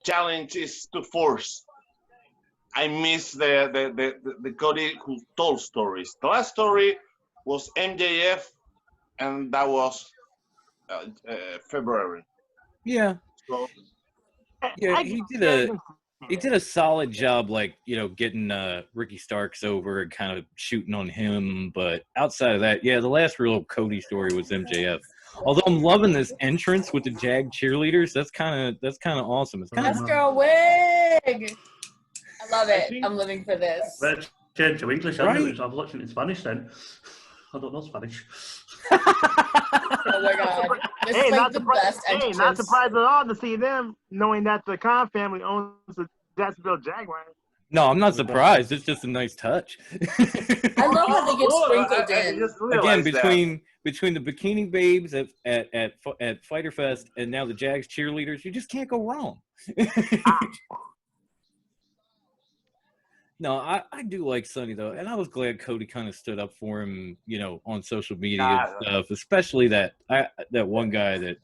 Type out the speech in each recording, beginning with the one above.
challenge is to force. I miss the Cody who told stories. The last story was MJF, and that was February. Yeah. So Yeah, he did a solid job, like, you know, getting Ricky Starks over and kind of shooting on him. But outside of that, yeah, the last real Cody story was MJF. Although I'm loving this entrance with the Jag cheerleaders. That's kind of awesome. It's kind Let's of go wig. I love it. I'm living for this. Let's change to English. Right. I've watched it in Spanish then. I don't know Spanish. Oh my god. This is like the best entrance. Not surprised at all to see them, knowing that the Khan family owns the Jacksonville Jaguars. no, I'm not surprised. It's just a nice touch. I love how they get sprinkled in. Again, between the Bikini Babes at Fighter Fest and now the Jags cheerleaders, you just can't go wrong. No, I do like Sonny though, and I was glad Cody kind of stood up for him, you know, on social media and stuff. Especially that one guy that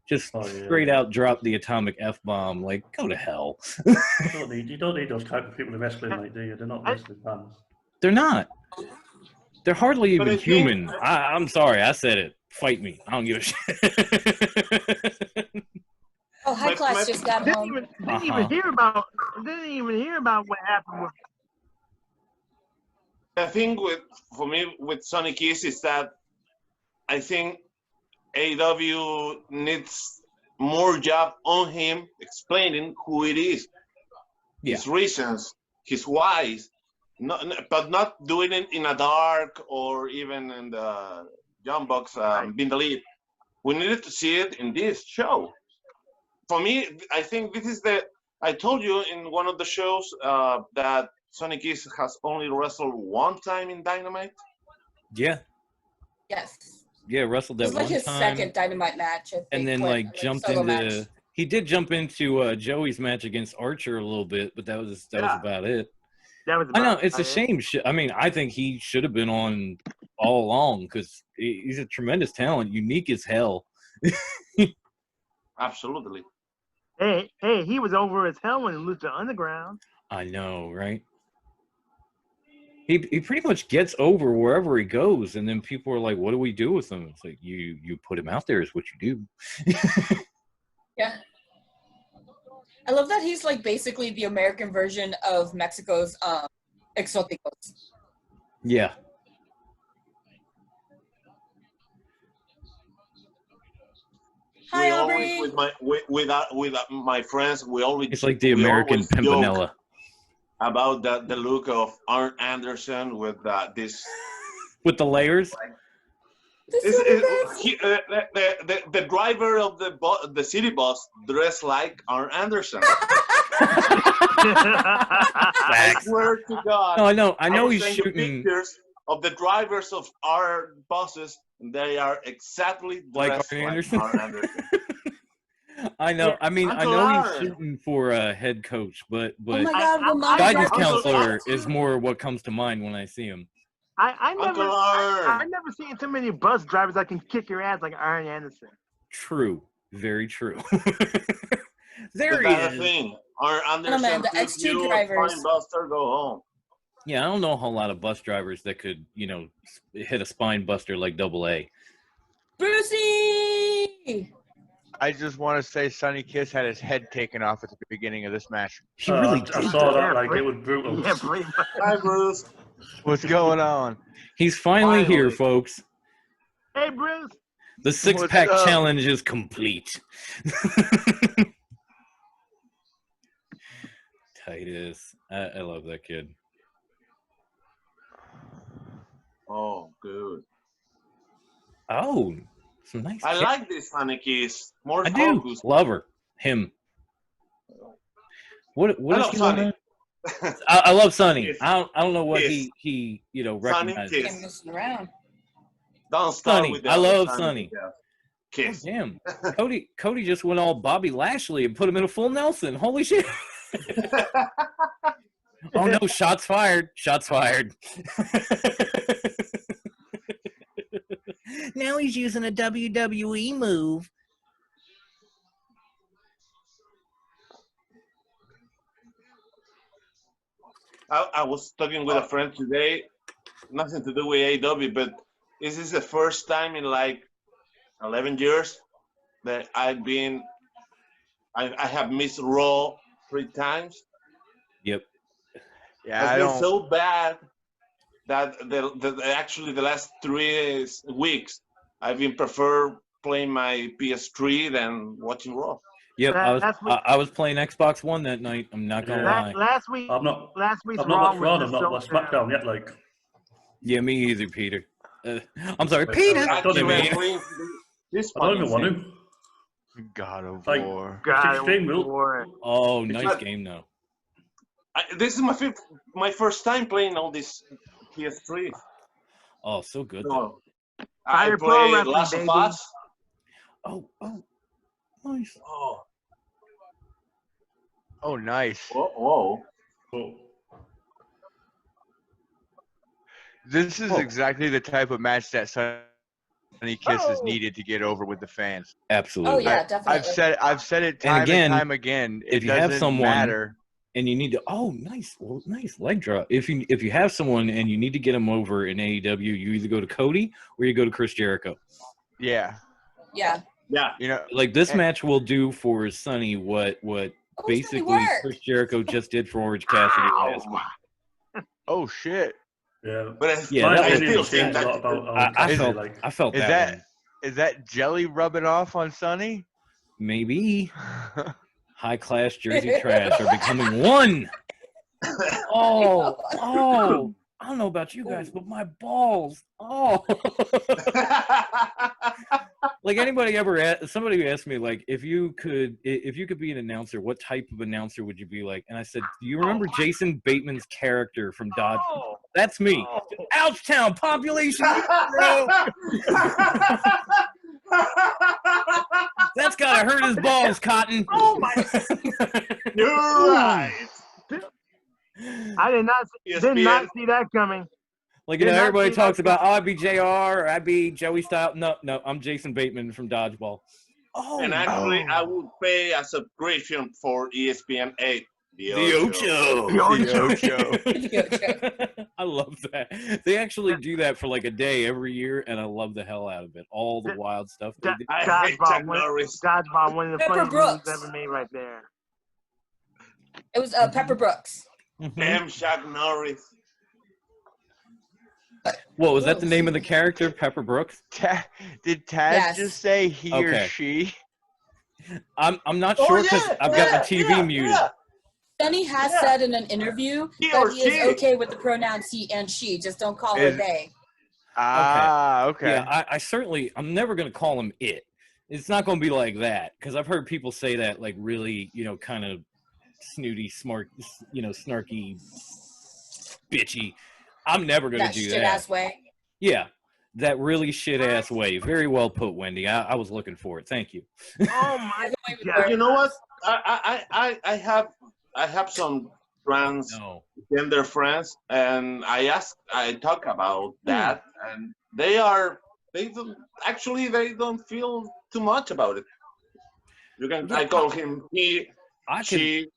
just straight out dropped the atomic F-bomb. Like, go to hell. You don't need those type of people in wrestling, like, do you? They're not wrestling fans. They're not. They're hardly even human. I'm sorry, I said it. Fight me. I don't give a shit. Oh, High Class just got home. Didn't even hear about what happened with. The thing for me with Sonny Kiss is that I think AEW needs more job on him explaining who it is, his reasons, his whys, but not doing it in a dark or even in the Young Bucks being the lead. We needed to see it in this show. For me, I think this is I told you in one of the shows that Sonny Kiss has only wrestled one time in Dynamite. Yeah. Yes. Yeah, wrestled that it was like one his time. Second Dynamite match. I think, and then jumped into. Match. He did jump into Joey's match against Archer a little bit, but that was about it. I know it's a shame. I mean, I think he should have been on all along because he's a tremendous talent, unique as hell. Absolutely. Hey, he was over as hell when he Lucha Underground. I know, right? He pretty much gets over wherever he goes, and then people are like, "What do we do with him?" It's like you put him out there is what you do. Yeah, I love that he's like basically the American version of Mexico's Exóticos. Yeah. Hi, Aubrey. With my friends, we always. It's like the American Pimpinella. About the look of Arn Anderson with this. With the layers. The driver of the city bus dressed like Arn Anderson. I swear to God. No, I know he's shooting pictures of the drivers of our buses. They are exactly dressed like Arn Anderson. I know. I mean, I know he's shooting for a head coach, but oh my God, guidance counselor is more what comes to mind when I see him. I never seen too many bus drivers that can kick your ass like Arn Anderson. True, very true. There he is. Thing. Arn Anderson, the X2 drivers. Buster, go home. Yeah, I don't know a whole lot of bus drivers that could, hit a spine buster like Double A. Brucey. I just want to say Sonny Kiss had his head taken off at the beginning of this match. He really I saw that, like, it was brutal. Yeah, Hi, Bruce. What's going on? He's finally here, folks. Hey, Bruce. The six-pack challenge is complete. Titus. I love that kid. Oh, good. Oh, some nice. I like this Sonny Kiss. More I focused. do. Love her. Him. What is he Sonny. I love Sonny. I don't know what he recognizes. Around. Don't start Sonny. with I love Sonny. Kiss. Damn. Cody just went all Bobby Lashley and put him in a full Nelson. Holy shit. Oh no, shots fired. Shots fired. Now he's using a WWE move. I was talking with a friend today, nothing to do with AEW, but this is the first time in like 11 years that I have missed Raw 3 times. Yep. Yeah, I It's been don't. so bad that actually the last 3 weeks I've been prefer playing my PS3 than watching Raw. Yep. That's what- I was playing Xbox One that night. I'm not gonna Yeah. ly. last week, I've not week's I've not Raw watched Raw. was I've just not so watched bad. SmackDown yet. Like, Yeah, me either, Peter. I'm sorry, But, Peter. I don't I even- mean, playing this I don't even want to. God of Like- War. God, Extreme Rule. War. oh, nice not- game though. This is my first time playing all this PS3. Oh, so good though. So I Fire Pro played Wrestling, Last of baby. Us. Oh, nice. Oh, Oh, nice. whoa. But This is exactly the type of match that Sonny Kiss is needed to get over with the fans. Absolutely. Oh yeah, definitely. I've said it And time again, and time again. It if you have doesn't someone- matter. And you need to nice leg drop. If you have someone and you need to get them over in AEW, you either go to Cody or you go to Chris Jericho. Yeah, Yeah. Yeah. you know. Like this And- match will do for Sonny what Oh, it's gonna basically work. Chris Jericho just did for Orange Cassidy last week. Oh shit! yeah, But Yeah, my that I was- opinion still think changed a lot that about I Cassidy, felt like, I felt Is that, that one. is that jelly rubbing off on Sonny? Maybe high class Jersey trash are becoming one. Oh, I don't know about you guys, but my balls. Oh. Like anybody ever somebody asked me like if you could be an announcer, what type of announcer would you be like? And I said, do you remember Jason Bateman's character from Dodge? That's me. Ouchtown population zero. That's gotta hurt his balls, Cotton. Oh my! You're right. I did not ESPN. see that coming. Like, Did not everybody see that talks about, oh, I'd be JR or I'd be Joey Styles. No, I'm Jason Bateman from Dodgeball. Oh, And actually, I would pay a subscription for ESPN 8. the Ocho. The Ocho. I love that. They actually do that for like a day every year, and I love the hell out of it. All the wild stuff they do. I hate Chuck Norris. Dodgeball, one of the Pepper funniest movies Brooks. ever made right there. It was Pepper Brooks. Mhm. Damn Chuck Norris. What was that? The name of the character, Pepper Brooks? Did Taz Yes. just say he or Okay. she? I'm not sure because I've got my TV muted. Yeah. Sonny has said in an interview He that or he is she. okay with the pronouns he and she. Just don't call her Is- they. Ah, okay. Yeah, I certainly, I'm never going to call him it. It's not going to be like that because I've heard people say that like really, kind of snooty, smart, snarky, bitchy. I'm never going That to do shit that. ass way. Yeah, that really shit ass way. Very well put, Wendy. I was looking for it. Thank you. Oh my Away with God. her. You know what? I have some No. transgender friends, and I talk about that, and they don't feel too much about it. I call him he, she.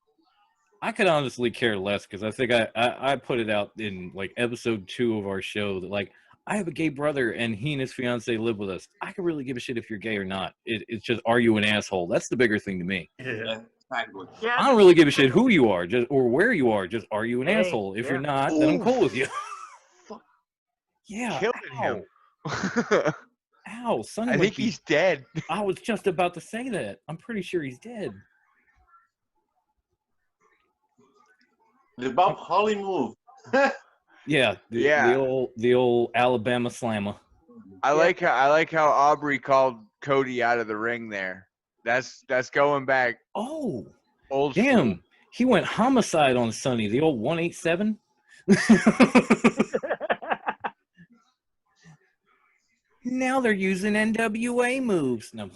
I could honestly care less because I think I put it out in like episode 2 of our show that like I have a gay brother and he and his fiance live with us. I could really give a shit if you're gay or not. It's just, are you an asshole? That's the bigger thing to me. yeah. Exactly. Yeah, I don't really give a shit who you are, just or where you are. Just are you an Hey, asshole? If yeah. you're not, then I'm Oof. cool with you. Yeah. Killing him. Ow, Sonny I might think be- he's dead. I was just about to say that. I'm pretty sure he's dead. The Bob Holly move. Yeah. The old Alabama slammer. I like how Aubrey called Cody out of the ring there. That's going back Oh. old Damn, school. he went homicide on Sonny, the old 187. Now they're using NWA moves. No,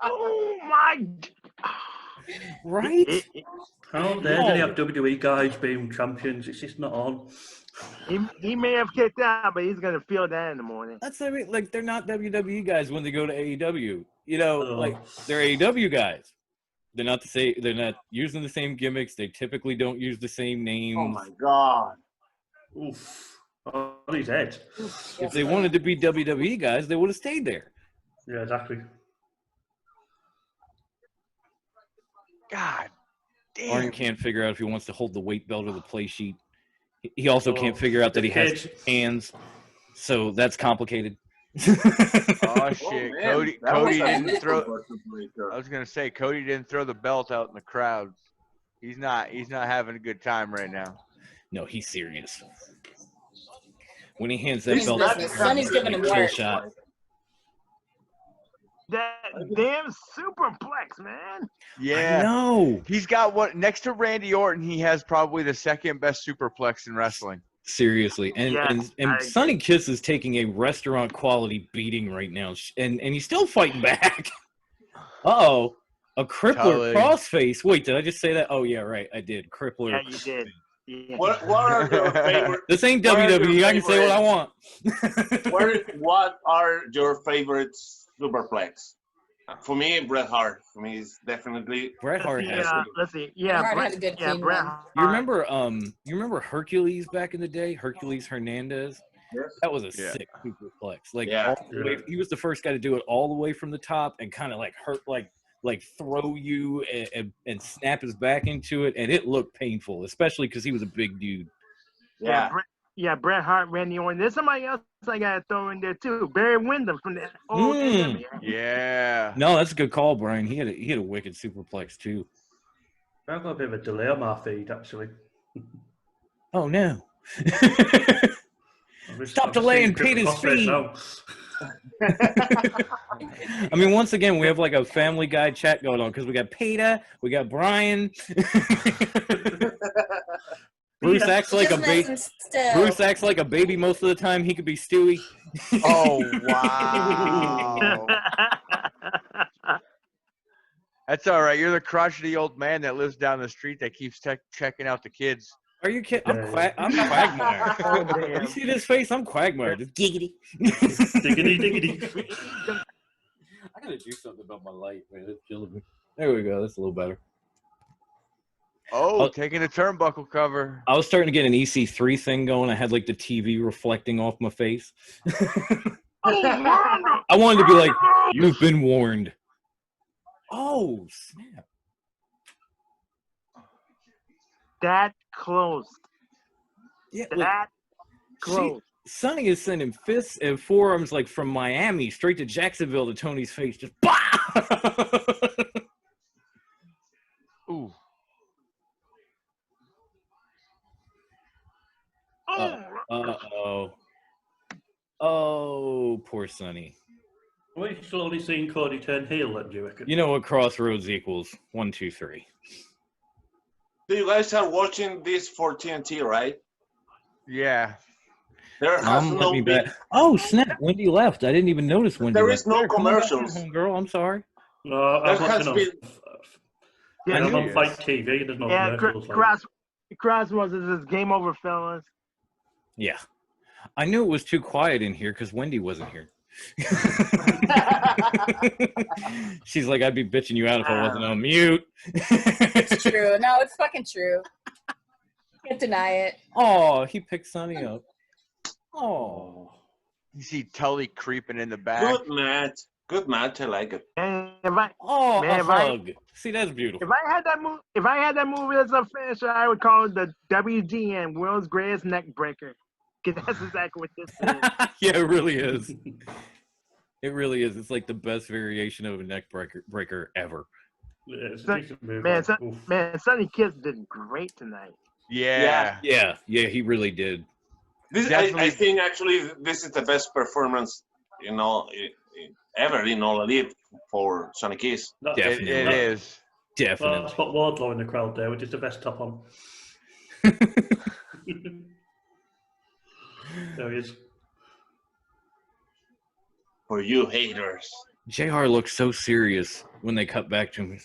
oh my. right? How dare they have WWE guys being champions? It's just not on. He may have kicked out, but he's gonna feel that in the morning. That's what I mean. Like they're not WWE guys when they go to AEW. Oh. Like they're AEW guys. They're not the same. They're not using the same gimmicks. They typically don't use the same names. Oh my god. Oof. Oh, he's head. If they wanted to be WWE guys, they would have stayed there. Yeah, exactly. God Arn damn. can't figure out if he wants to hold the weight belt or the play sheet. He also can't figure out that he has hands, so that's complicated. Oh shit, man, Cody! that Cody was a didn't throw. Versus Breaker. I was gonna say Cody didn't throw the belt out in the crowd. He's not having a good time right now. No, he's serious. When he hands that He's belt, business. Sonny's giving him kill work. shot. That damn superplex, man. Yeah, No, he's got what next to Randy Orton. He has probably the second best superplex in wrestling. seriously, and Yeah, and, I and Sonny Kiss is taking a restaurant quality beating right now, and he's still fighting back. Uh-oh, a crippler Tully. crossface. Wait, did I just say that? Oh yeah, right, I did. Crippler. Yeah, you did. Yeah. What are your favorite? This ain't What are your WWE. I can say what I favorites? want. What are your favorite superplex? For me, Bret Hart. For me, is definitely. Bret Hart has. it. Let's see. Yeah, Bret Hart Bret, had a good yeah, clean Bret one. Hart. You remember Hercules back in the day? Hercules Hernandez. Yes. That was a Yeah. sick superplex. Like Yeah. all the way, he was the first guy to do it all the way from the top and kind of like hurt, like throw you and snap his back into it, and it looked painful, especially because he was a big dude. Yeah. Bret Hart, Randy Orton. There's somebody else I gotta throw in there too. Barry Windham from the old NWA. Yeah. No, that's a good call, Brian. He had a wicked superplex too. I've got a bit of a delay on my feed, actually. Oh no! I'm just- Stop I'm just delaying seeing Peter's Crossface feed. now. I mean, once again, we have like a Family Guy chat going on because we got Peter, we got Brian. Bruce acts like a Just baby. messing still. Bruce acts like a baby most of the time. He could be Stewie. Oh wow. That's all right. You're the crotchety old man that lives down the street that keeps checking out the kids. Are you kidding? Yeah. I'm Quagmire. Oh, damn. You see this face? I'm Quagmire. Just giggity. Diggity, diggity. I gotta do something about my light, man. It's killing me. There we go. That's a little better. Oh, Oh. taking a turnbuckle cover. I was starting to get an EC3 thing going. I had like the TV reflecting off my face. I wanted to be like, "You've been warned." Oh snap! That close. Yeah, look, That close. Sonny is sending fists and forearms like from Miami straight to Jacksonville to Tony's face. Just bah! Ooh. Uh-oh. Oh, poor Sonny. We've slowly seen Cody turn heel, then, do you reckon? You know what Crossroads equals? 1, 2, 3. So you guys are watching this for TNT, right? Yeah. There has Let no me been, back. Oh snap! Wendy left. I didn't even notice Wendy. There left. is no There, come on back commercials. here, homegirl. I'm sorry. No, There I'm has watching been- Yeah, I'm on Yes. Fight TV. There's no yeah, commercials. like- Crossroads is this game over, fellas. Yeah, I knew it was too quiet in here because Wendy wasn't here. She's like, I'd be bitching you out if I wasn't on mute. It's true. No, it's fucking true. Can't deny it. Oh, he picked Sonny up. Oh, You see Tully creeping in the back. good match. Good match. I like it. And if I a Man, if I- hug. See, that's beautiful. if I had that movie as a finisher, I would call it the WGN World's Greatest Neck Breaker. Because that's exactly what this is. Yeah, it really is. It really is. It's like the best variation of a neck breaker ever. Yeah, it's a Son- decent movie. Man, like, oof. Man, Sonny Kiss did great tonight. Yeah. Yeah, he really did. This, I Definitely. think actually this is the best performance ever in All Elite for Sonny Kiss. That- Yeah. It Definitely. is. Well, Definitely. let's put Wardlow in the crowd there with just a vest top on. There he is. For you haters. JR looks so serious when they cut back to him.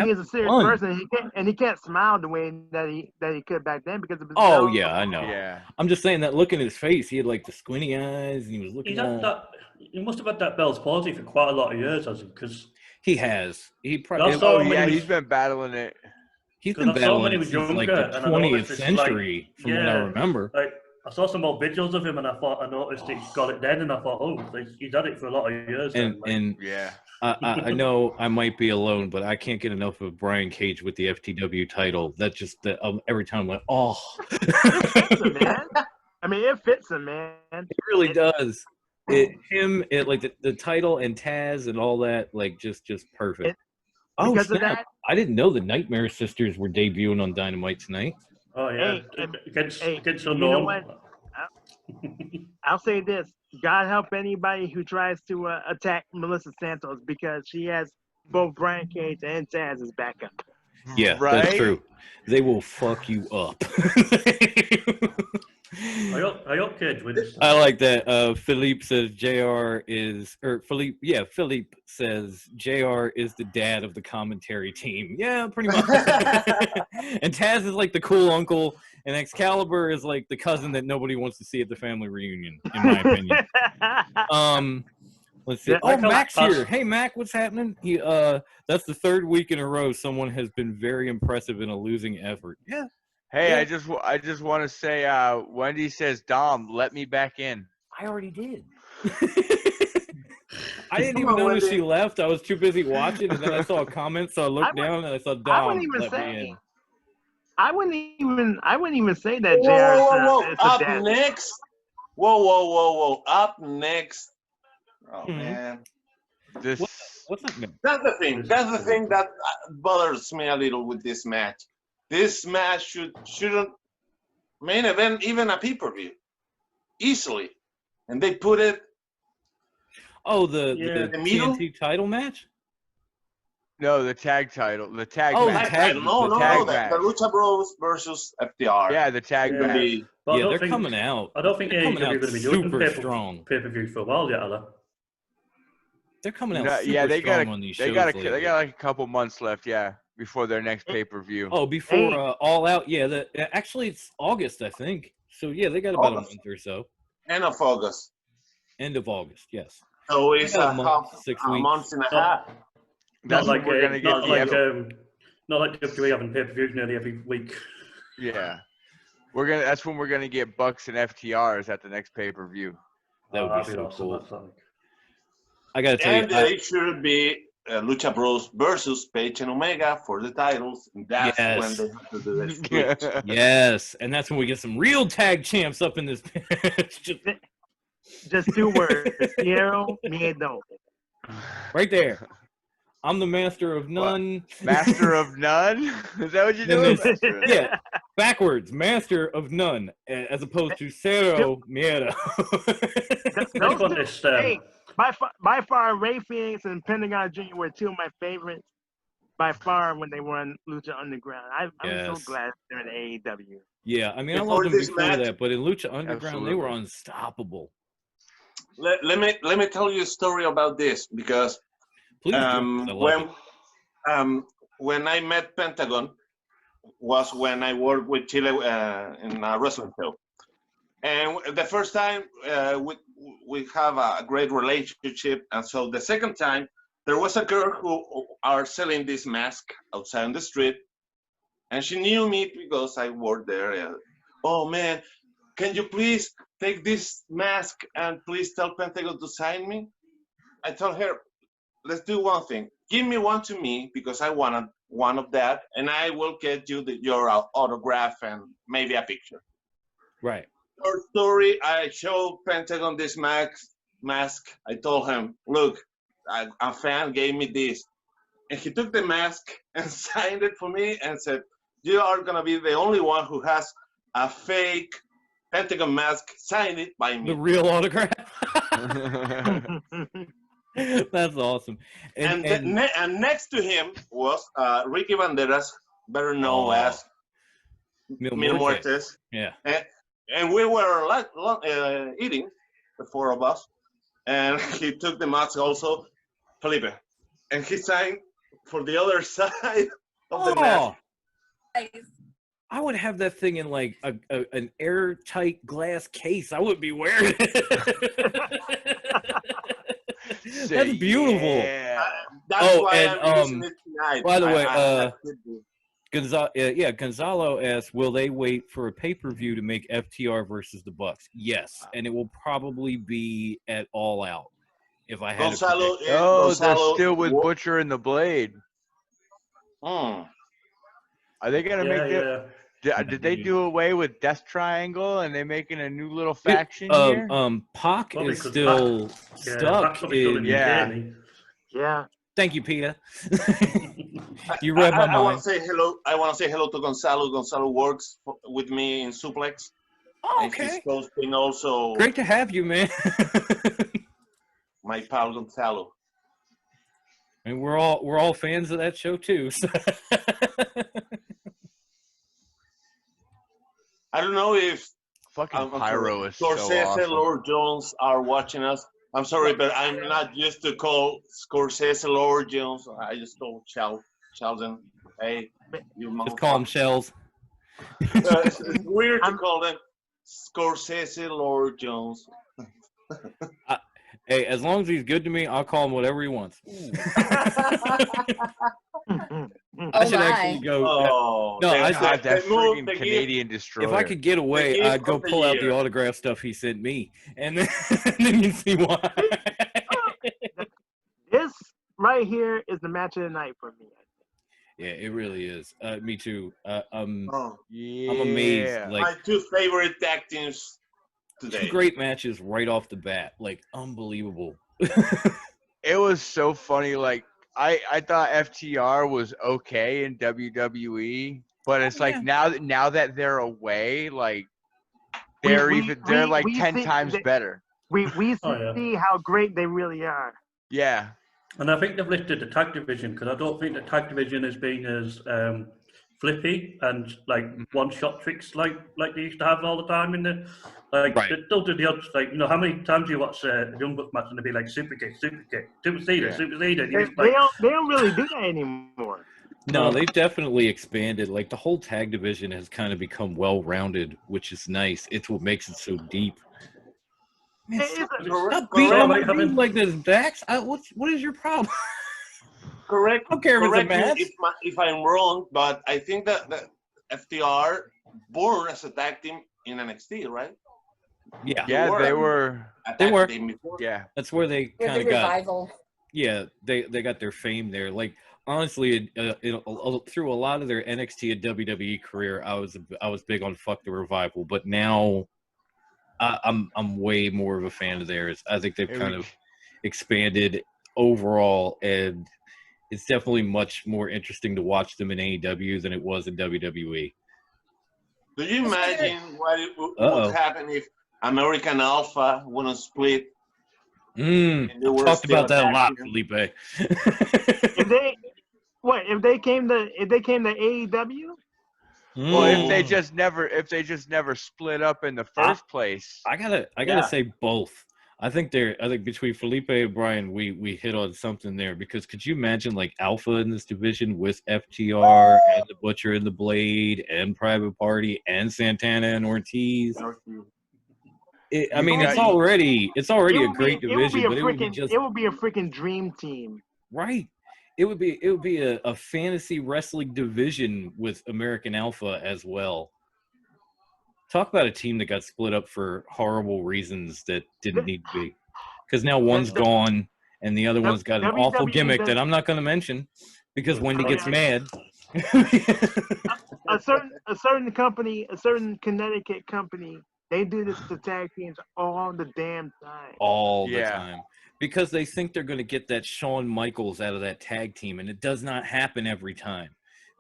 He's a serious fun. person. He can't smile the way that he could back then because of his Oh nose. yeah, I know. Yeah. I'm just saying that look in his face, he had like the squinty eyes, and he was looking. He's had that. He must have had that Bell's palsy for quite a lot of years, hasn't he? Because He has. He I probably. saw Oh him when yeah, he was- he's been battling it. He's 'cause been I saw him when battling he it was since like younger, the and I 20th noticed it's like- century, from what I yeah. remember. like I saw some old videos of him, and I noticed he's got it then, and I thought, oh, he's had it for a lot of years. And then, like, and Yeah. I know I might be alone, but I can't get enough of Brian Cage with the FTW title. That just every time I'm like, oh, Fits him, man. I mean, it fits him, man. it really does. It like the title and Taz and all that, like just perfect. Oh Because of snap! that, I didn't know the Nightmare Sisters were debuting on Dynamite tonight. oh yeah, Hey, and- against you know unknown. what? I'll say this: God help anybody who tries to attack Melissa Santos because she has both Brian Cage and Taz as backup. Yeah, Right? that's true. They will fuck you up. I hope Cage wins. I like that. Philippe says Philippe says JR is the dad of the commentary team. Yeah, pretty much. And Taz is like the cool uncle, and Excalibur is like the cousin that nobody wants to see at the family reunion, in my opinion. Let's see. Yeah, Oh, like how Mac's us- here. Hey, Mac, what's happening? That's the third week in a row someone has been very impressive in a losing effort. Yeah. Hey, Yeah. I just want to say, Wendy says, Dom, let me back in. I already did. I didn't Come even on, notice Wendy. she left. I was too busy watching, and then I saw a comment, so I looked I down and I saw I Dom wouldn't even let me say. in. I wouldn't even say that Whoa, JR whoa, whoa. is a Up dad. next. Whoa. Up next. Oh, Mhm. man. This What's up, man? That's the thing. That's the thing that bothers me a little with this match. This match shouldn't main event even a pay-per-view easily, and they put it. Oh, the Yeah. The middle? TNT title match? no, the tag title, the tag Oh, the match. tag- No, the tag the match. Lucha Bros versus FTR. Yeah, the tag Yeah. Gonna match. be- But I Yeah, don't they're think, coming out. I don't think They're coming AEW are out going to be doing super strong. pay-per-view for a while yet, are they? They're coming out No, super yeah, they strong got on these they shows got lately. they got like a couple months left, yeah, before their next pay per view. Oh, before Hey. All Out, yeah. Actually, it's August, I think. So yeah, they got about August. a month or so. End of August. End of August, yes. So They it's got a a month, half, 6 a weeks. month and a Oh. half. That's not when like we're gonna get not like WWE having pay-per-views nearly every week. Yeah, that's when we're gonna get Bucks and FTRs at the next pay per view. That would be that'd so awesome, cool. that's like- I gotta tell you, And it should be Lucha Bros versus Page and Omega for the titles. And that's Yes. when they have to do the switch. yes, and that's when we get some real tag champs up in this Just Just 2 words: Quiero miedo. right there. I'm the master of none. Master of none? Is that what you're Then doing? there's- yeah, backwards, master of none, as opposed to cero miedo. Any contest, Hey, by far, Ray Phoenix and Pentagon Jr. were 2 of my favorites by far when they were on Lucha Underground. I'm so Yes. glad they're in AEW. Yeah, I mean, I Before loved them this before match- that, but in Lucha Underground, they were Absolutely. unstoppable. Let me tell you a story about this because Please do, 'cause I love it. when I met Pentagon was when I worked with Chile in a wrestling show, and the first time we have a great relationship, and so the second time there was a girl who are selling this mask outside on the street, and she knew me because I worked there. Oh man, can you please take this mask and please tell Pentagon to sign me? I told her, let's do one thing. Give me one to me because I wanted one of that, and I will get you your autograph and maybe a picture. Right. Short story, I showed Pentagon this mask. I told him, look, a fan gave me this. And he took the mask and signed it for me and said, you are going to be the only one who has a fake Pentagon mask signed it by The me. real autograph. That's awesome. And And next to him was Ricky Banderas, better known Oh, as Mil Mil Muertes. Muertes. Yeah. And we were eating, the 4 of us, and he took the mask also, Felipe, and he signed for the other side of the mask. Oh, I would have that thing in like an airtight glass case. I wouldn't be wearing it. That's beautiful. Yeah. That's why and I'm using it tonight. by the way, I could do. Gonzalo asks, will they wait for a pay-per-view to make FTR versus the Bucks? Yes, and it will probably be at All Out. If I had Gonzalo, to Oh, they're Gonzalo, still with Butcher and the Blade. Hmm. Are they gonna make it? Did they do away with Death Triangle and they making a new little faction here? Pac Probably is 'cause still Pac's stuck probably still in in. UK, Yeah. isn't he? Yeah. Thank you, Peter. You read my I want mind. to say hello. I want to say hello to Gonzalo. Gonzalo works with me in Suplex. Oh, And he's okay. posting also Great to have you, man. my pal Gonzalo. And we're all fans of that show too. So. I don't know if Fucking Pyro is so Scorsese, awesome. Lord Jones are watching us. I'm sorry, but I'm not used to call Scorsese Lord Jones. I just call Sheldon. Hey, you Just call them motherfucker. shells. It's weird to call them Scorsese Lord Jones. Hey, as long as he's good to me, I'll call him whatever he wants. I should actually go. Oh, No, I God, that move, freaking the gift. Canadian destroyer. If I could get away, gift I'd go of the pull out year. the autograph stuff he sent me, and then, and then you see why. This right here is the match of the night for me. Yeah, it really is. Me too. I'm Yeah. amazed. My Like two favorite tag teams two today. great matches right off the bat. Like unbelievable. It was so funny. Like I thought FTR was okay in WWE, but it's like now that they're away, like they're like 10 see times better. We see Oh, yeah. how great they really are. Yeah. And I think they've lifted the tag division because I don't think the tag division has been as flippy and like one-shot tricks like they used to have all the time in the like. Right. They still do the odds like how many times do you watch the Young Bucks match and they'll be like super kick, super cedar, Yeah. super cedar. And They, you're just like, they don't really do that anymore. No, they've definitely expanded. Like the whole tag division has kind of become well-rounded, which is nice. It's what makes it so deep. Man, It's stop, a- stop beating on my Correct. dude like this, Dax. What is your problem? Correct. I don't care if it's a Correct me match. if I'm wrong, but I think that FTR born as a tag team in NXT, right? Yeah, Yeah, they were. A They tag were. team before. Yeah. that's where they With kind the of got. revival. Yeah, they got their fame there. Like honestly, through a lot of their NXT and WWE career, I was big on Fuck the Revival, but now I'm way more of a fan of theirs. I think they've kind of expanded overall, and it's definitely much more interesting to watch them in AEW than it was in WWE. Do you imagine what Uh-oh. would happen if American Alpha wouldn't split? Mm, And they were talked still about that a lot, attacking Felipe. If they came to AEW? Well, if they Mm. just never split up in the first place. I gotta Yeah. say both. I think between Felipe and Brian, we hit on something there because could you imagine like Alpha in this division with FTR and the Butcher and the Blade and Private Party and Santana and Ortiz? I mean, it's already a great division, but it would be just It would be a freaking dream team. right. It would be a fantasy wrestling division with American Alpha as well. Talk about a team that got split up for horrible reasons that didn't need to be. Because now one's gone and the other one's got an awful gimmick that I'm not going to mention because Wendy gets mad. A certain company, a certain Connecticut company, they do this to tag teams all the damn time. All the time. Because they think they're going to get that Shawn Michaels out of that tag team, and it does not happen every time.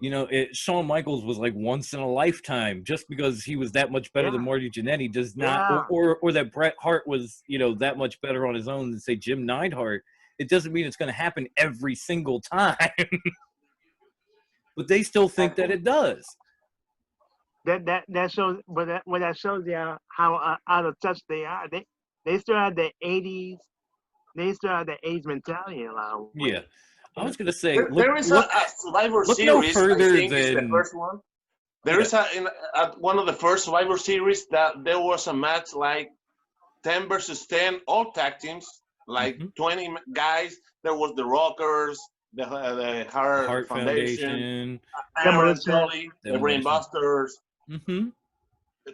You know, Shawn Michaels was like once in a lifetime. Just because he was that much better than Marty Jannetty does not, or that Bret Hart was, that much better on his own than say Jim Neidhart. It doesn't mean it's going to happen every single time. But they still think that it does. That shows, but that shows you how out of touch they are. They still have the 80s. They still have the '80s mentality in a lot of ways. Yeah. I was gonna say, There is a Survivor look no Series. further I think it's the than- first one. There is at one of the first Survivor Series that there was a match like 10 versus 10, all tag teams, like 20 guys. There was the Rockers, the Heart Foundation, Aaron Tully, the Brainbusters. Mm-hmm.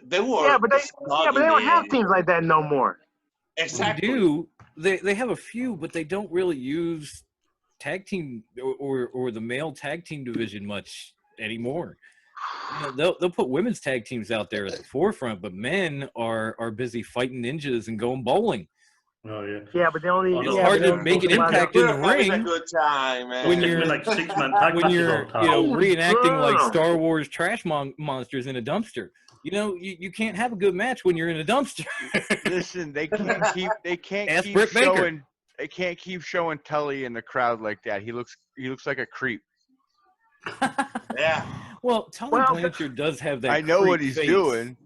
They were Yeah, but they don't have teams like that no more. Exactly. They do. They have a few, but they don't really use tag team or the male tag team division much anymore. You know, they'll put women's tag teams out there at the forefront, but men are busy fighting ninjas and going bowling. Oh yeah. Yeah, but they only. It's yeah, hard but to they make an only- impact in the We're having a ring good time, man. when When you're- you're like 6-man tag when matches all you're the time. reenacting like Girl. Star Wars trash monsters in a dumpster. You know, you can't have a good match when you're in a dumpster. Listen, they can't Ask keep Britt Baker. showing they can't keep showing Tully in the crowd like that. He looks like a creep. Yeah. Well, Tully Well, Blanchard does have that. I know creep what he's face. doing.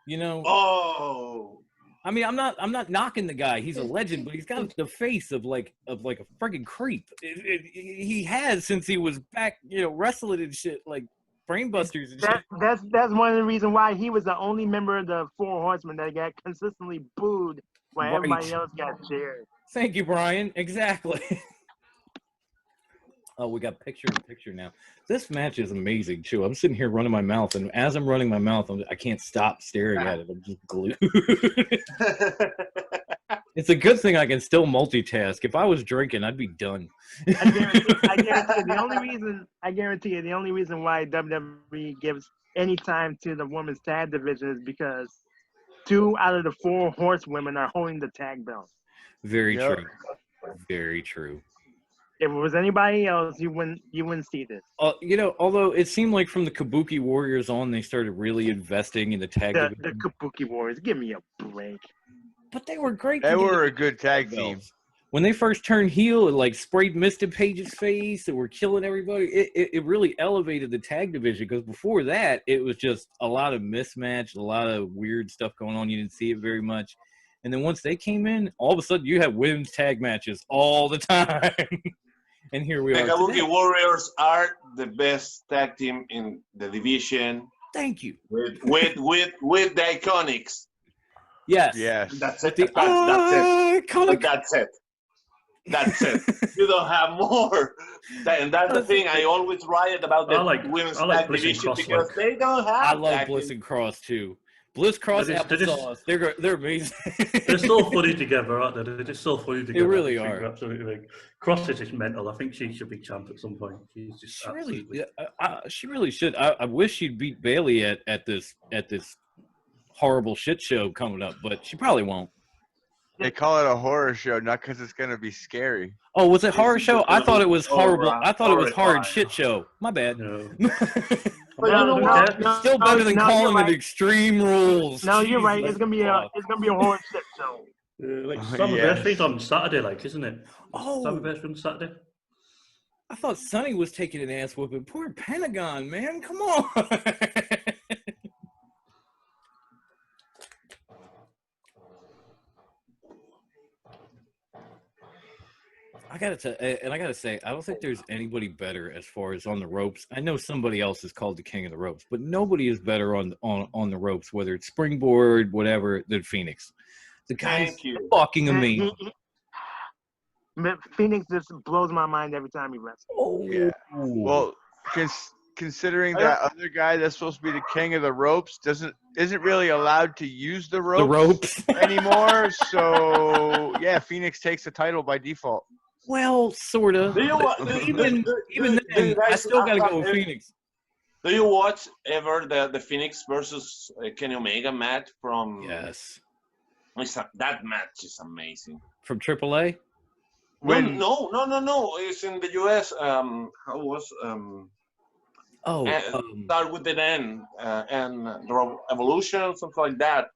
You know, Oh. I mean, I'm not knocking the guy. He's a legend, but he's got the face of like a friggin' creep. He has since he was back, wrestling and shit like Brainbusters and shit. That's one of the reasons why he was the only member of the Four Horsemen that got consistently booed while Right. everybody else got cheered. Thank you, Brian. Exactly. Oh, we got picture in picture now. This match is amazing too. I'm sitting here running my mouth, and as I'm running my mouth, I can't stop staring at it. I'm just glued. It's a good thing I can still multitask. If I was drinking, I'd be done. I guarantee you, the only reason why WWE gives any time to the women's tag division is because 2 out of the 4 horsewomen are holding the tag belt. Very Yep. true. Very true. If it was anybody else, you wouldn't see this. Although it seemed like from the Kabuki Warriors on, they started really investing in the tag The division. Kabuki Warriors, give me a break. But they were great. They to were get a good tag team. belts. When they first turned heel, it like sprayed mist in Paige's face and were killing everybody. It really elevated the tag division, because before that, it was just a lot of mismatch, a lot of weird stuff going on. You didn't see it very much. And then once they came in, all of a sudden you had women's tag matches all the time. And here we The are. Kabuki today. Warriors are the best tag team in the division Thank you. with the Iconics. Yes. Yes. That's With it. the iconic. That's it. That's it. You don't have more. And that's the thing. I always riot about the I like women's tag Bliss and division Cross, because like- they don't have. I love tag Bliss team. and Cross too. Bliss Cross They're just- applesauce. They're amazing. They're so funny together, aren't they? They're just so funny together. really I think are. they're absolutely like, Cross is just mental. I think she should be champ at some point. She's just She really, absolutely. she really should. I wish she'd beat Bailey at this horrible shit show coming up, but she probably won't. They call it a horror show, not because it's gonna be scary. Oh, was it horror show? I thought it was horrible. Horror- I thought it was hard horrifying. shit show. My bad. No. But you know what? Still better than calling right. it Extreme Rules. No, you're Jeez, right. like, It's gonna be a horror shit show. Like Oh, Summer's yes. on Saturday, like, isn't it? Oh, Summer's on Saturday. I thought Sonny was taking an ass whooping. Poor Pentagon, man. Come on. I gotta say, I don't think there's anybody better as far as on the ropes. I know somebody else is called the king of the ropes, but nobody is better on the ropes, whether it's springboard, whatever, than Phoenix. The guy's Thank you. fucking amazing. Phoenix just blows my mind every time he wrestles. Oh, Yeah. Well, considering that other guy that's supposed to be the king of the ropes isn't really allowed to use the ropes, the ropes. anymore. So yeah, Phoenix takes the title by default. Well, sort of. Do you wa- Even do then, you I guys- still gotta go with Phoenix. Do you watch ever the Phoenix versus Kenny Omega match from? Yes. That match is amazing. From AAA. When No. It's in the U.S. How was Oh, start with an N and the Evolution, something like that.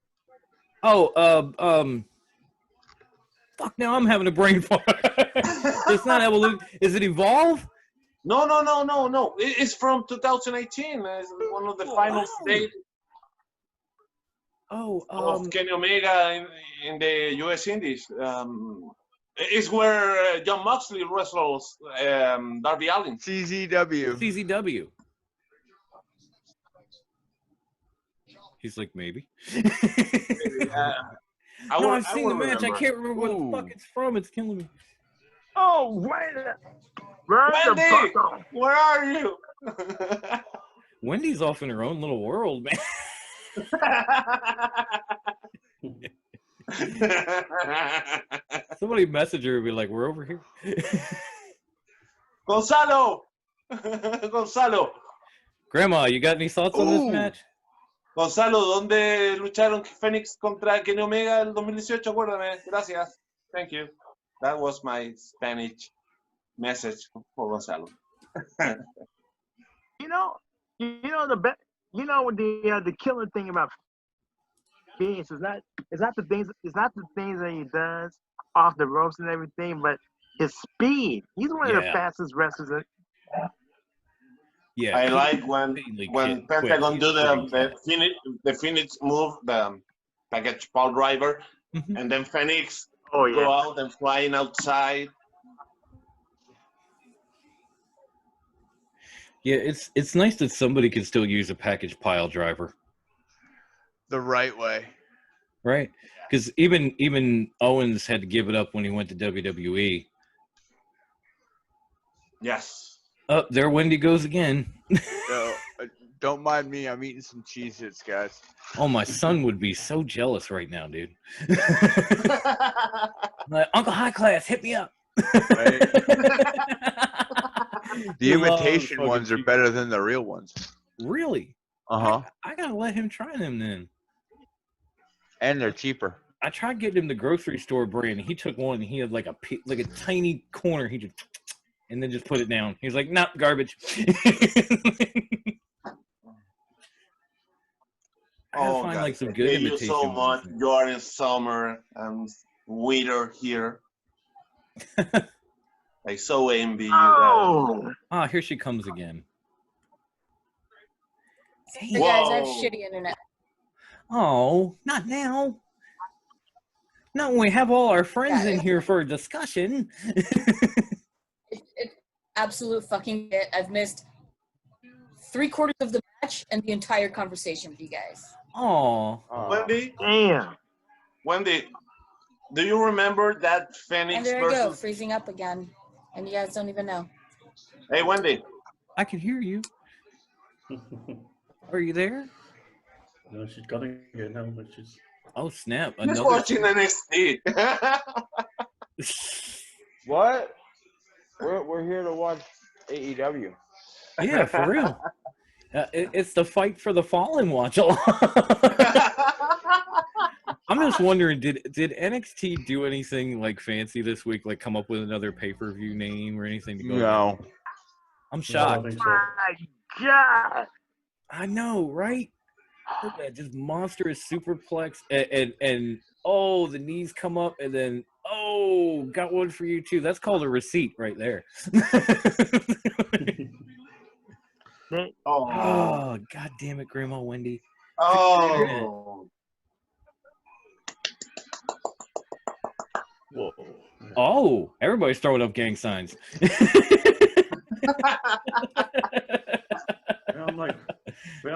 fuck! Now I'm having a brain fart. It's not Evolution. Is it Evolve? No. It's from 2018. It's one of the final stages Oh, of Kenny Omega in the U.S. Indies. It's where John Moxley wrestles Darby Allin. CZW. CZW. He's like, maybe. No, I've seen the match. I can't remember what the fuck it's from. It's killing me. Oh, wait. Where's the Wendy, buckle? where are you? Wendy's off in her own little world, man. Somebody message her and be like, we're over here. Gonzalo! Gonzalo! Grandma, you got any thoughts on this Ooh. match? Gonzalo, ¿dónde lucharon Fénix contra Kenny Omega el 2018? Acuérdame. Gracias. Thank you. That was my Spanish message for Gonzalo. You know the killer thing about Phoenix is not the things that he does off the ropes and everything, but his speed. He's one of the Yeah. fastest wrestlers. Yeah. I like when Quick. Pentagon do He's pretty the Phoenix move, the package pile driver, Mhm. and then Phoenix Oh go yeah. out and flying outside. Yeah, it's nice that somebody can still use a package pile driver, The right way. right? Because even Owens had to give it up when he went to WWE. Yes. Oh, there Wendy goes again. So, don't mind me. I'm eating some Cheez-Its, guys. Oh, my son would be so jealous right now, dude. Like, Uncle High Class, hit me up. Right? The He loves imitation fucking ones are Cheez-Its. better than the real ones. Really? Uh-huh. I gotta let him try them then. And they're cheaper. I tried getting him the grocery store brand. He took one and he had like a tiny corner. He just and then just put it down. He was like, "Nah, garbage." I gotta find like some good Thank you imitation so much, ones. Jordan Summer and Weeder here. I so envy you guys. Oh, Ah, here she comes again. Hey guys, I have Whoa. shitty internet. Oh, not now. Not when we have all our friends Yeah. in here for a discussion. It's absolute fucking shit. I've missed 3/4 of the match and the entire conversation with you guys. Oh, Wendy, damn. do you remember that And Phoenix there I go, versus? freezing up again. And you guys don't even know. Hey, Wendy. I can hear you. Are you there? No, she's got to get now, but she's. Oh snap! Just Another. watching NXT. What? We're here to watch AEW. Yeah, for real. It's the Fight for the Fallen watch along. I'm just wondering, did NXT do anything like fancy this week, like come up with another pay-per-view name or anything to go? No. I'm I shocked. think so. My God. I know, right? Look at that, just monstrous superplex, and oh, the knees come up, and then oh, got one for you too. That's called a receipt right there. Oh. Oh, god damn it, Grandma Wendy. Oh. Whoa. Oh, everybody's throwing up gang signs. I'm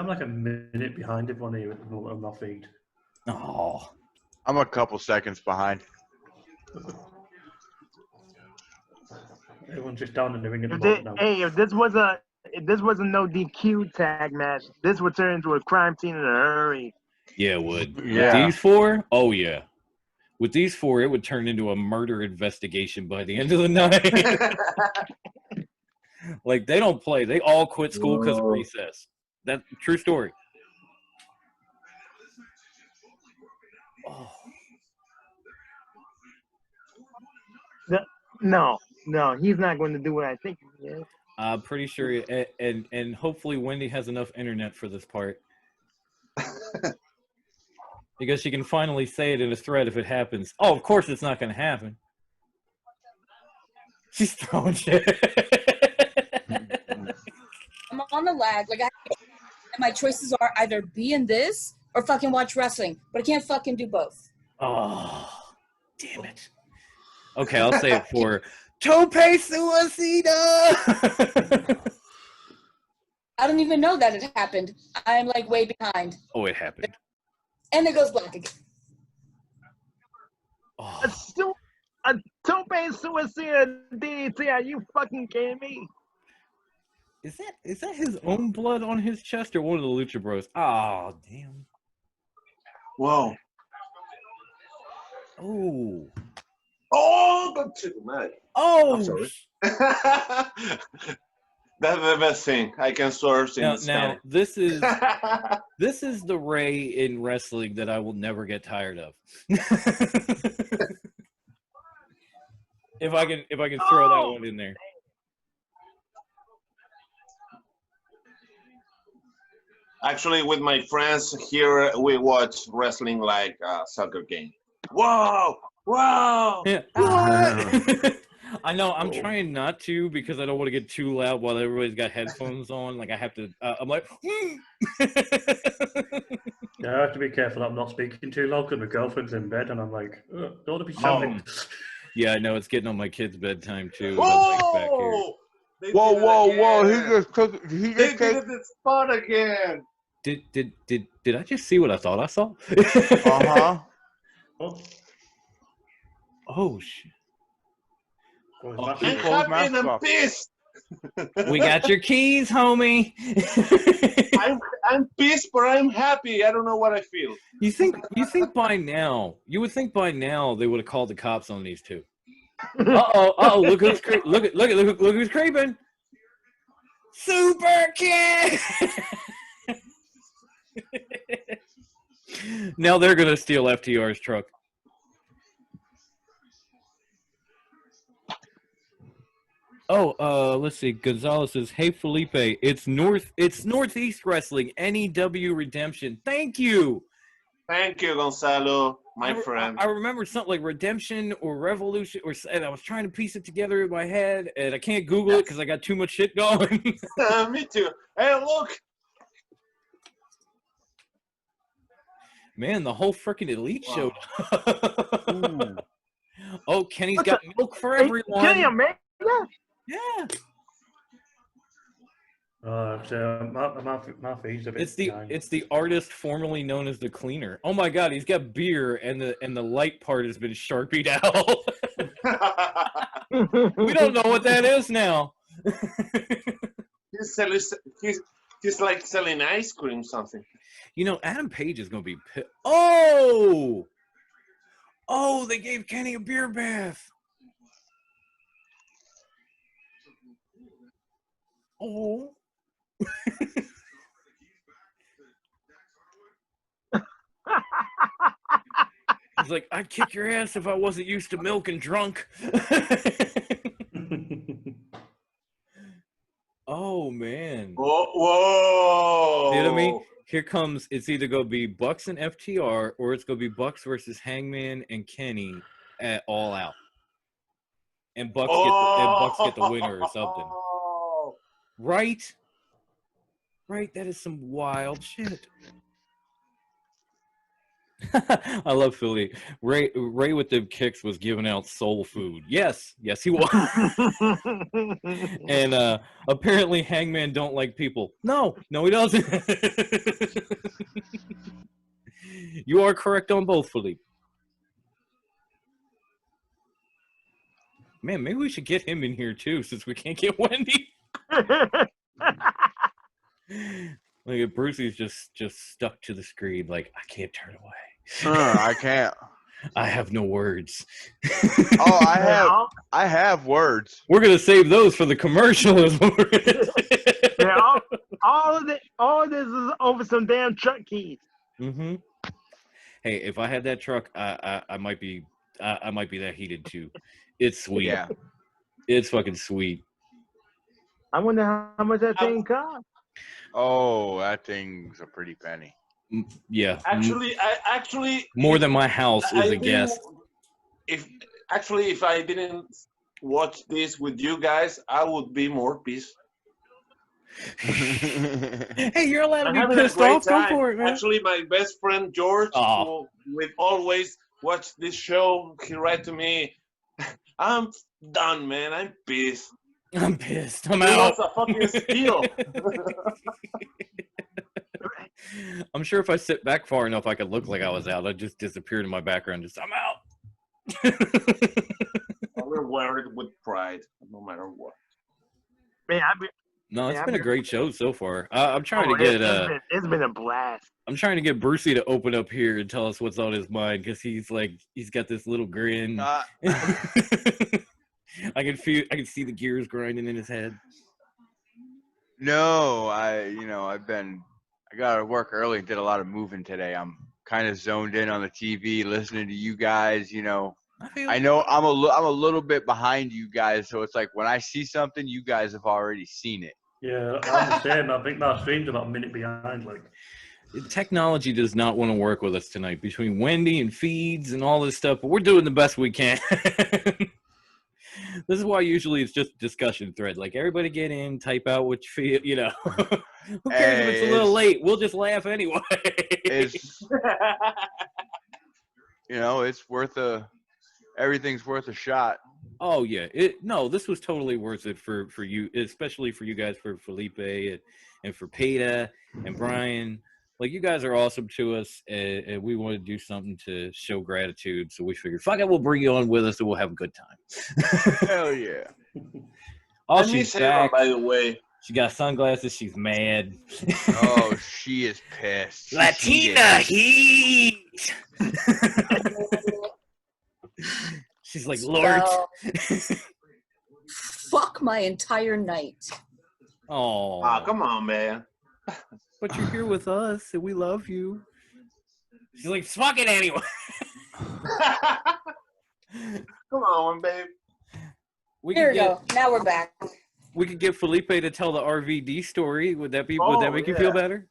like a minute behind everyone here on my feed. Oh, I'm a couple seconds behind. Everyone's just down in the ring at the If moment now. hey, if this was a no DQ tag match, this would turn into a crime scene in a hurry. yeah, it would. Yeah. These four? Oh, yeah. With these four, it would turn into a murder investigation by the end of the night. Like, they don't play. They all quit school because of recess. That's true story. Oh. No, he's not going to do what I think he is. I'm pretty sure, and hopefully Wendy has enough internet for this part. Because she can finally say it in a thread if it happens. Oh, of course it's not going to happen. She's throwing shit. I'm on the lag. Like, and my choices are either be in this or fucking watch wrestling. But I can't fucking do both. Oh, damn it. Okay, I'll say it for Tope Suicida. I don't even know that it happened. I'm like way behind. Oh, it happened. And it goes black again. Oh. A Tope Suicida DDT? Are you fucking kidding me? Is that his own blood on his chest or one of the Lucha Bros? Oh, damn. Wow. Oh. Oh, but too much. Oh. I'm sorry. That's the best thing. I can source in Now, Spanish. this is the Ray in wrestling that I will never get tired of. If I can throw that one in there. Actually, with my friends here, we watch wrestling like a soccer game. Whoa! Whoa! Yeah. What? I know. I'm trying not to because I don't want to get too loud while everybody's got headphones on. Like I have to. I'm like. Yeah, I have to be careful I'm not speaking too loud because my girlfriend's in bed and I'm like, don't want to be sounding. Yeah, I know. It's getting on my kids' bedtime too. Like back here. Whoa! They Whoa, did it whoa, whoa! He again. just took. He They just did take. it this spot again. Did I just see what I thought I saw? Uh-huh. Oh, Oh shit! oh, Oh, it's I'm massive. Close happy and mask I'm off. pissed. We got your keys, homie. I'm pissed, but I'm happy. I don't know what I feel. You think by now you would think by now they would have called the cops on these two. Uh-oh, look who's look who's creeping. Super Kid. Now they're gonna steal FTR's truck. Oh, let's see. Gonzalez says, "Hey Felipe, it's Northeast Wrestling, NEW Redemption. Thank you." Thank you, Gonzalo, my friend. I remember something like Redemption or Revolution, and I was trying to piece it together in my head, and I can't Google it because I got too much shit going. Me too. Hey, look. Man, the whole freaking Elite Wow. showed up. Oh, Kenny's got milk for everyone. Kenny Omega? Yeah. My feed's a bit behind. It's the artist formerly known as the Cleaner. Oh my God, he's got beer, and the light part has been sharpied out. We don't know what that is now. He's like selling ice cream, something. You know, Adam Page is gonna be pissed. Oh, they gave Kenny a beer bath. Oh. He's like, I'd kick your ass if I wasn't used to milk and drunk. Oh man. Whoa! See what I mean? Here comes, it's either gonna be Bucks and FTR or it's gonna be Bucks versus Hangman and Kenny at All Out. And Bucks get the winner or something. Right? Right, that is some wild shit. I love Philly. Ray with the kicks was giving out soul food. Yes, he was. And apparently Hangman don't like people. No, he doesn't. You are correct on both, Philippe. Man, maybe we should get him in here too, since we can't get Wendy. Look at Brucey's just stuck to the screen, like I can't turn away. I can't. I have no words. Oh, I have words. We're gonna save those for the commercial. Yeah, all of this is over some damn truck keys. Mm-hmm. Hey, if I had that truck, I might be that heated too. It's sweet. Yeah. It's fucking sweet. I wonder how much that thing cost. Oh, that thing's a pretty penny. Yeah. Actually, More than my house is a guess. If I didn't watch this with you guys, I would be more pissed. Hey, you're allowed to I'm be having a pissed great off. Go time. for it, man. Actually, my best friend George, Oh. who would always watch this show, he write to me, I'm done, man. I'm pissed. I'm pissed. I'm It out. was a fucking steal. I'm sure if I sit back far enough, I could look like I was out. I'd just disappear in my background. Just I'm out. We're wear it with pride, no matter what. Man, I've been. No, it's Yeah, been a great show so far. I'm trying Oh, to get it's been a blast. I'm trying to get Brucey to open up here and tell us what's on his mind because he's got this little grin. Uh, I can see the gears grinding in his head. no, I got to work early and did a lot of moving today. I'm kind of zoned in on the TV, listening to you guys. I know I'm a little bit behind you guys, so it's like when I see something, you guys have already seen it. Yeah, I'm the same. I think my stream's about a minute behind. Like, Technology does not want to work with us tonight between Wendy and feeds and all this stuff, but we're doing the best we can. This is why usually it's just a discussion thread. Like everybody get in, type out what you feel, Who cares if it's a little late? We'll just laugh anyway. It's everything's worth a shot. Oh yeah, this was totally worth it for you, especially for you guys, for Felipe and for Peter and Brian. Like you guys are awesome to us, and we want to do something to show gratitude. So we figured, fuck it, we'll bring you on with us, and we'll have a good time. Hell yeah! Oh, I she's miss Aaron, back. by the way. She got sunglasses. She's mad. Oh, she is pissed. Latina heat. She's like, Lord. Well, fuck my entire night. Oh, Ah, come on, man. but you're here with us, and we love you. She's like, fuck it anyway. Come on, babe. Here we go. Now we're back. We could get Felipe to tell the RVD story. Would that Oh, make you feel better?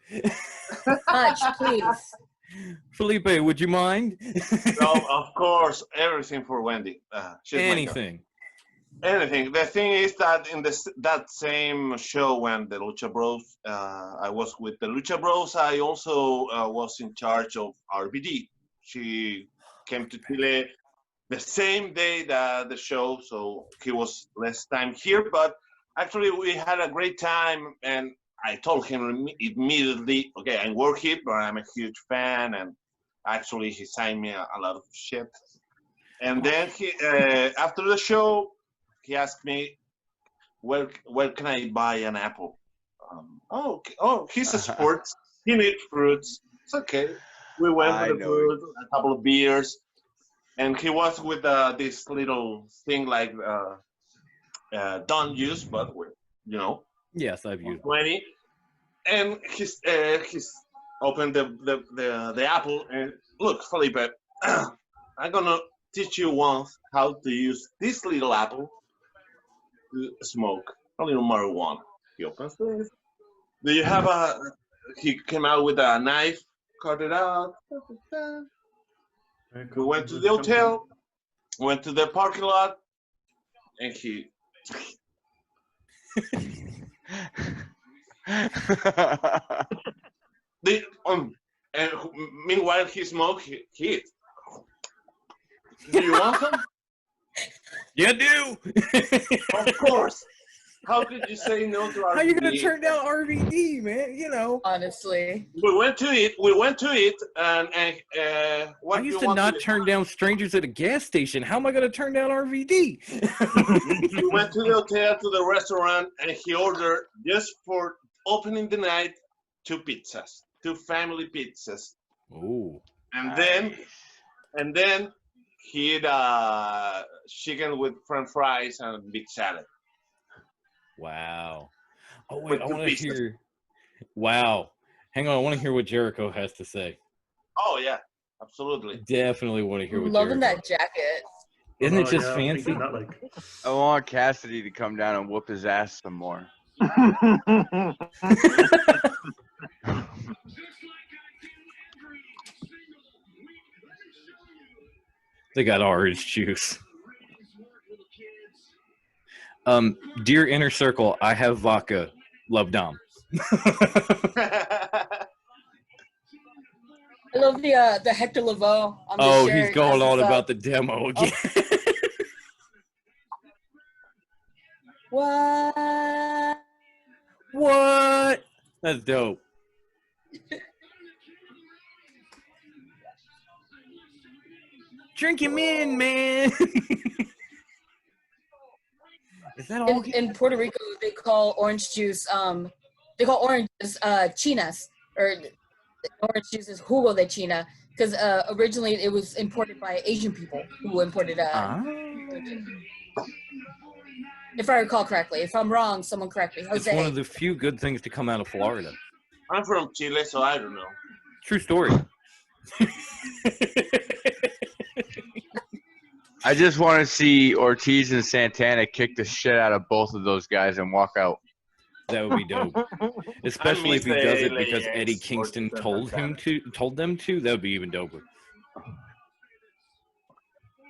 Punch, please. Felipe, would you mind? No, of course, everything for Wendy. She's my girl. Anything. Anything. The thing is that in that same show when the Lucha Bros, I was with the Lucha Bros, I also was in charge of RVD. She came to Chile the same day that the show, so he was less time here, but actually we had a great time, and I told him immediately, okay, I work here, but I'm a huge fan, and actually he signed me a lot of shit. And then he, after the show, he asked me, where can I buy an apple? He's a sports. He needs fruits. It's okay. We went for the fruit, a couple of beers, and he was with this little thing like don't use, but Yes, I've used 20. And he's opened the apple and look, Felipe, I'm gonna teach you once how to use this little apple to smoke a little marijuana. He opens this. Do you have he came out with a knife, cut it out. We went to the hotel, went to the parking lot, and he and meanwhile he smoked it. Do you want some? You do. Of course. How could you say no to RVD? How you gonna turn down RVD, man? Honestly. We went to it, and what I do used you to want not turn down strangers at a gas station. How am I gonna turn down RVD? We went to the hotel, to the restaurant, and he ordered just for opening the night 2 family pizzas, Oh. and then he had chicken with French fries and big salad. Wow. Oh wait, With I the want to pieces. hear. Wow. Hang on, I want to hear what Jericho has to say. Oh yeah, absolutely. Definitely want to hear what Loving Jericho. that jacket. Isn't it just I'm fancy? thinking that, like, I want Cassidy to come down and whoop his ass some more. They got orange juice. Dear Inner Circle, I have vodka. Love Dom. I love the Hector Lavoe on the Oh, shirt. he's going That's on what's about up. the demo again. What? What? That's dope. Drink him in, man. Is that all? In Puerto Rico, they call orange juice, they call oranges chinas, or orange juice is jugo de china, because originally it was imported by Asian people who imported if I recall correctly. If I'm wrong, someone correct me. It's Jose. one of the few good things to come out of Florida. I'm from Chile, so I don't know. True story. I just want to see Ortiz and Santana kick the shit out of both of those guys and walk out. That would be dope. Especially if he miss does the it because LAX Eddie Kingston told them to. That would be even doper.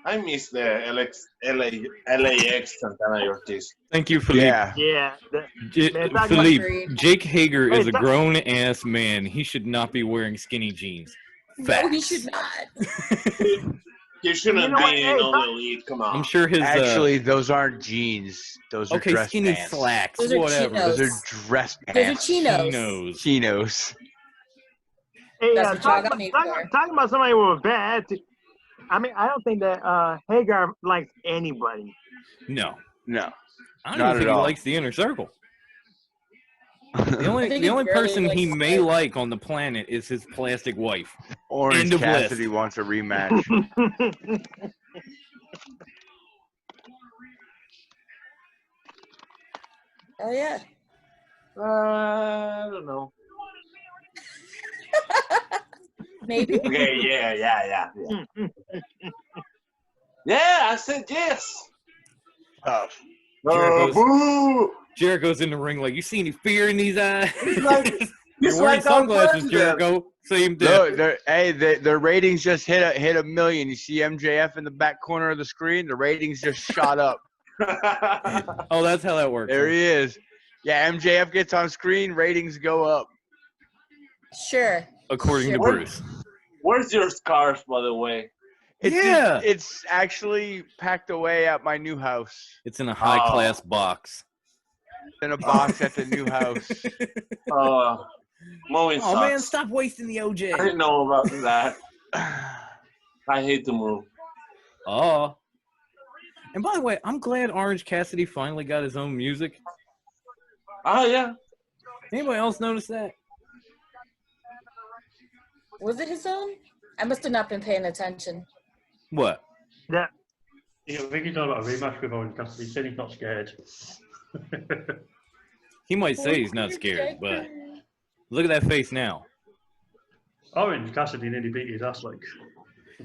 I miss the LAX Santana Ortiz. Thank you, Philippe. Yeah. Yeah. Man, talk Philippe, Jake Hager is a Hey, grown ass man. He should not be wearing skinny jeans. No, he Facts. should not. He shouldn't You know what? be Hey, in on the lead. Come on. I'm sure his Actually, those aren't jeans. Those are okay, dress skinny pants. slacks, Those are whatever. chinos. Those are dress Those are pants. chinos. Chinos. Chinos. Hey, That's what y'all got me for. talking about somebody with a bad attitude. I mean, I don't think that Hagar likes anybody. No, No. I don't Not even think at he all. likes the inner circle. The I only think the he only barely person he likes may Spike. like on the planet is his plastic wife. Orange End of Cassidy list. wants a rematch. Oh yeah. I don't know. Maybe. Okay, yeah. Yeah, I said yes. Tough. Jericho's- Boo! Jericho's in the ring like, you see any fear in these eyes? He's like- You're He's wearing like our sunglasses, president. Jericho. Same thing. Look, their ratings just hit a million. You see MJF in the back corner of the screen. The ratings just shot up. Oh, that's how that works. There he is. Yeah, MJF gets on screen. Ratings go up. Sure. According to Sure. Bruce. Where's your scarf, by the way? Yeah. It's actually packed away at my new house. It's in a high class box. In a box at the new house. Mowing Oh man, sucks. stop wasting the I OJ. didn't know about that. I hate to move. Oh. And by the way, I'm glad Orange Cassidy finally got his own music. Oh, yeah. Anybody else notice that? Was it his own? I must have not been paying attention. What? Yeah. Yeah, I think he's talking about a rematch with Orange Cassidy. He said he's not scared. He might say he's not scared, but look at that face now. Orange Cassidy nearly beat his ass, like.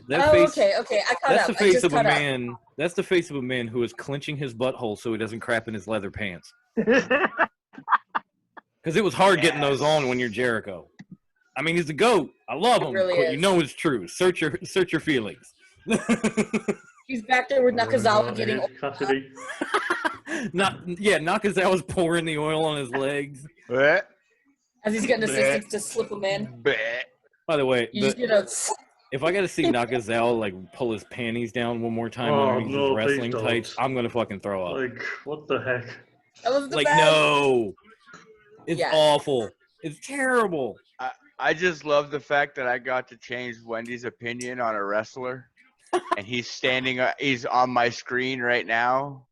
That Oh, face, okay. I caught that's up. the I face just of a caught up. man. That's the face of a man who is clenching his butthole so he doesn't crap in his leather pants. Because it was hard getting those on when you're Jericho. I mean, he's a goat. I love It him. really but is. you know it's true. Search your feelings. He's back there with Nakazawa getting Orange Cassidy. Nakazawa's pouring the oil on his legs. Bleh, as he's getting assistants to slip him in. bleh. By the way, You just get a if I got to see Nakazawa like pull his panties down one more time Oh, underneath no, his wrestling please don't. tights, I'm gonna fucking throw up. Like, what the heck? that was the Like, best. no, it's Yeah. awful. It's terrible. I just love the fact that I got to change Wendy's opinion on a wrestler. And he's on my screen right now.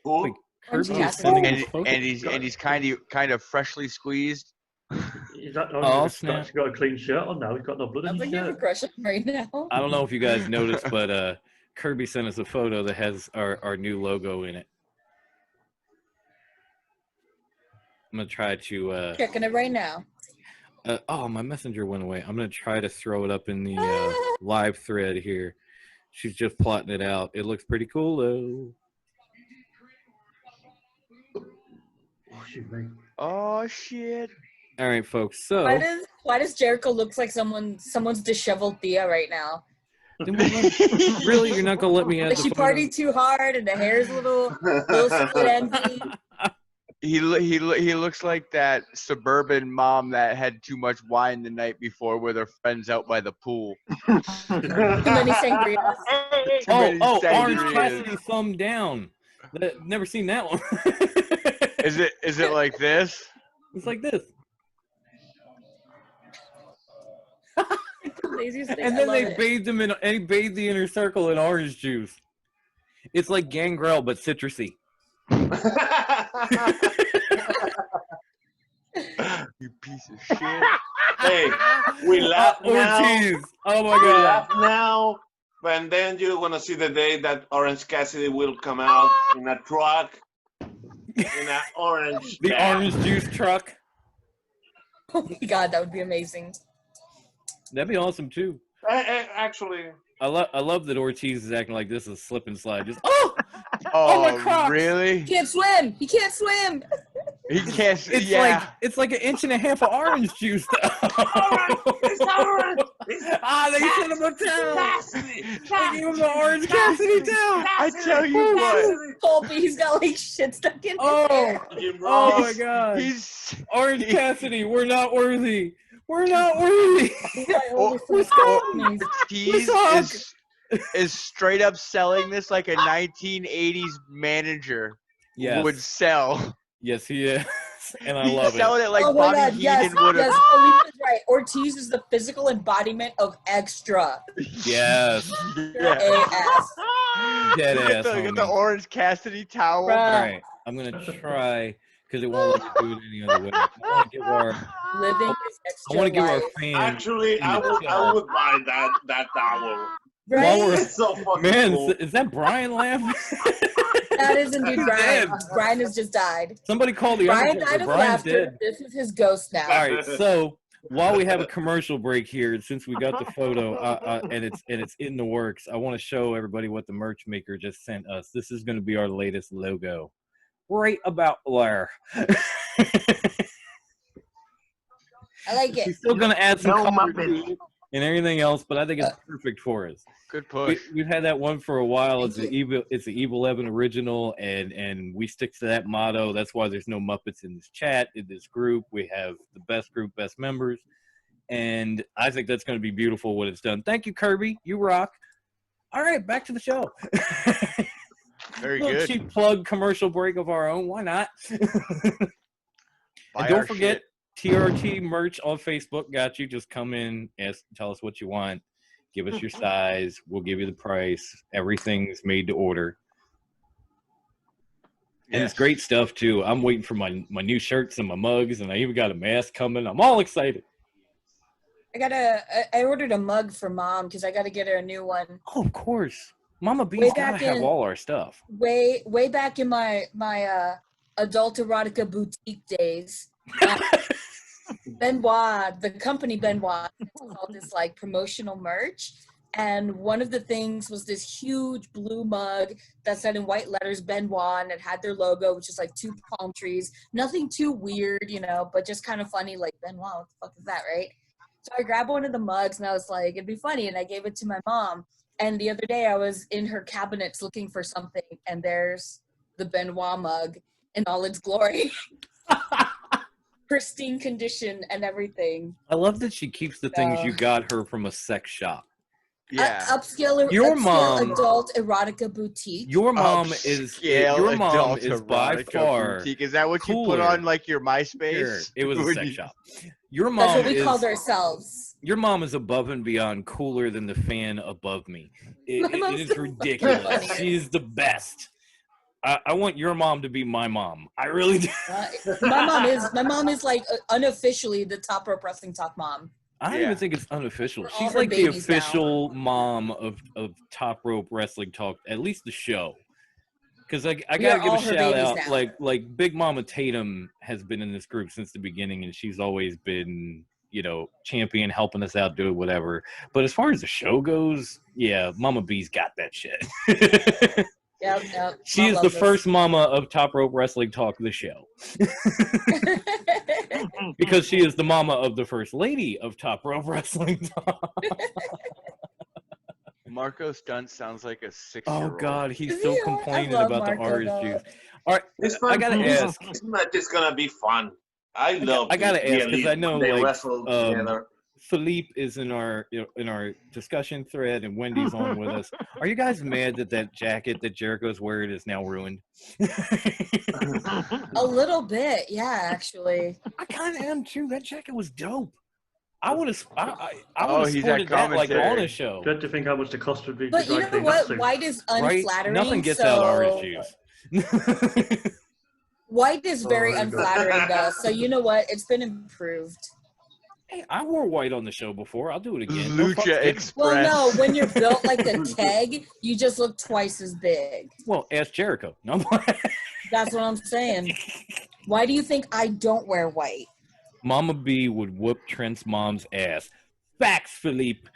Who? Like, Orange Kirby is Cassidy. sending And, his photo. and he's kind of freshly squeezed. Is that Oh, he's snap. got a clean shirt on now? He's got no blood I in his think you have a shirt. crush on him right now. I don't know if you guys noticed, but Kirby sent us a photo that has our new logo in it. I'm gonna try to. Checking it right now. Oh, my messenger went away. I'm gonna try to throw it up in the live thread here. She's just plotting it out. It looks pretty cool though. Oh, shoot me. Oh shit. All right, folks. So Why does Jericho look like someone's disheveled Thea right now? really, you're not gonna let me add Like the she photo? partied too hard and the hair's a little split envy. He looks like that suburban mom that had too much wine the night before with her friends out by the pool. Too many sangrias. Hey, Too many Oh, Orange sangrias. Cassidy thumb down. Never seen that one. Is it like this? It's like this. The laziest thing. And I then love they it. bathed him and he bathed the inner circle in orange juice. It's like Gangrel but citrusy. You piece of shit. Hey, we laugh now. Ortiz. Oh my We god. laugh now, and then you're gonna see the day that Orange Cassidy will come out in a truck, in an orange. The bag. orange juice truck. Oh my god, that would be amazing. That'd be awesome too. Actually, I love that Ortiz is acting like this is a slip and slide. Just oh my Oh, Crocs. really? He can't swim. He can't swim. He can't. it's Yeah. like an inch and a half of orange juice. it's orange. Ah, they sent him a towel. Cassidy. They gave him the orange Cassidy towel. I tell you what. Colby, he's got like shit stuck in his Oh, hair. Jim oh my Ross. god. He's Orange Cassidy, we're not worthy. We're not worthy. He's got over What's some going Ortiz talk. is straight up selling this like a 1980s manager Yes. would sell. Yes, he is. And I He's love it. selling it like oh my Bobby god, yes, Heenan would have. yes, Oliva's right. Ortiz is the physical embodiment of extra. Yes. Yeah. AF. Dead ass, Get the homie. Orange Cassidy towel. Bruh. All right. I'm going to try because it won't let me do it any other way. I want to give our Living his extra I want to give our life. fans Actually, I would buy that towel. While Right? we're- It's so fucking Man, cool. is that Brian laughing? That is indeed He's Brian. dead. Brian has just died. Somebody call the Brian Undertaker. died of Brian's laughter. dead. This is his ghost now. All right, so while we have a commercial break here, since we got the photo and it's in the works, I want to show everybody what the merch maker just sent us. This is going to be our latest logo, right about there. I like it. He's still going to add some No color Muppets. to it and everything else, but I think it's perfect for us. Good push. We've had that one for a while. It's Thank the Evil Evan original, and we stick to that motto. That's why there's no Muppets in this chat, in this group. We have the best group, best members, and I think that's going to be beautiful when it's done. Thank you, Kirby. You rock. All right, back to the show. Very Little good. cheap plug commercial break of our own. Why not? Buy And don't our forget, shit. TRT merch on Facebook. Got you. Just come in, tell us what you want. Give us your size. We'll give you the price. Everything's made to order. And it's Yes. great stuff, too. I'm waiting for my new shirts and my mugs, and I even got a mask coming. I'm all excited. I ordered a mug for Mom because I got to get her a new one. Oh, of course. Mama B's Way got to back have in- all our stuff. Way back in my adult erotica boutique days. Benoit, the company Benoit, called this like promotional merch. And one of the things was this huge blue mug that said in white letters Benoit, and it had their logo, which is like two palm trees. Nothing too weird, but just kind of funny, like Benoit, what the fuck is that, right? So I grabbed one of the mugs and I was like, it'd be funny. And I gave it to my mom. And the other day I was in her cabinets looking for something, and there's the Benoit mug in all its glory. Pristine condition and everything. I love that she keeps the things you got her from a sex shop. Yeah. Upscale, Your upscale mom- adult erotica boutique. Your mom is by erotica far boutique. Is that what you put cooler. on like your Sure, MySpace? it was a When sex you- shop. Your That's mom what we is called ourselves. your mom is above and beyond cooler than the fan above me. My It mom's is so ridiculous. fucking funny. She's the best. I want your mom to be my mom. I really do. My mom is like unofficially the Top Rope Wrestling Talk mom. I don't Yeah. even think it's unofficial. For all She's her like the babies now. official mom of Top Rope Wrestling Talk, at least the show. Because I We gotta are give a all her shout babies out, now. like Big Mama Tatum has been in this group since the beginning, and she's always been, champion, helping us out, doing whatever. But as far as the show goes, yeah, Mama B's got that shit. Yep. She Mom is the loves us. first mama of Top Rope Wrestling Talk, the show. Because she is the mama of the first lady of Top Rope Wrestling Talk. Marco Stunt sounds like a 6-year-old. Oh God, he's Is still he? I complaining love about the Marco, orange though. juice. All right, This I gotta ask. This match is gonna be fun. I love. I gotta the ask, 'cause I Elite know, when they like, wrestle together. Philippe is in our discussion thread, and Wendy's on with us. Are you guys mad that that jacket that Jericho's wearing is now ruined? A little bit, yeah, actually. I kind of am too. That jacket was dope. I would have. I Oh, would have he's supported at that like on commentary. a show. Good to think how much the cost would be. But to you dry know clean that what? suit. White is Right? unflattering. Nothing gets so out orange juice. White is very Oh, there you go. unflattering, though. So you know what? It's been improved. Hey, I wore white on the show before. I'll do it again. No fucks Lucha given. Express. Well, no, when you're built like a keg, you just look twice as big. Well, ask Jericho. No. That's what I'm saying. Why do you think I don't wear white? Mama B would whoop Trent's mom's ass. Facts, Philippe.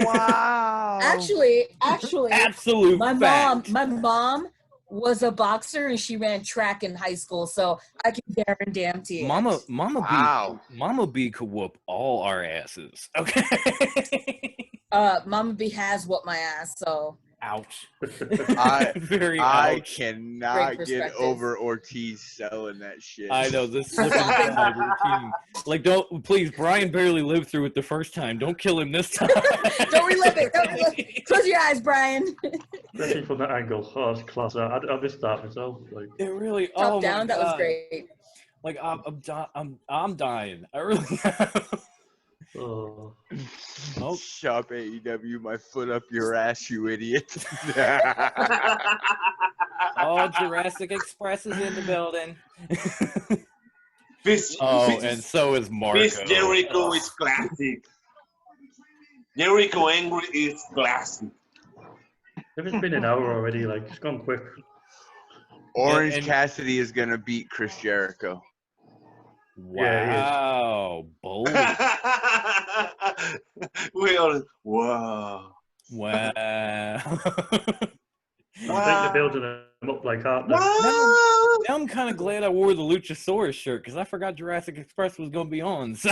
Wow. Actually, Absolute my fact. mom was a boxer and she ran track in high school, so I can guarantee it. Mama Wow. B, Mama B could whoop all our asses. Okay. Mama B has whooped my ass, so Ouch. I Very I ouch. cannot get perspective. over Ortiz selling that shit. I know this slip and slide routine. Like, don't please. Brian barely lived through it the first time. Don't kill him this time. don't relive it. Don't relive it. Close your eyes, Brian. Especially from that angle. Oh, it's class. I missed that myself. Like, It really. Top Oh down, my that was God. great. Like I'm dying. I really am. oh. Oh. Shop AEW, my foot up your ass, you idiot. Oh, Jurassic Express is in the building. This, And so is Marco. this Jericho is classic. Jericho Angry is classic. If it's been an hour already, like, it's gone quick. Orange and- Cassidy is gonna beat Chris Jericho. Wow, bold. We all, wow. Wow. I think they're building them up like that. Now. Wow. Now I'm kind of glad I wore the Luchasaurus shirt because I forgot Jurassic Express was going to be on. So.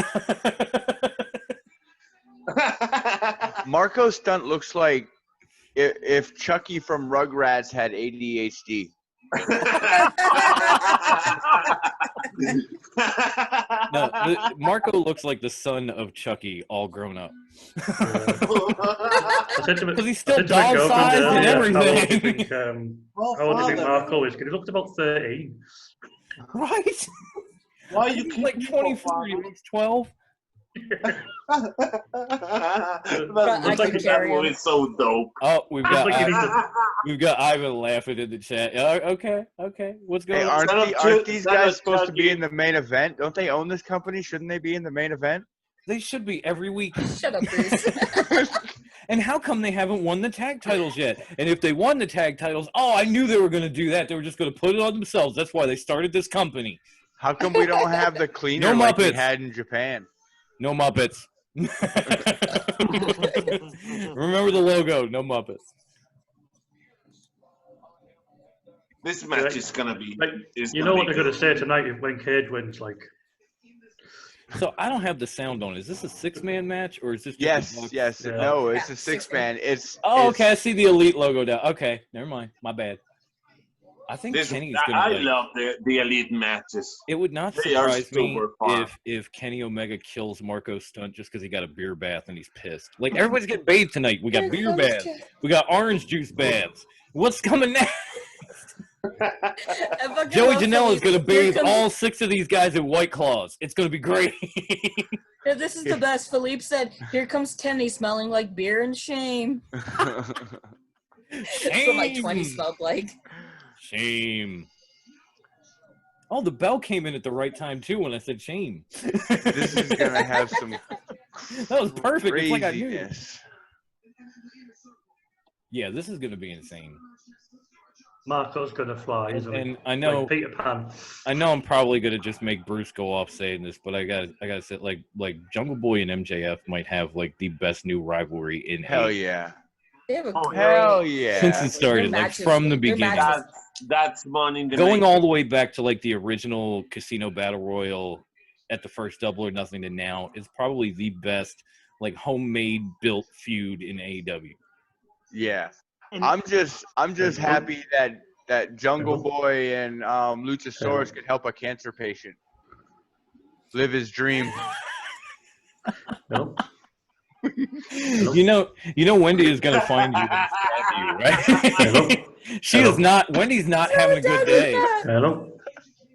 Marco's stunt looks like if Chucky from Rugrats had ADHD. No, Marco looks like the son of Chucky, all grown up. I said to Because he's I still said to my dog-sized girlfriend and earlier, How old do you everything. think, Oh, how old do you think father. Marco is? Because he looks about 13. Right? Why you He's keep like 24, he looks 12. That I can carry him. movie is so dope. Oh, we've Looks got like he needs a, we've got Ivan laughing in the chat. Okay. What's going Hey, on? aren't these Son of guys supposed to be Chucky. in the main event? Don't they own this company? Shouldn't they be in the main event? They should be every week. Shut up, Bruce. And how come they haven't won the tag titles yet? And if they won the tag titles, I knew they were going to do that. They were just going to put it on themselves. That's why they started this company. How come we don't have the cleaner No like we Muppets. had in Japan? No Muppets. Remember the logo. No Muppets. This match is gonna be. like, is you gonna know what be they're going to good. say tonight if when Cage wins, like, So I don't have the sound on. Is this a 6-man match or is this just a box? Yes. Yeah. No, it's Yeah, a six-man. It's Oh, okay. I it's- see the Elite logo down. Okay, never mind. My bad. I think This, Kenny's I gonna. Like, love the elite matches. it would not They are surprise me super fun. if Kenny Omega kills Marco Stunt just because he got a beer bath and he's pissed. Like everybody's getting bathed tonight. We got beer baths. We got orange juice baths. What's coming next? Joey Janela is going to bathe all 6 of these guys in White Claws. It's going to be great. This is the best. Philippe said, "Here comes Kenny, smelling like beer and shame." That's what my 20 smelled like. Shame. Oh, the bell came in at the right time too when I said shame. This is gonna have some That was perfect. It's like I knew. craziness. Yeah, this is going to be insane. Marco's going to fly, isn't he? And I know, Like Peter Pan. I'm probably gonna just make Bruce go off saying this, but I gotta say, like Jungle Boy and MJF might have like the best new rivalry in Hell AEW yeah. They have a Oh, great, Hell yeah. since it started, Their like matches- from the their beginning. matches- That's money in the Going making. all the way back to like the original Casino Battle Royal at the first Double or Nothing to now is probably the best like homemade built feud in AEW. Yeah. And- I'm just happy that Jungle Boy and Luchasaurus could help a cancer patient live his dream. No. You know, Wendy is gonna find you and stab you, Hello. right? Wendy's not having a good day. Hello.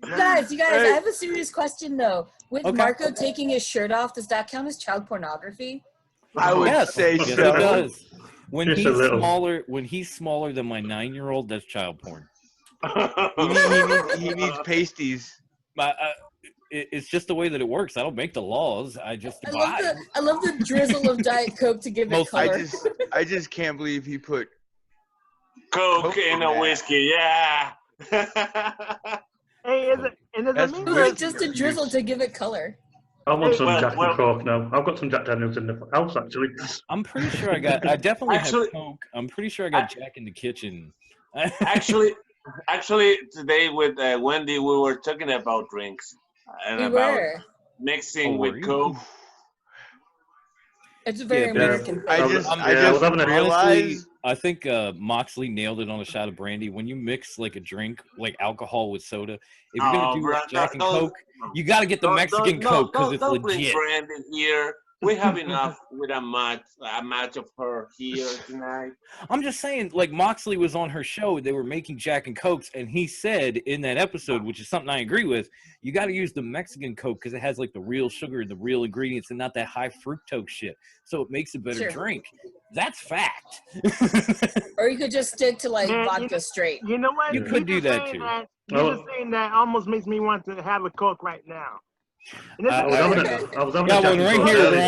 You guys, I have a serious question though. With Okay. Marco taking his shirt off, does that count as child pornography? I would Yes, say yes, so. it does. When Just a little. when he's smaller than my 9-year-old, that's child porn. He needs pasties. It's just the way that it works. I don't make the laws. I just buy. I love the drizzle of Diet Coke to give it Most- color. I just can't believe he put Coke in a whiskey, yeah. Hey, is it? And does That's it mean It that was just a drizzle to give it color. I want some Well, Jack well- and Coke now. I've got some Jack Daniels in the house actually. I'm pretty sure I definitely Actually- have Coke. I'm pretty sure I got Jack in the kitchen. Actually, today with Wendy, we were talking about drinks and We about were. mixing Oh, were with you? Coke. It's a very Yeah, American thing. I I just was having a- realized I think Moxley nailed it on a shot of brandy. When you mix like a drink, like alcohol with soda, if you're gonna do bro, like Jack and don't- Coke, you got to get the Mexican Coke because it's don't bring legit. Brandon here. We have enough with a match of her here tonight. I'm just saying, like Moxley was on her show, they were making Jack and Cokes, and he said in that episode, which is something I agree with, you got to use the Mexican Coke because it has like the real sugar and the real ingredients and not that high fructose shit. So it makes a better Sure. drink. That's fact. Or you could just stick to like Man, vodka straight. you know what? You could do that, too. You're just saying that almost makes me want to have a Coke right now. And this I I was having Got a Jack one and right Coke here, earlier.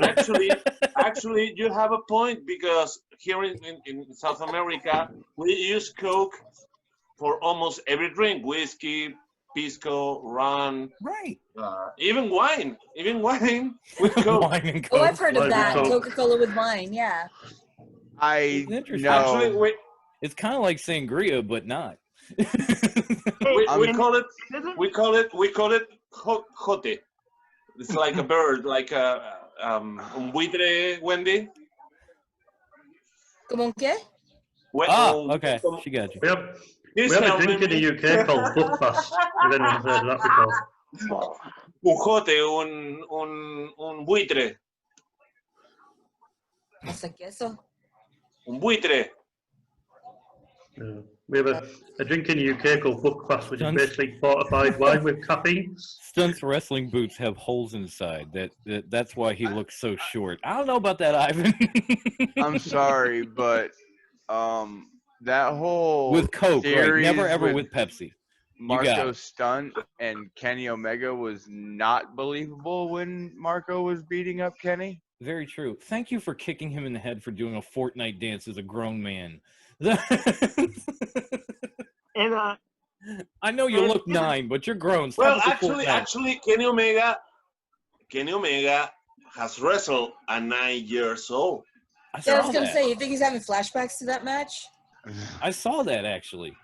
Ryan. Actually, you have a point because here in South America, we use Coke for almost every drink: whiskey, pisco, rum, Right. even wine with Coke. Wine and Coke. Oh, I've heard of Wine that. and Coke. Coca-Cola with wine, yeah. I It's interesting. know. Actually, It's kind of like sangria, but not. we call it jote. It's like a bird, like a un buitre, Wendy. ¿Cómo qué? Okay. como- She got you. We he's have a helping drink in me. the UK called Buckfast. If anyone's heard of that before. Un jote, un buitre, Hasta queso. un buitre. Yeah. We have a drink in the UK called Buckfast, which is Dunce. basically fortified wine with caffeine. Stunt's wrestling boots have holes inside. That's why he looks so short. I don't know about that, Ivan. I'm sorry, but that whole With Coke, right? series Never ever with Pepsi. got Marco it. Stunt and Kenny Omega was not believable when Marco was beating up Kenny. Very true. Thank you for kicking him in the head for doing a Fortnite dance as a grown man. And I know you look 9, but you're grown. Stop Well, with the Fortnite. actually, Kenny Omega has wrestled at 9 years old. I Yeah, I saw was gonna that. say, you think he's having flashbacks to that match? I saw that actually.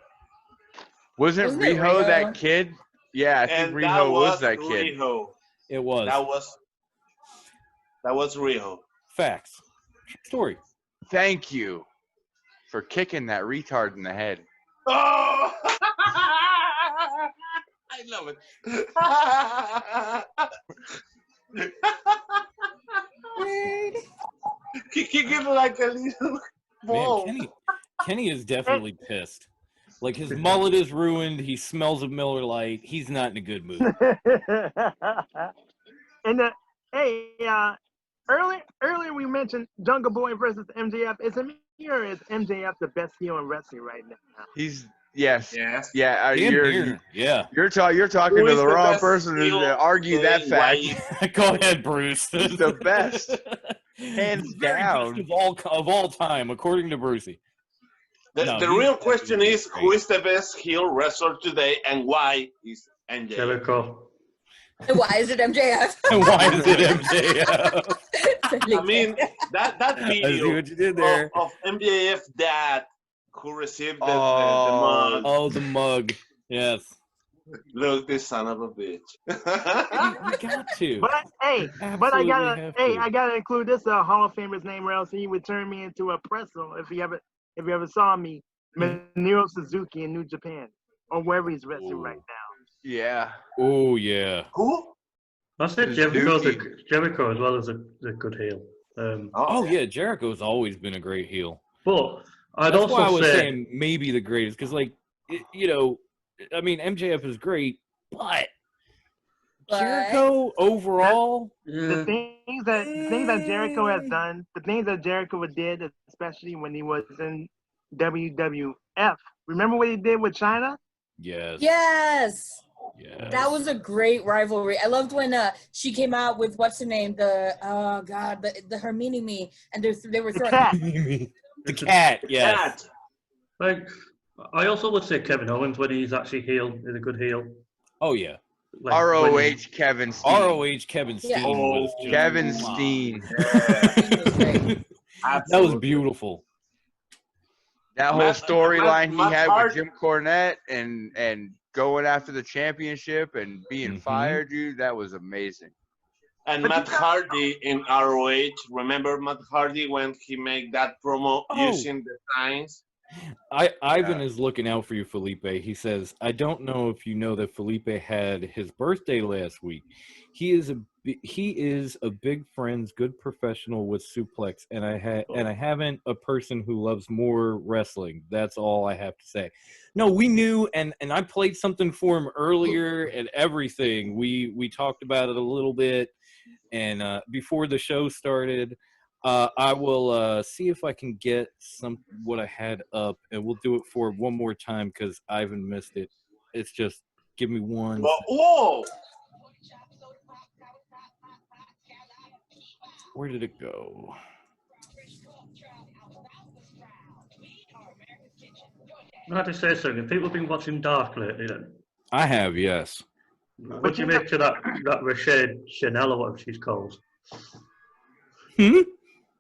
Wasn't Wasn't it Riho Riho? that kid? Yeah, I think And Riho was that kid. Riho. It was. That was Riho. Facts. True story. Thank you for kicking that retard in the head. Oh! I love it. He kicked it like a little ball. Man, Kenny is definitely pissed. Like his mullet is ruined. He smells of Miller Lite. He's not in a good mood. and hey, earlier we mentioned Jungle Boy versus MJF. Is it me or is MJF the best heel in wrestling right now? He's yes, Yes. yeah. Damn You're near. Yeah. you're talking Who to is the the wrong best person heel to argue that in fact. life? Go ahead, Bruce. He's the best. Hands The very down. best of all time, according to Brucey. The, No, the he's real question definitely is, great. who is the best heel wrestler today and why is MJF? Jericho. And why is it MJF? Why is it MJF? I mean, that I see video what you did there. of MJF dad who received the Oh. mug. Oh, the mug. Yes. Look, this son of a bitch. We got to. But hey, Absolutely have to. I gotta include this Hall of Famer's name, or else he would turn me into a pretzel if you ever saw me, Minoru Suzuki in New Japan or wherever he's wrestling right now. Yeah. Oh, yeah. Who? I said Jericho as well as a good heel. Oh yeah, Jericho's always been a great heel. But I'd That's also why I was say saying maybe the greatest, because you know, I mean MJF is great, but Jericho overall. The things that Jericho has done, the things that Jericho did, especially when he was in WWF. Remember what he did with China? Yes. Yes. Yes. That was a great rivalry. I loved when she came out with what's her name, the her mini me, and they were The throwing cat. The cat. Yes. Cat. like I also would say Kevin Owens when he's actually heel is a good heel. Oh yeah. Like, ROH when- Kevin Steen. ROH Kevin Steen Yeah. was just Kevin wow. Steen. That was Absolutely. beautiful. That whole Matt- storyline he Matt had Hart- with Jim Cornette and going after the championship and being Mhm. fired, dude, that was amazing. And But Matt you got- Hardy in ROH. Remember Matt Hardy when he made that promo Oh. using the signs? Ivan is looking out for you, Felipe. He says, "I don't know if you know that Felipe had his birthday last week. He is a big friends, good professional with Suplex, and I haven't a person who loves more wrestling. That's all I have to say." No, we knew, and I played something for him earlier and everything. We talked about it a little bit, and before the show started. I will see if I can get what I had up, and we'll do it for one more time because Ivan missed it. It's just give me one. Whoa! Where did it go? I have to say something. People have been watching Dark lately. Then. I have, yes. What do you make to that Rochelle Chanel or whatever she's called? Hmm?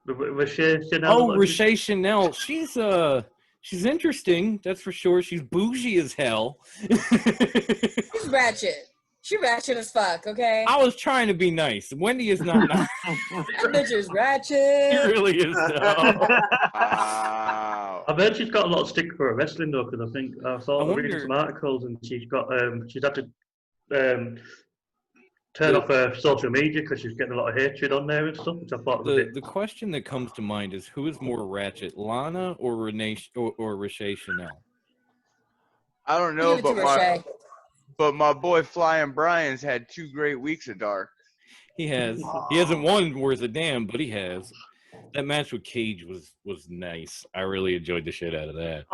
Rochelle Chanel. Oh, Rochelle Chanel. She's interesting. That's for sure. She's bougie as hell. She's ratchet. She ratchet as fuck, okay? I was trying to be nice. Wendy is not nice. That bitch is She ratchet. really is. Though. Wow. I've heard she's got a lot of stick for her wrestling though, because I think I saw I reading wonder- some articles and she's had to turn off her social media because she's getting a lot of hatred on there and stuff, which I thought was a bit. The question that comes to mind is who is more ratchet, Lana or Renee or Rochelle Chanel? I don't Give know, it to Rochelle. but my boy Flying Brian's had 2 great weeks of Dark. He has. He hasn't won worth a damn, but he has. That match with Cage was nice. I really enjoyed the shit out of that.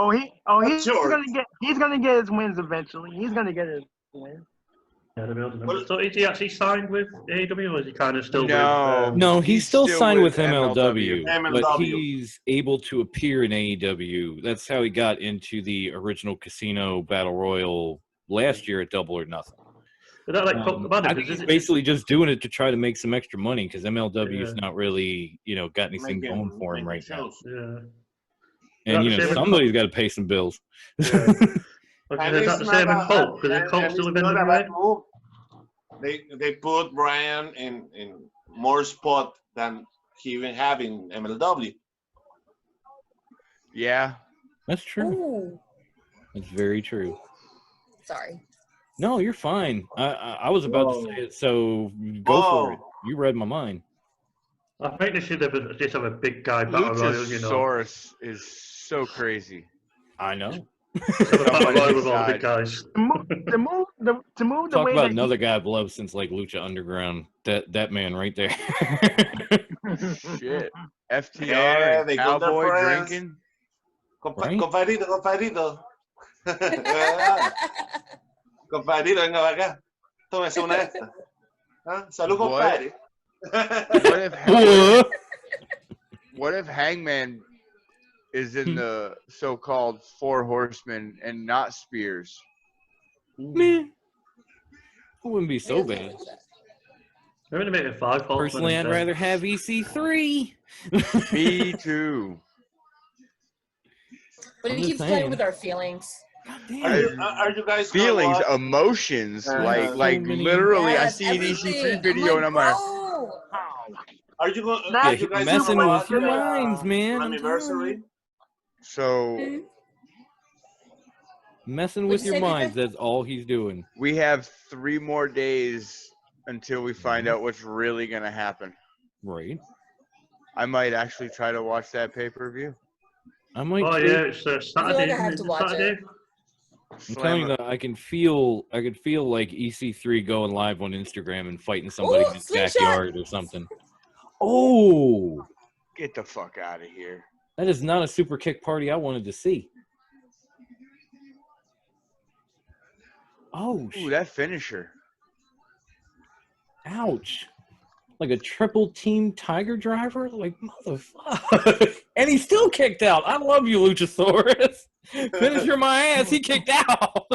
He's Sure. gonna get his wins eventually. He's gonna get his wins. Yeah, the building. Well- So is he actually signed with AEW or is he kind of still No. with? No, he's still signed with MLW. MLW, but MLW. he's able to appear in AEW. That's how he got into the original Casino Battle Royal last year at Double or Nothing. Is that like Colt Cabana? I think he's basically just doing it to try to make some extra money because MLW's Yeah. not really, got anything Making- going for him making right now. shows. Yeah. And That's the same with somebody's got to pay some bills. Yeah. And Okay, is that it's the same not in a- Colt? Because and- Colt and still it's with not a NWA? bad move. They put Brian in more spot than he even have in MLW. Yeah. That's true. Ooh. That's very true. Sorry. No, you're fine. I was about to say it, so go for it. You read my mind. I think they should just have a big guy battle royal, Luchasaurus is so crazy. I know. Have a battle royal with all the big guys. To move the Talk way about that another guy I've loved since like Lucha Underground. That man right there. Shit. FTR Yeah, and they go there Cowboy friends. drinking. Right? Compadrito. Compadrito, venga para acá. Tómese una de estas. ¿Ah? Salud, compadre. What if what if Hangman is in the so-called 4 Horsemen and not Spears? Meh. It wouldn't be so bad. They're going to make it 5 Horsemen Personally, I'd instead. rather have EC3. Me too. But I'm he just keeps playing saying. with our feelings. Are you guys gonna Feelings, watch- emotions, Uh, like so many- literally. I Yes, see an everything. EC3 video and I'm like, bro. Are you going? Yeah, Are you guys messing gonna with watch your the, minds, man, I'm Anniversary. so Messing What'd with you your say, minds. Peter? That's all he's doing. we have 3 more days until we find out what's really gonna happen. Right. I might actually try to watch that pay-per-view. I might. Oh too. yeah, it's Saturday. I have Isn't to it? watch Saturday. it. I'm telling you that I could feel like EC3 going live on Instagram and fighting somebody Ooh, in his slingshot! backyard or something. Oh, Get the fuck out of here. that is not a super kick party I wanted to see. Oh, Ooh, that finisher. ouch. Like a triple team Tiger Driver? Like, motherfucker. And he still kicked out. I love you, Luchasaurus. Finisher my ass. He kicked out.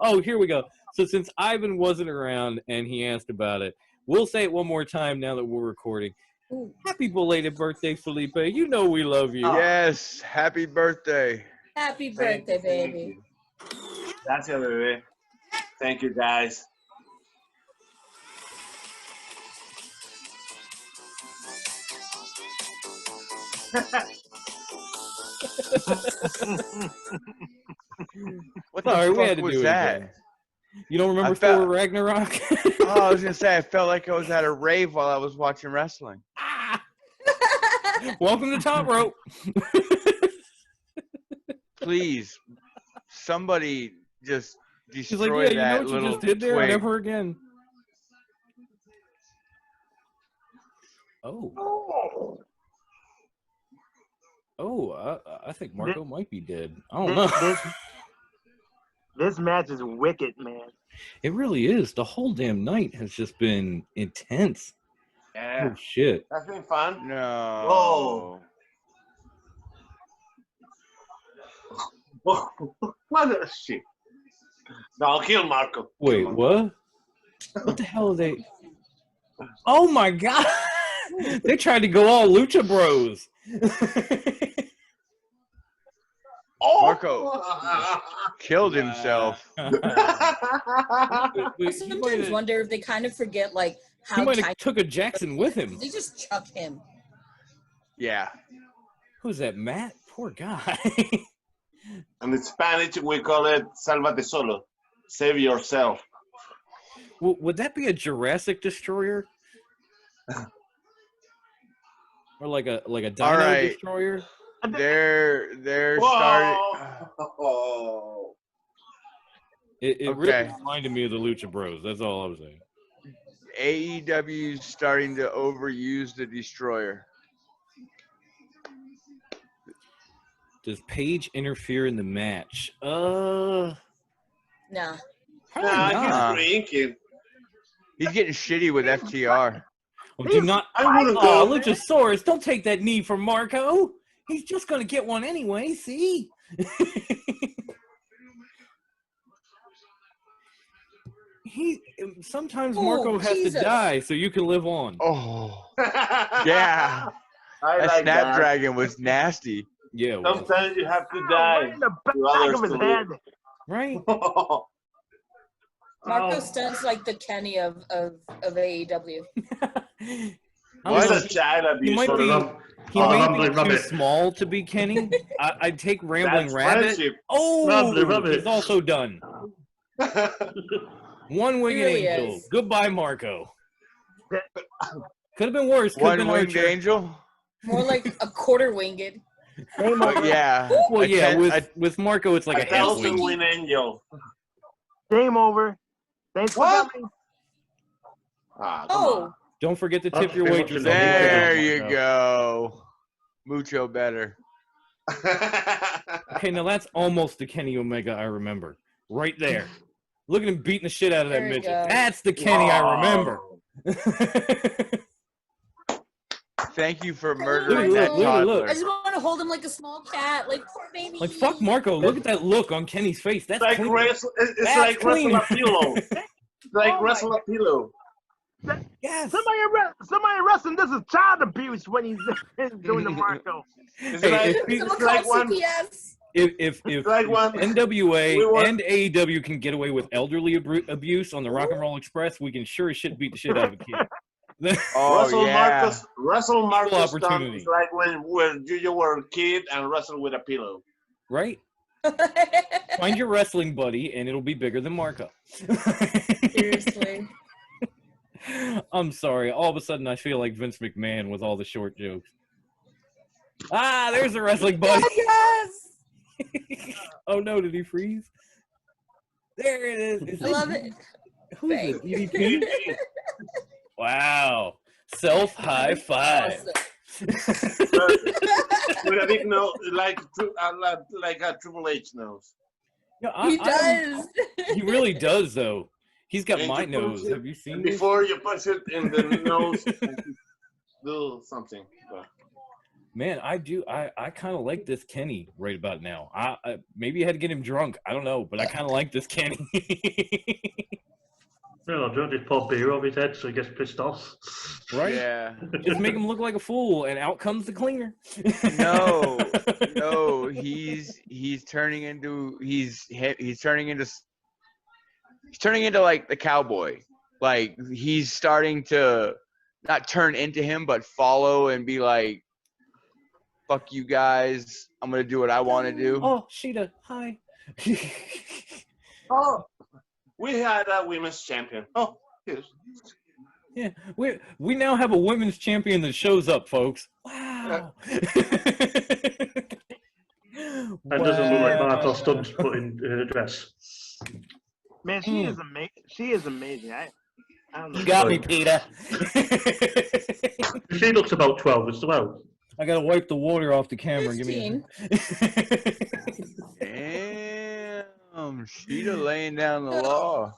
Oh, here we go. So since Ivan wasn't around and he asked about it, we'll say it one more time now that we're recording. Ooh. Happy belated birthday, Felipe. You know we love you. Yes, happy birthday. Happy Thank birthday, you, thank baby. you. Gracias, bebé. Thank you, guys. What the Sorry, we fuck had to was do it that? again. You don't remember I felt- Thor Ragnarok? Oh, I was gonna say I felt like I was at a rave while I was watching wrestling. Ah! Welcome to Top Rope. Please, somebody just She's destroy like, yeah, you know that what you little just did there? twig. Never again. Oh. Oh, I think Marco might be dead. I don't know. This match is wicked, man. It really is. The whole damn night has just been intense. Yeah, Oh, shit. that's been fun. No. Whoa. What the shit? No, kill Marco. Wait, Kill Marco. what? What the hell are they? Oh, my God. They tried to go all Lucha Bros. Oh! Marco killed himself. I He sometimes wonder if they kind of forget like how might tiny have took a Jackson with him. they just chuck him. Yeah. Who's that, Matt? Poor guy. In Spanish, we call it Sálvate solo. Save yourself. Would that be a Jurassic Destroyer? Or like a Dino right. Destroyer? They're starting. Whoa. It Okay. really reminded me of the Lucha Bros. That's all I was saying. AEW's starting to overuse the Destroyer. Does Paige interfere in the match? Nah. Probably Nah, not. he's drinking. He's getting shitty with FTR. Well, do not. I wouldn't Oh, go. Luchasaurus, don't take that knee from Marco. He's just gonna get one anyway. See. Sometimes Oh, Marco has Jesus. to die so you can live on. Oh, yeah. I That like that. Snapdragon was nasty. Yeah, well, Sometimes you have to Right die. in the back others of his to head. live. right. Marco Oh. stunts like the Kenny of AEW. He's What? a child He might abuser. be. He Oh, may Rambling be too Rabbit. small to be Kenny. I'd take Rambling That's Rabbit. friendship. Oh, Rambling Rabbit. he's also done. One winged really angel. is. Goodbye, Marco. Could have been worse. Could have been One-winged Archer. angel. More like a quarter winged. But yeah. Well, I yeah, can't- with Marco, it's like A a half thousand wing. win angel. Game over. Thanks for What? coming. Ah, come Oh, Don't forget to Oh, tip your okay, waitress. what's on the your way name? out, There you Marco. go. Mucho better. on. Okay, now that's almost the Kenny Omega I remember. Right there. Look at him beating the shit out of that There you midget. go. That's the Kenny I remember. Thank you for Look, murdering look, that look, toddler. I just want to hold him like a small cat, like poor baby. Like, fuck Marco. Look at that look on Kenny's face. That's Like clean. it's That's like clean. wrestle a pillow. It's like Oh my wrestle a pillow. Yes. Somebody wrestling. This is child abuse when he's doing the Marco. It's Hey, like, if he- Someone it's like call one. CPS. If like one- NWA we were- and AEW can get away with elderly abuse on the Rock and Roll Express, we can sure as shit beat the shit out of a kid. Oh yeah. Wrestle Marcus opportunity. is like when you were a kid and wrestle with a pillow. Right? Find your wrestling buddy, and it'll be bigger than Marco. Seriously. I'm sorry. All of a sudden, I feel like Vince McMahon with all the short jokes. Ah, there's a wrestling buddy. Yes. Oh no, did he freeze? There it is. I love it. Who's it? DDP? Wow. Self high five. With a big nose, like a Triple H nose. Yeah, He does. He really does, though. He's got And my you punch nose. it, Have you seen and this? before you punch it in the nose, do something. Man, I do. I kind of like this Kenny right about now. I maybe I had to get him drunk. I don't know, but I kind of like this Kenny. No, don't just pour beer over his head so he gets pissed off. Right? Yeah. Just make him look like a fool, and out comes the cleaner. No, he's turning into like the cowboy. Like he's starting to not turn into him, but follow and be like, "Fuck you guys! I'm gonna do what I want to do." Oh, Sheeta, hi. Oh, we had a women's champion. Oh, yes. Yeah, we now have a women's champion that shows up, folks. Wow. That doesn't look like Martha Stubbs put in a dress. Man, she is amazing. She is amazing. I don't know. You got me, Peter. She looks about 12 as well. I gotta wipe the water off the camera. Give me 15. Damn, Sheeta laying down the law.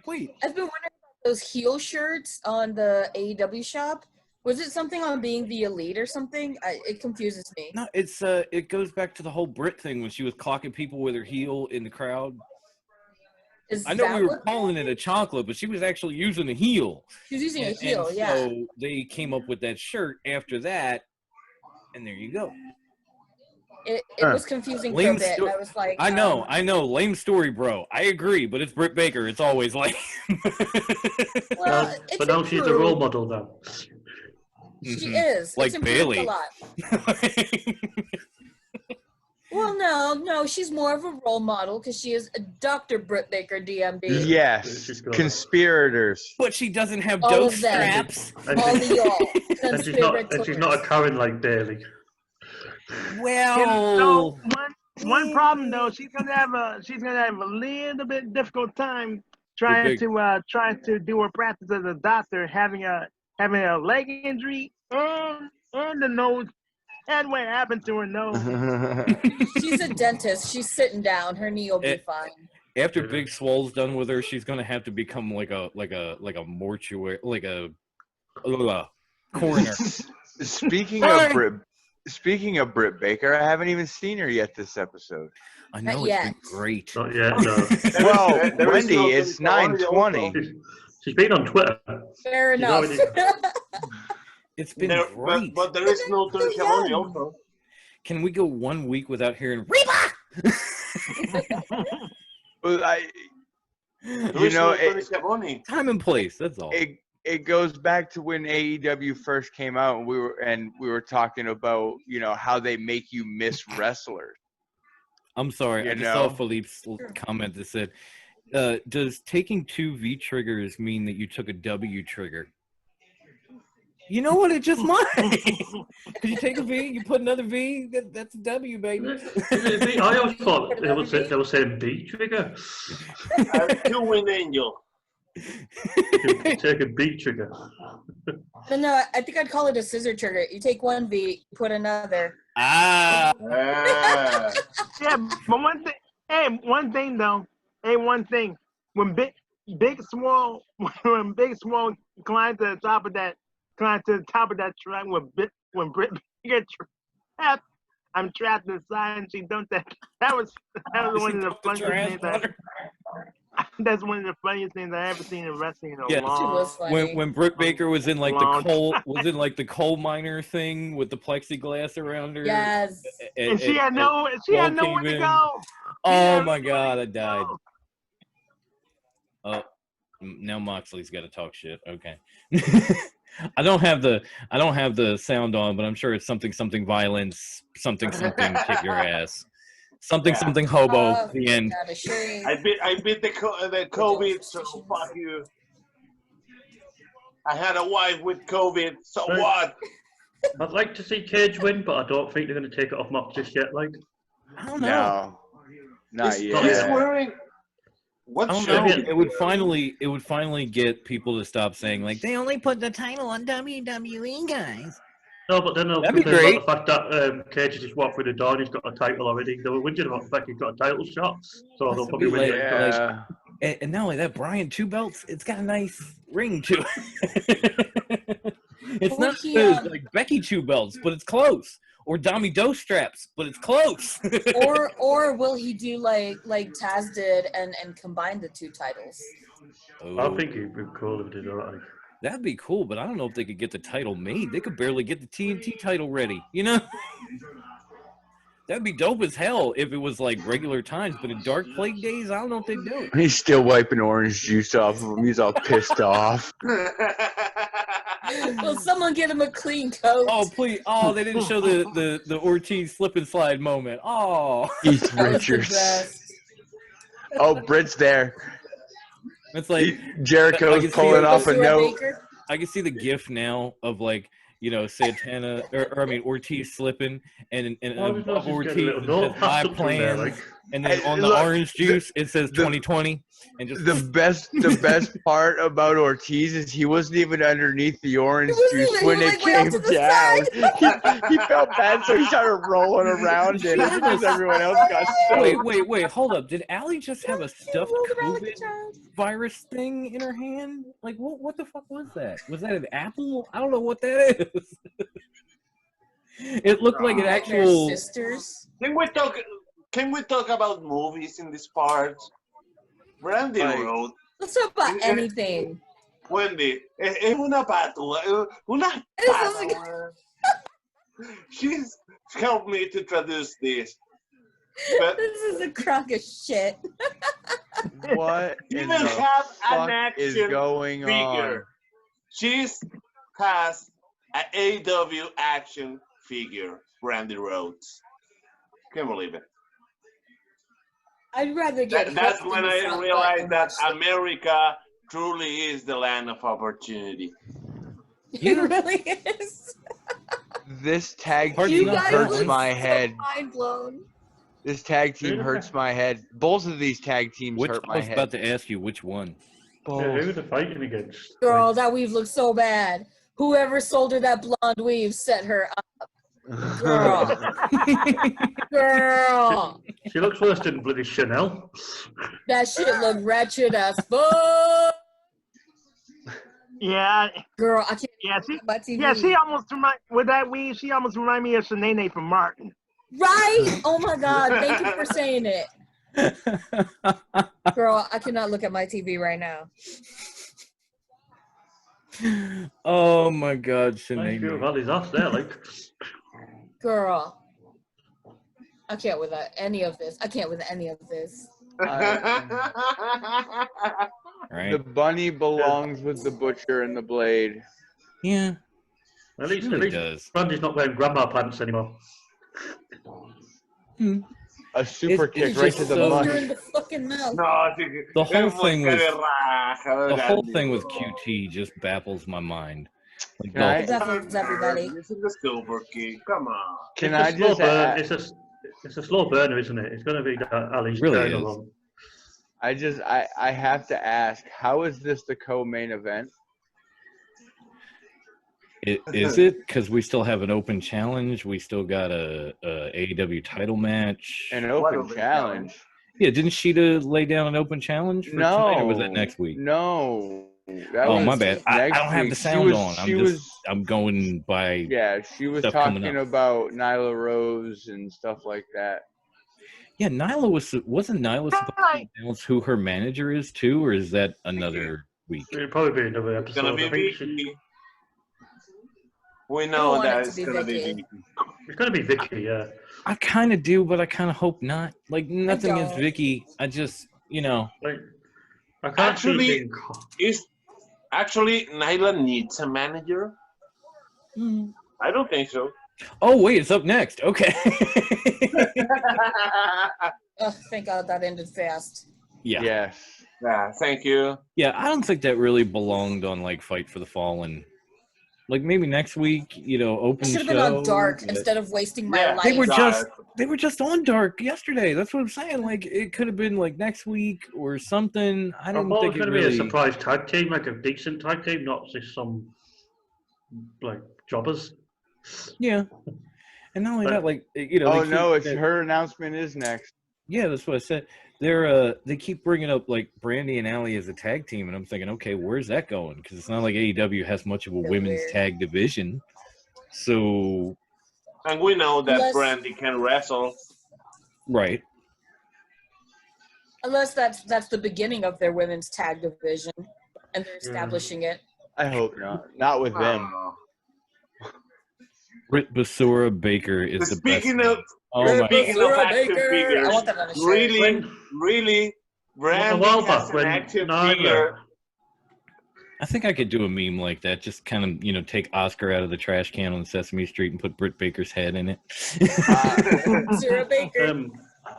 Wait. I've been wondering about those heel shirts on the AEW shop. Was it something on being the elite or something? It confuses me. No, it's it goes back to the whole Brit thing when she was clocking people with her heel in the crowd. I know we were calling it a chocolate, but she was actually using a heel. She was using a heel, and yeah. So they came up with that shirt after that, and there you go. It was confusing for a Lame bit. sto- I was like, I know, lame story, bro. I agree, but it's Britt Baker. It's always lame. Well, it's But now she's a role model now. She is. Like It's improved Bailey. a lot. Well, no, she's more of a role model because she is a Dr. Britt Baker, DMB. Yes, She's got- conspirators. But she doesn't have All dope of them. straps. And All she's, of y'all. and she's not a Karen like Bailey. Well, So one problem though, she's gonna have a little bit difficult time trying to do her practice as a doctor, having a leg injury and the nose. And what happened to her nose? She's a dentist. She's sitting down. Her knee will be fine. after Big Swole's done with her, she's gonna have to become like a mortuary, like a coroner. Speaking of Britt Baker, I haven't even seen her yet this episode. I know Not it's been yet. great. Not yet, no. Well, there is Wendy, no it's Tony Colon 9:20. She's been on Twitter. Fair She's enough. already- It's been There, great. but there is no Tony Schiavone also. Can we go 1 week without hearing Reba? Well, There is no Tony Schiavone. Time and place. That's all. it goes back to when AEW first came out, and we were talking about how they make you miss wrestlers. I'm sorry. You I just saw know? Philippe's comment that said, does taking 2 V triggers mean that you took a W trigger? You know what? It just might. Because you take a V, you put another V, that's a W, baby. I always thought they were saying B trigger. You win, Angel. Take a B trigger. No, I think I'd call it a scissor trigger. You take one V, put another. Ah. Ah. Yeah, but one thing though. One thing. When Big Swole climbed to the top of that track when Britt Baker trapped, I'm trapped inside and she dumped that. That was one of the funniest things. That's one of the funniest things I ever seen in wrestling in a Yes. It was long. funny. When Britt Baker was in like Long. the coal miner thing with the plexiglass around her. Yes. And she had nowhere to go. Oh my God, I died. Oh, now Moxley's got to talk shit. Okay. I don't have the sound on, but I'm sure it's something violence, something kick your ass, something hobo. The end. Got a shame. I beat the COVID, so fuck you. I had a wife with COVID, so Right. what? I'd like to see Cage win, but I don't think they're going to take it off Mox just yet. Like, I don't know. No, not He's yet. wearing what I don't shirt? know. It would finally get people to stop saying like they only put the title on WWE guys. no, but then they'll That'd be complain great. about the fact that Cage just walked through the door and he's got a title already. They were whinging about the fact he's got a title shot, so they'll probably win it. Yeah. And not only that, Brian 2 belts, it's got a nice ring to it. It's Oh, not he, good like Becky 2 belts, but it's close. Or Dami Doe straps, but it's close. or will he do like Taz did and combine the two titles? I think it'd be cool if they did that. That'd be cool, but I don't know if they could get the title made. They could barely get the TNT title ready, you know? That'd be dope as hell if it was like regular times, but in Dark Plague days, I don't know if they'd do it. He's still wiping orange juice off of him. He's all pissed off. Will someone get him a clean coat? Oh, please. Oh, they didn't show the Ortiz slip and slide moment. Oh. Heath That was the Richards. best. Oh, Britt's there. It's like, Jericho's I can see pulling it. off a Sarah note. Baker? I can see the gif now of like, you know, Santana, or I mean, Ortiz slipping, and above Ortiz, it says my plans, and then Hey, on the look, orange juice, it says 2020, and just The best part about Ortiz is he wasn't even underneath the orange He wasn't juice even- when he was, it like, way off came to the down. He felt bad, so he started rolling around in it because everyone else got soaked. wait, hold up. Did Allie just have a stuffed Rolled around like a COVID child. virus thing in her hand? Like, what the fuck was that? Was that an apple? I don't know what that is. It looked like an Nightmare actual. Sisters. Can we talk about movies in this part? Brandy Like- Road. Let's talk about anything. Wendy, es una patua, una patua. She's helped me to introduce this. But This is a crock of shit. What in even the have an fuck is action going on? figure. She has an AW action figure, Brandy Rhodes. Can't believe it. I'd rather get. That's hooked when in the I front realized than that watch America truly is the land of opportunity. It really is. This tag Hard team to know. hurts look my so head. Mind blown. This tag team hurts my head. Both of these tag teams Which hurt I my was about head. to ask you which one. Yeah, Both. who are they fighting against? Girl, that weave looks so bad. Whoever sold her that blonde weave set her up. Girl. Girl. She looks worse than bloody Chanel. That shit look wretched as fuck. Yeah, Girl, I can't yeah, she, look at my TV. yeah, she almost with that weave. She almost remind me of Shanae from Martin. Right? Oh my God. Thank you for saying it. Girl, I cannot look at my TV right now. Oh my God, Nice Sinead. view of Ali's ass there, like. Girl. I can't with any of this. I can't with any of this. Right? The bunny belongs with the butcher and the blade. Yeah, At least, really does. Brandy's not wearing grandma pants anymore. A super It's kick right just to the so- You're in mush. the fucking mouth. No, The whole thing was was the whole thing with QT just baffles my mind. Like, Can I- It baffles everybody. This is the silver key. Come on. Can It's a I slow just burn. ask, It's a slow burner, isn't it? It's going to be Ali's Really turn is. along. I have to ask, how is this the co-main event? Is it? Because we still have an open challenge. We still got a AEW title match. An What open open challenge? Yeah, didn't Sheeta lay down an open challenge for No. tonight, or was that next week? No. That Oh, was my bad. I next don't have week. the She sound was- on. she I'm was- just I'm going by. Yeah, she was Stuff coming talking up. about Nyla Rose and stuff like that. Yeah, Nyla wasn't Nyla supposed to announce who her manager is too, or is that another week? It'll probably be another It's gonna episode. be I think Vicky. We I know want that it to it's be gonna be Vicky. Vicky. it's going to be Vicky, yeah. I kind of do, but I kind of hope not. Like nothing against don't. Vicky. I just, you know, Like, I can't see Actually- being... Actually, Nyla needs a manager. Mm. I don't think so. oh wait, it's up next. Okay. Ugh, thank God that ended fast. yeah. Yes. Yeah, thank you. Yeah, I don't think that really belonged on like Fight for the Fallen. Like maybe next week, It open should have show. been on Dark but instead of wasting my Yeah, life. they were just on Dark yesterday. That's what I'm saying. Like it could have been like next week or something. I I didn't thought it think was it going to be a really. surprise tag team, like a decent tag team, not just some like jobbers. Yeah, and not only But- that, like Oh they no, keep- it's her announcement is next. Yeah, that's what I said. They keep bringing up like Brandy and Allie as a tag team, and I'm thinking, okay, where's that going? Because it's not like AEW has much of a They're women's weird. tag division. So And we know that Unless- Brandy can wrestle. right, Unless that's the beginning of their women's tag division, and they're establishing it. I hope not. Not with them. Britt Basura Baker is the best. Speaking of Oh my! speaking of Basura action Baker. figures, I want that on a shirt. really, Brandy while has back an when action Nyla- figure. I think I could do a meme like that. Just kind of take Oscar out of the trash can on Sesame Street and put Britt Baker's head in it. Zero Baker, Um,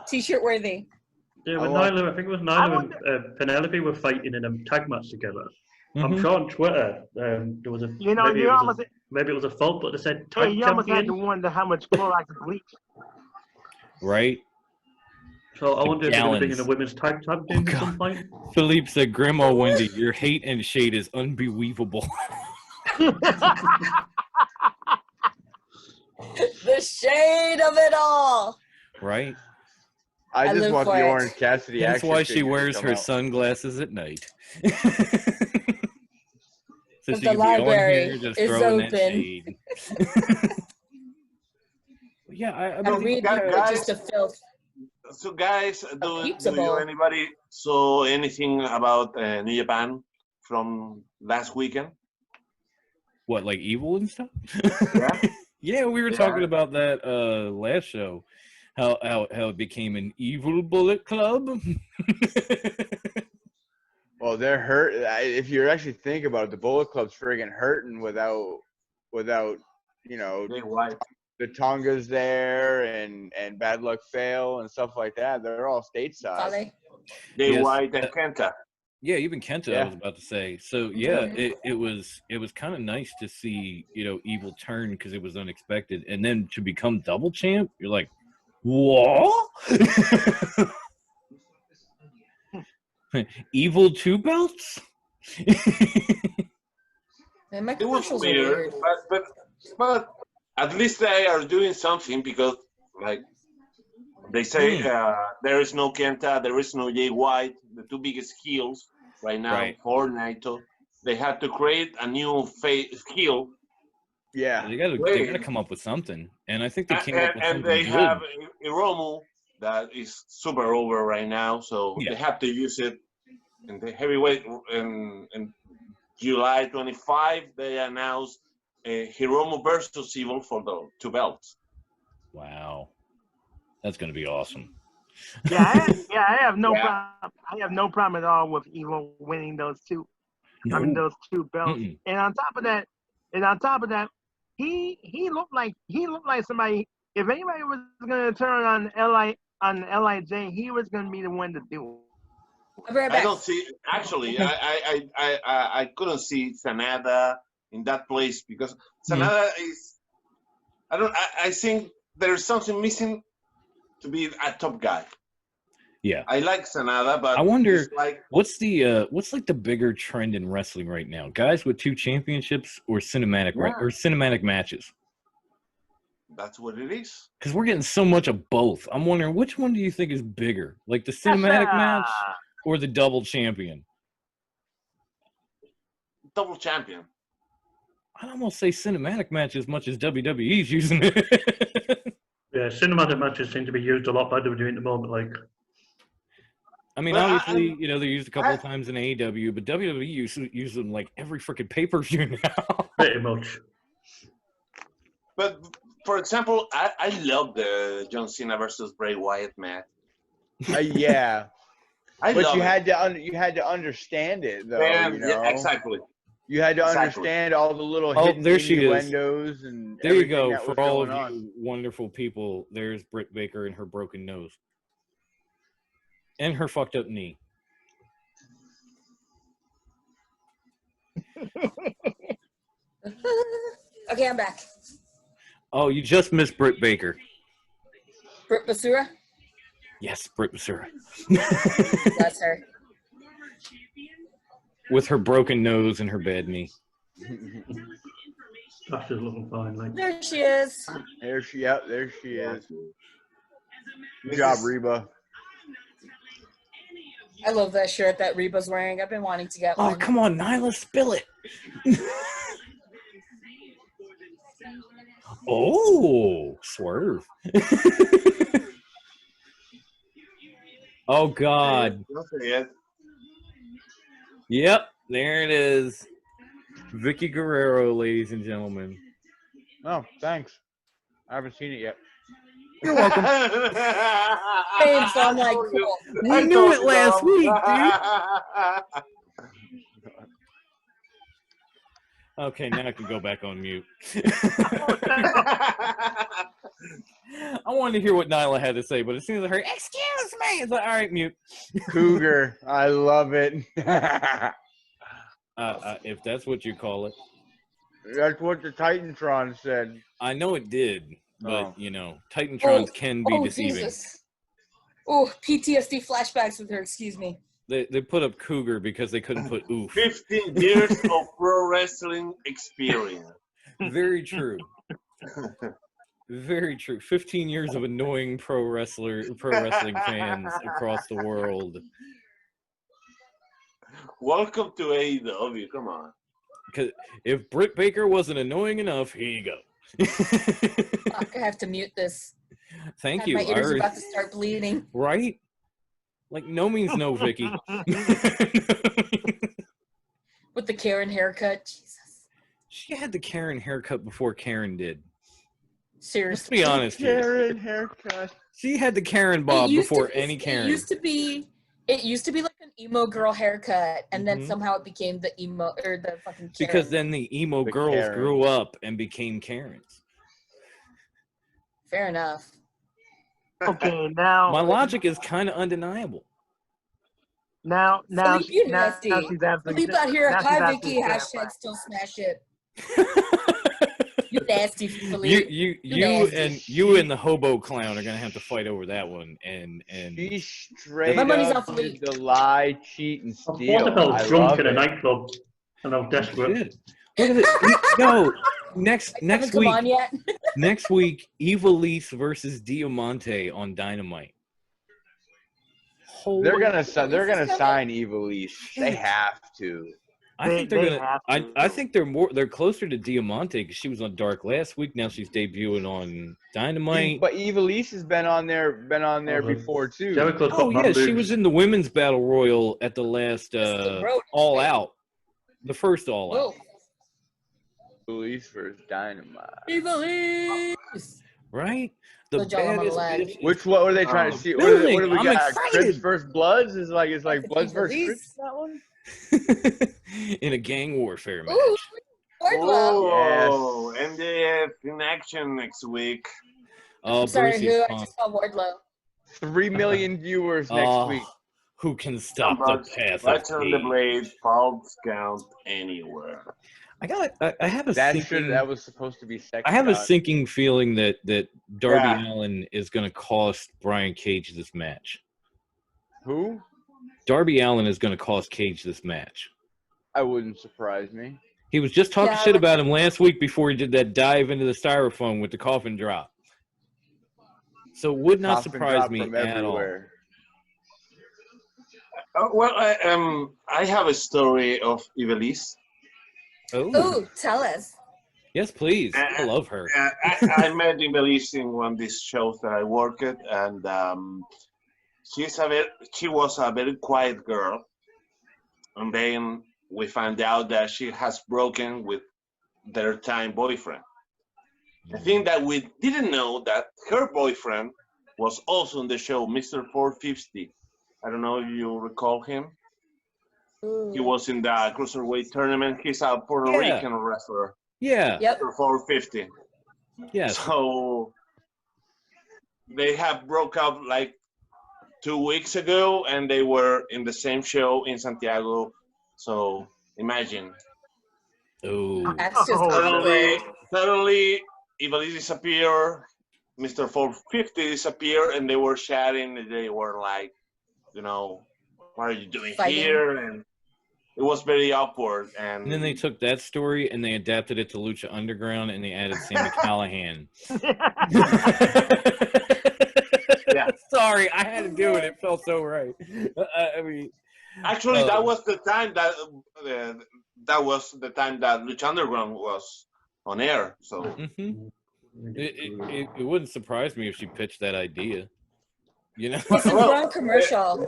t-shirt worthy. yeah, with I want- Nyla, I think it was Nyla and Penelope were fighting in a tag match together. I'm Mhm. sure on Twitter there was a You know, maybe, you it was almost, maybe it was a fault, but they said hey, tag you almost had to champion. wonder how much Clorox bleach. Right? So I wonder if they're going to bring in Gallons. a women's tag team Oh, at some God. point. Philippe said, "Grandma Wendy, your hate and shade is unbelievable." The shade of it all. Right? I I just live want for the it. Orange Cassidy That's action why she figure to wears come her out. sunglasses at night. So If she the can be on library here just is throwing that open. shade. Yeah, I Gotta mean, read Guys- the just to filth. So guys, do pizza you bowl. anybody saw anything about New Japan from last weekend? what, like evil and stuff? Yeah. Yeah, we were Yeah. talking about that last show. How it became an evil Bullet Club. Well, they're hurt. If you actually think about it, the Bullet Club's friggin' hurting without Jay White. the Tongas there and Bad Luck Fail and stuff like that. They're all stateside. Fale. Jay Yes. White and Kenta. Yeah, even Kenta, I Yeah. was about to say. So yeah, Mhm. it was kind of nice to see Evil turn because it was unexpected, and then to become double champ, you're like, what? Evil 2 belts? Man, my It was commercials are weird, weird. but at least they are doing something because, like, they say there is no Kenta, there is no Jay White, the two biggest heels right now Right. for Naito. They had to create a new face heel, Yeah. They gotta come up with something, and I think they came up with and something they good. have Hiromu that is super over right now, so Yeah. they have to use it in the heavyweight. In July 25, they announced Hiromu versus Evil for the two belts. Wow, that's gonna be awesome. I have no Yeah. problem. I have no problem at all with Evil winning those two. I mean, No. those two belts. Mm-mm. And on top of that, he looked like somebody. If anybody was gonna turn on Lij, he was gonna be the one to do it. I'll be right I back. don't see. Actually, I couldn't see Sanada in that place because Sanada is. I think there's something missing to be a top guy. Yeah. I like Sanada, but I wonder- it's like What's like the bigger trend in wrestling right now? Guys with 2 championships or cinematic or cinematic matches? that's what it is. Because we're getting so much of both. I'm wondering which one do you think is bigger, like the cinematic match or the double champion? Double champion. I'd almost say cinematic match as much as WWE's using it. Yeah, cinematic matches seem to be used a lot by WWE at the moment. Like, I mean, Well, obviously, they're used a couple of times in AEW, but WWE use them like every freaking pay-per-view now. pretty much. But for example, I love the John Cena versus Bray Wyatt match. Yeah. I But love you it. had to understand it though. And, You know? yeah, exactly. You had to Exactly. understand all the little Oh, hidden there she is. innuendos and There you everything go. that For was all of going on. you wonderful people, there's Britt Baker and her broken nose. And her fucked up knee. Okay, I'm back. Oh, you just missed Britt Baker. Britt Basura. Yes, Britt Basura. That's her. With her broken nose and her bad knee. That's just looking fine. Like, There she is. There she is. Good This job, is- Reba. I love that shirt that Reba's wearing. I've been wanting to get Oh, one. come on, Nyla, spill it. Oh, swerve. Oh, God. Don't say it. Yep, there it is. Vicky Guerrero, ladies and gentlemen. Oh, thanks. I haven't seen it yet. You're welcome. Same, so I'm like, cool. We knew it last week, dude. Okay, now I can go back on mute. I wanted to hear what Nyla had to say, but as soon as I heard, excuse me, it's like, all right, mute. Cougar. I love it. If that's what you call it. That's what the Titantron said. I know it did, but, Oh. you know, Titantrons can be deceiving. Jesus. Oh, PTSD flashbacks with her, excuse me. They put up Cougar because they couldn't put oof. 15 years of pro wrestling experience. Very true. Very true. 15 years of annoying pro wrestling fans across the world. Welcome to AEW. Come on. Because if Britt Baker wasn't annoying enough, here you go. Fuck, I have to mute this. Thank God, you. my ears are Iris. about to start bleeding. Right? Like, no means no, Vicky. With the Karen haircut. Jesus. She had the Karen haircut before Karen did. Let's Seriously. be honest here. Karen haircut. She had the Karen It bob used to before be- any Karen. It used to be like an emo girl haircut, and then Mhm. somehow it became the emo or the fucking Karen. Because then the emo The girls Karen. grew up and became Karens. Fair enough. Okay, now My logic is kind of undeniable. now Philippe, you now nasty. she's absolutely Philippe out here, now she's hi Vicky, absolutely hashtag still smash it. You nasty, Philippe. you and the hobo clown are gonna have to fight over that one. And She straight My money's up on did Philippe. the lie, cheat, and I steal. thought I I was drunk love in a it. nightclub and I was desperate. shit. Look at it. No, next Haven't come on week. yet. Next week, Evilise versus Diamante on Dynamite. They're Holy, gonna Is this coming? sign Evilise. They have to. I think they're they gonna. have to. I think they're closer to Diamante because she was on Dark last week. Now she's debuting on Dynamite. But Evilise has been on there Mhm. before too. Jericho's Oh got yeah, she boobs. was in the women's battle royal at the last the road, All right? Out, the first All Out, Whoa. Evilise versus Dynamite. Evilise. right? The Good job on the baddest lag. bitch. What are they trying to see? What Building. do we I'm got? excited. Crips versus Bloods is like Bloods versus Evilise. Crips. That one. In a gang warfare match. Ooh, Wardlow. Oh, MJF in action next week. Oh, I'm sorry, Brucey's who? I pumped. just saw Wardlow. 3 million viewers next Oh, week. who can stop the But path Let's of on the hate? blade, false count anywhere. I have a sinking, That was supposed to be second. I have a round. sinking feeling that Darby Yeah. Allin is going to cost Brian Cage this match. Who? Darby Allin is going to cost Cage this match. I wouldn't surprise me. He was just talking Yeah, shit about him last week before he did that dive into the styrofoam with the coffin drop. So it would not Coffin surprise drop me from at all. everywhere. Well, I have a story of Ivelisse. Oh, Ooh, tell us. yes, please. I love her. I met Ivelisse in one of these shows that I worked at, and she was a very quiet girl. And then we found out that she has broken with their time boyfriend. The thing that we didn't know that her boyfriend was also on the show, Mr. 450. I don't know if you recall him. Ooh. He was in the Cruiserweight tournament. He's a Puerto Yeah. Rican wrestler, Yeah. Yep. Mr. 450. Yes. So they have broke up like 2 weeks ago, and they were in the same show in Santiago. So imagine Oh, That's just Oh, awkward. Suddenly, Ivali disappeared, Mr. 450 disappeared, and they were chatting, and they were like, what are you doing Fighting. here? And it was very awkward. and then they took that story and they adapted it to Lucha Underground and they added Sammy Callahan. Yeah. Sorry, I had to do it. It felt so right. I mean, Actually, that was the time that Lucha Underground was on air. So mhm. It wouldn't surprise me if she pitched that idea. Since Well, we're on commercial,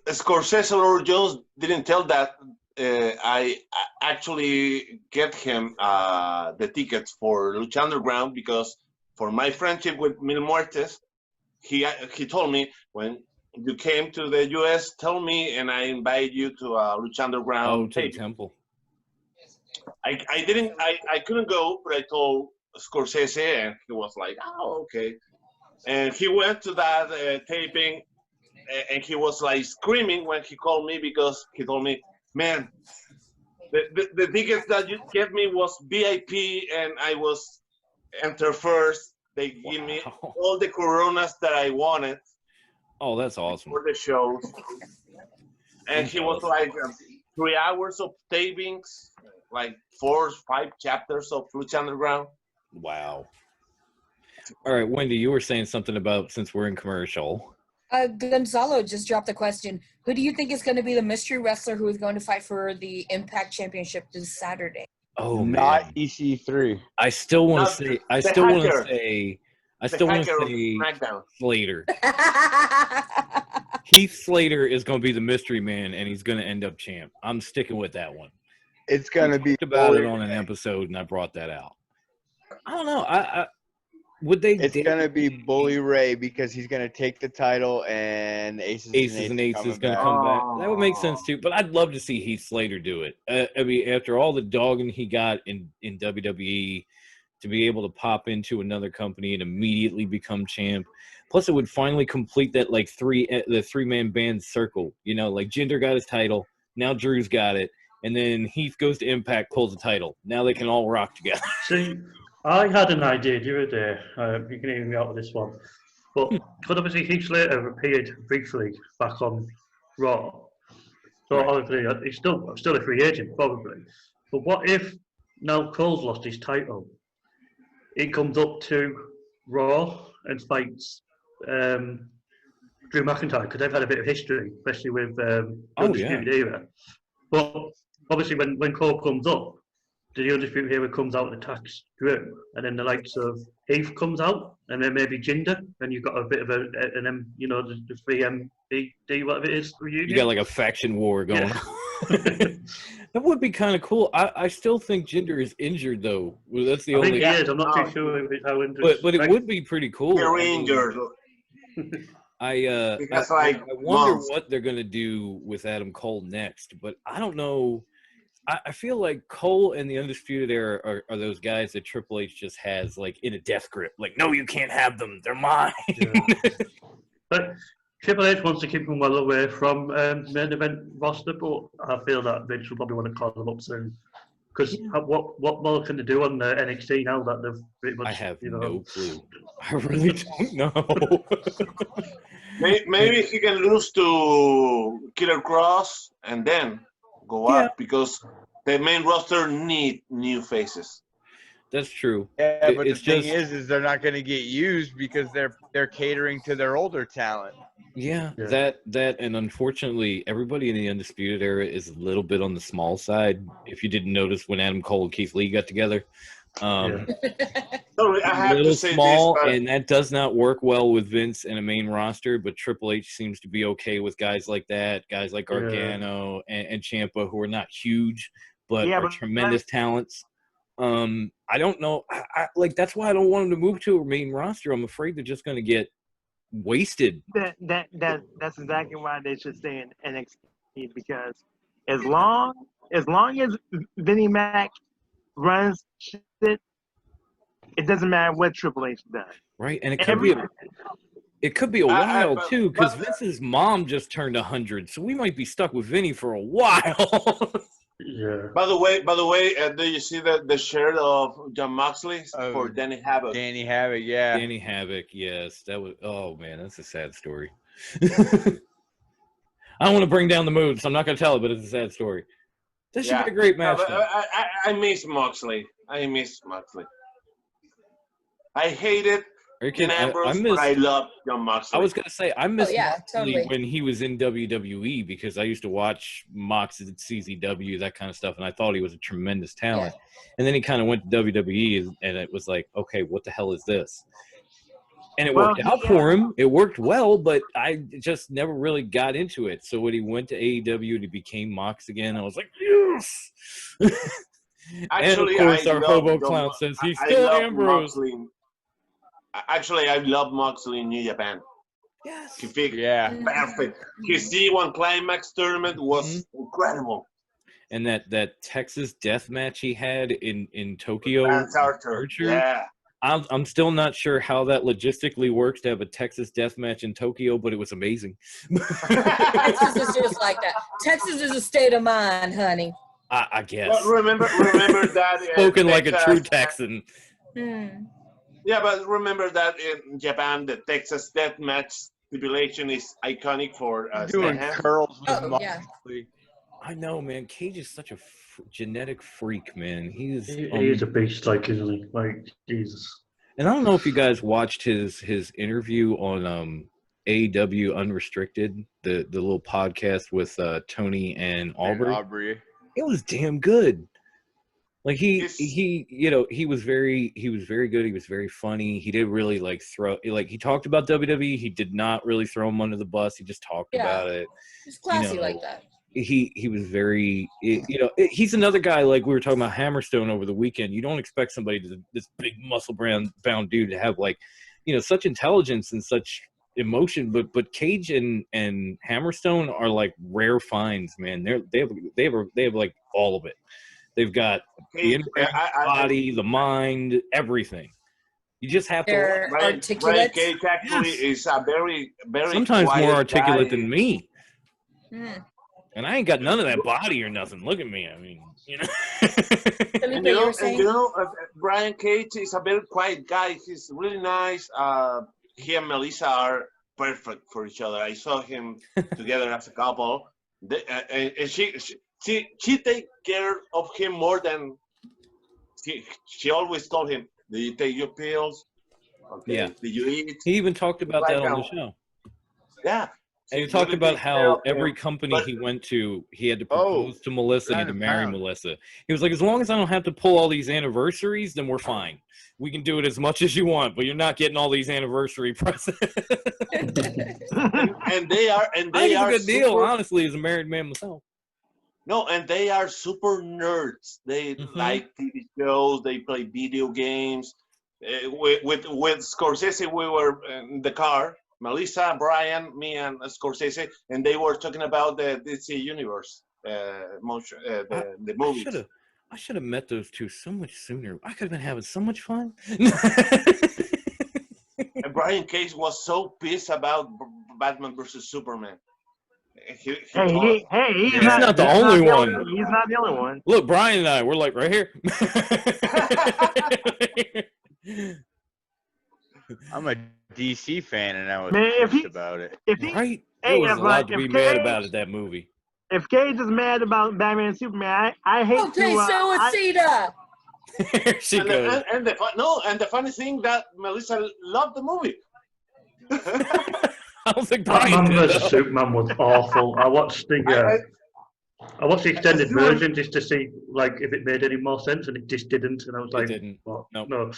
Scorsese Lord Jones didn't tell that. I actually get him the tickets for Lucha Underground because for my friendship with Mil Muertes, he told me when you came to the U.S., tell me and I invite you to Lucha Underground. Oh, to the tape. temple. I couldn't go, but I told Scorsese and he was like, oh, okay. And he went to that taping and he was like screaming when he called me because he told me, man, the tickets that you gave me was VIP and I was enter first. They give me all the Coronas that I wanted Oh, that's awesome. for the shows. And he was like 3 hours of tapings, like 4 or 5 chapters of Lucha Underground. Wow. All right, Wendy, you were saying something about since we're in commercial. Gonzalo just dropped a question. Who do you think is going to be the mystery wrestler who is going to fight for the Impact Championship this Saturday? Oh, Not man. EC3. I still want Not to say. I the still want to hacker. say. I The still want to hacker of say SmackDown. Slater. Heath Slater is going to be the mystery man, and he's going to end up champ. I'm sticking with that one. It's gonna be Talked about it Bully on an Ray. episode, and I brought that out. I don't know. I would they? It's gonna be Bully Ray because he's gonna take the title and Aces and Eights is going to back. come back. That would make sense too. But I'd love to see Heath Slater do it. I mean, after all the dogging he got in WWE, to be able to pop into another company and immediately become champ. Plus, it would finally complete that the 3-man band circle. Like Jinder got his title, now Drew's got it, and then Heath goes to Impact, pulls the title. Now they can all rock together. See, I had an idea the other day. You can hear me out of this one. But obviously Heath Slater appeared briefly back on Raw. So obviously he's still a free agent, probably. But what if now Cole's lost his title? He comes up to Raw and fights Drew McIntyre because they've had a bit of history, especially with Undisputed Era. But obviously when Cole comes up, the Undisputed Era comes out and attacks Drew, and then the likes of Heath comes out, and then maybe Jinder, and you've got a bit of the 3MBD, whatever it is, reunion. You got like a faction war going on. That would be kind of cool. I still think Jinder is injured though. Well, that's the I only. think he is. I'm not too sure if it's how injured. But it would be pretty cool. They're injured. I Because, like, wonder months. what they're gonna do with Adam Cole next. But I don't know. I feel like Cole and the Undisputed Era are those guys that Triple H just has like in a death grip. Like, no, you can't have them. They're mine. But Triple H wants to keep them well away from main event roster, but I feel that Vince will probably want to call them up soon. Because what more can they do on the NXT now that they've pretty much? I have no clue. I really don't know. Maybe he can lose to Killer Cross and then go up because the main roster need new faces. That's true. Yeah, but It's the thing just- is they're not going to get used because they're catering to their older talent. Yeah, Yeah. that and unfortunately everybody in the Undisputed Era is a little bit on the small side. If you didn't notice when Adam Cole and Keith Lee got together. Sorry, I A have little to say small, this, but and that does not work well with Vince and a main roster, but Triple H seems to be okay with guys like that, guys like Yeah. Gargano and Ciampa, who are not huge, but Yeah, are but tremendous talents. I don't know. I like that's why I don't want them to move to a main roster. I'm afraid they're just going to get wasted. That's exactly why they should stay in NXT because as long as Vinnie Mac runs shit, it doesn't matter what Triple H does. Right, and it could be a while but- too, because but- Vince's mom just turned 100, so we might be stuck with Vinny for a while. Yeah. By the way, do you see the shirt of John Moxley for Danny Havoc? Danny Havoc, yeah. Danny Havoc, yes, that was. Oh man, that's a sad story. I don't want to bring down the mood, so I'm not going to tell it, but it's a sad story. This should be a great match. But I miss Moxley. I hated Ambrose, but I love John Moxley. I was going to say, I miss Moxley totally. when he was in WWE because I used to watch Mox at CZW, that kind of stuff, and I thought he was a tremendous talent. Yeah. And then he kind of went to WWE, and it was like, okay, what the hell is this? And it worked out for him. It worked well, but I just never really got into it. So when he went to AEW and he became Mox again, I was like, yes! Actually, and of course, our hobo clown says he's still Ambrose. Actually, I love Moxley in New Japan. Yes. Yeah. Perfect. His C1 Climax tournament was incredible. And that Texas death match he had in Tokyo. Archer. Yeah. I'm still not sure how that logistically works to have a Texas death match in Tokyo, but it was amazing. Texas is just like that. Texas is a state of mind, honey. I guess. But remember that spoken like a true Texan. Yeah, but remember that in Japan, the Texas death match stipulation is iconic for doing curls with Moxley. I know, man. Cage is such a genetic freak, man. He is a beast, like, isn't he? Like, Jesus. And I don't know if you guys watched his interview on AEW Unrestricted, the little podcast with Tony and Aubrey. It was damn good. Like he was very good. He was very funny. He did really he talked about WWE. He did not really throw him under the bus. He just talked about it. He's classy like that. He was very, he's another guy like we were talking about Hammerstone over the weekend. You don't expect somebody this big muscle bound dude to have such intelligence and such emotion, but Cage and Hammerstone are like rare finds, man. They have like all of it. They've got the body, the mind, everything. You just have to articulate. Brian Cage actually is a very, very sometimes more articulate guy. Than me. And I ain't got none of that body or nothing. Look at me. I mean, Brian Cage is a very quiet guy. He's really nice. He and Melissa are perfect for each other. I saw him together as a couple. And she take care of him more than she always told him, "Do you take your pills? Okay. Yeah. Do you eat?" He even talked about that on the show. Yeah. And he talked about how every company he went to, he had to propose to Melissa and to marry Melissa. He was like, as long as I don't have to pull all these anniversaries, then we're fine. We can do it as much as you want, but you're not getting all these anniversary presents. and they are a good deal, honestly, as a married man myself. No, and they are super nerds. They like TV shows. They play video games. With Scorsese, we were in the car. Melissa, Brian, me, and Scorsese, and they were talking about the DC Universe the movies. I should have met those two so much sooner. I could have been having so much fun. And Brian Cage was so pissed about Batman versus Superman. He's not the only one. He's not the only one. Look, Brian and I, we're like right here. I'm a DC fan, and I was pissed about it. Right? There was a lot to be mad about at that movie. If Cage is mad about Batman and Superman, I hate to. Okay, so is Cena. Here she goes. And the funny thing that Melissa loved the movie. I don't think Brian Batman vs Superman was awful. I watched the extended version just to see if it made any more sense, and it just didn't. And I was like, it didn't. What? Nope. No.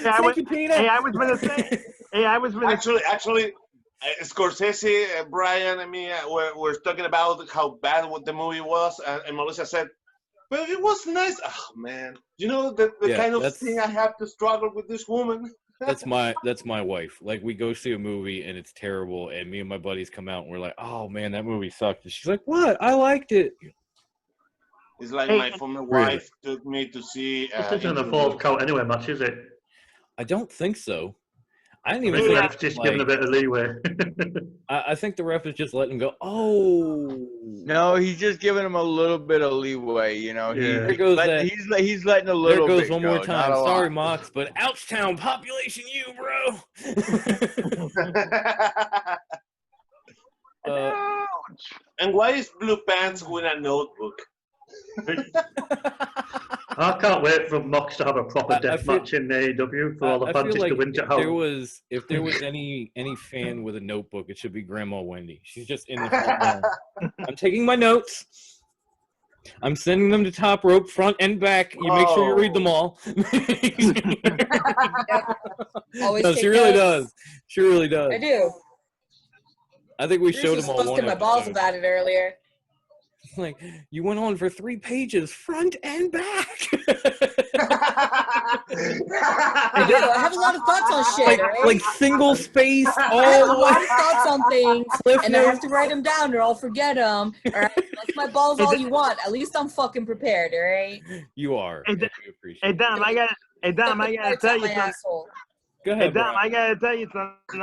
I was gonna say. Actually, Scorsese, Brian, and me were talking about how bad the movie was, and Melissa said, "But it was nice." Oh man, the kind of thing I have to struggle with this woman. That's my wife. Like, we go see a movie and it's terrible, and me and my buddies come out and we're like, "Oh man, that movie sucked." And she's like, "What? I liked it." It's like my former wife took me to see. This isn't a fourth count anyway match, is it? I don't think so. I didn't I even think the think ref's just giving a bit of leeway. I think the ref is just letting him go. Oh No, he's just giving him a little bit of leeway. You know, Yeah. There goes let- that. he's letting a There little goes bit one go, more not time. a Sorry, lot. Mox, but Ouchtown population you, bro. And why is Blue Pants with a notebook? I can't wait for Mox to have a proper I death feel- match in AEW for all the I fans feel just like to win to if there was any fan with a notebook, it should be Grandma Wendy. She's just in the front row. I'm taking my notes. I'm sending them to Top Rope, front and back. You make sure you read them all. Always No, take she really notes. does. She really does. I do. I think we Bruce showed was him all one busting my balls episode. about it earlier. Like, you went on for 3 pages, front and back. I do. I have a lot of thoughts on shit, right? like single spaced I have a all the lot way. of thoughts on things, Cliff and I have notes. to write them down or I'll forget them. All right, bust my balls all you want. At least I'm fucking prepared. All right. You are. Hey, and we appreciate Hey it. Dom, I gotta tell you my something. asshole. Go Hey ahead, Dom, Brian. I gotta tell you something.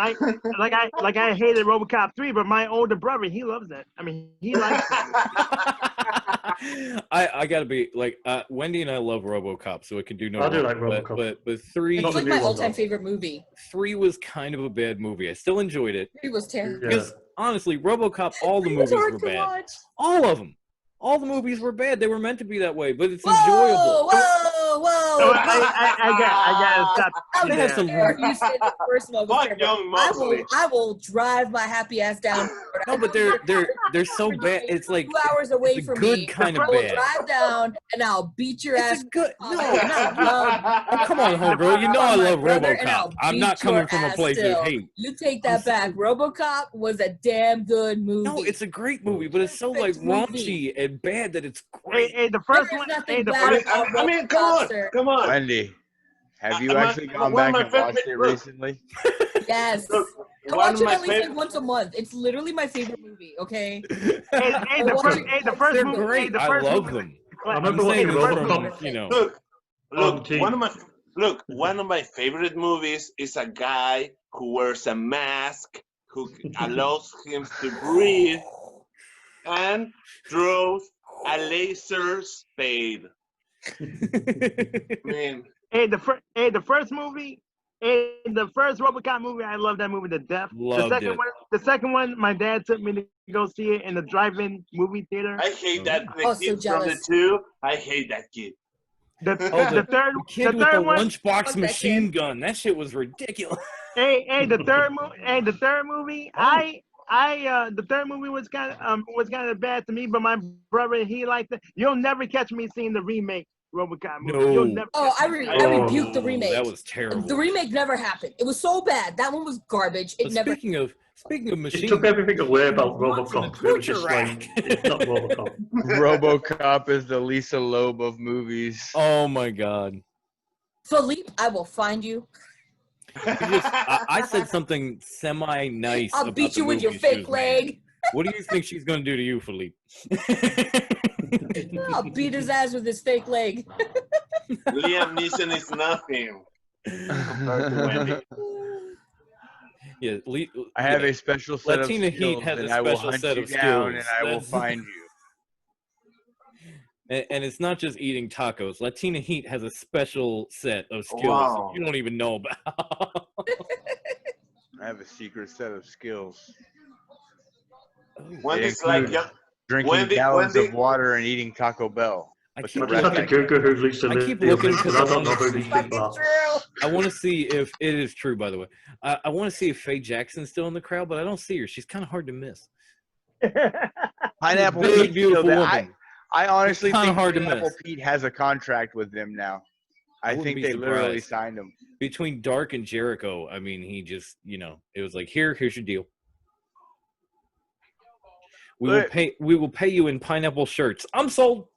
Like I hated RoboCop 3, but my older brother, he loves it. I mean, he likes it. I gotta be like Wendy and I love RoboCop, so it can do no I do wrong. like RoboCop. But three It's Not the like new my ones, all-time though. favorite movie. was kind of a bad movie. I still enjoyed it It was terrible. Yeah. because honestly, RoboCop, all the It was movies hard were to bad. watch. All of them. All the movies were bad. They were meant to be that way, but it's Whoa, enjoyable. whoa! So I gotta stop How you They have there. some- dare you say the first one was Fuck terrible. young Moxley. I will drive my happy ass down. No, but they're so bad. It's like 2 hours away it's a from good me. kind I of will bad. drive down and I'll beat your ass. It's a good. Oh, No, and I'll love oh, come on, homegirl. You know I my love brother, and RoboCop. I'll I'm not beat your coming from a ass place still. of hate. You take that back. RoboCop was a damn good movie. No, it's a great movie, but it's so like Perfect movie. raunchy and bad that it's Hey, great. hey, the first There's one. nothing Hey, the bad first. about I mean, come RoboCop, on, sir. come on. Wendy, have you My- actually gone one of back my and watched it favorite- look. recently? Yes. Look, I one watch of it my at least like favorite. once a month. It's literally my favorite movie. Okay. Hey, the first. Hey, the first They're movie. Hey, great. the I first love movie. them. I I'm remember saying watching this RoboCop. from, you know. Look, On TV. one of my favorite movies is a guy who wears a mask who allows him to breathe and throws a laser spade. I mean, Hey, the first movie. Hey, the first RoboCop movie, I love that movie to death. Loved it. The second one, my dad took me to go see it in the drive-in movie theater. I hate that the Oh, so kid from the jealous. two. I hate that kid. The the third, The kid the with the third one. lunchbox Fuck that machine kid. gun. That shit was ridiculous. Hey, the third movie. Hey, the third movie. The third movie was kind of bad to me, but my brother, he liked it. You'll never catch me seeing the remake RoboCop movie. No. You'll never. Oh, I Oh, rebuked the remake. That was terrible. The remake never happened. It was so bad. That one was garbage. It But never. speaking of It machine took everything away about What's in the RoboCop. It was just torture like, rack? it's not RoboCop. RoboCop is the Lisa Loeb of movies. Oh my god. Philippe, I will find you. I said something semi nice. I'll about beat the you with your movie she fake was in. leg. What do you think she's gonna do to you, Philippe? I'll beat his ass with his fake leg. Liam Neeson is nothing compared to Wendy. Yeah, I have a special set Latina of Heat skills, has a and I will special hunt set you of down, and skills. I will That's- find you. and it's not just eating tacos. Latina Heat has a special set of skills Wow. you don't even know about. I have a secret set of skills. Wendy's They like, include yeah, Drinking Wendy- gallons Wendy- of water and eating Taco Bell. I But keep the I just rest had to I Google who Lisa I Lee keep is looking because because I I don't know want who to these see. people are. I want to see if it is true. By the way, I want to see if Faye Jackson's still in the crowd, but I don't see her. She's kind of hard to miss. Pineapple Big, Pete, beautiful still there. woman. I honestly It's kinda think hard to Pineapple miss. Pete has a contract with them now. I wouldn't think be they literally surprised. signed him. Between Dark and Jericho, I mean, he just, it was like, here's your deal. We will pay you in pineapple shirts. I'm sold.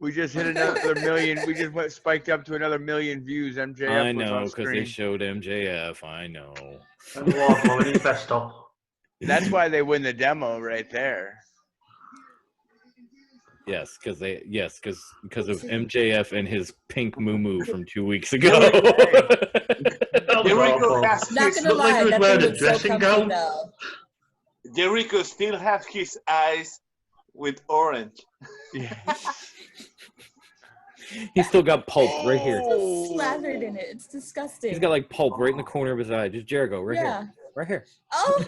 We just hit another million. We just spiked up to another million views. MJF I was know on because screen. they showed MJF. I know. And Wardlow in his best off. That's why they win the demo right there. Yes, because of MJF and his pink moo from 2 weeks ago. That was Jericho awful. has Not his, gonna looked like lie, he was that wearing thing a was so dressing comfy gown. though. Jericho still has his eyes with orange. Yeah. He's still got pulp right here. It's so slathered in it. It's disgusting. He's got like pulp right in the corner of his eye. Just Jericho, right yeah. here. Right here. Oh,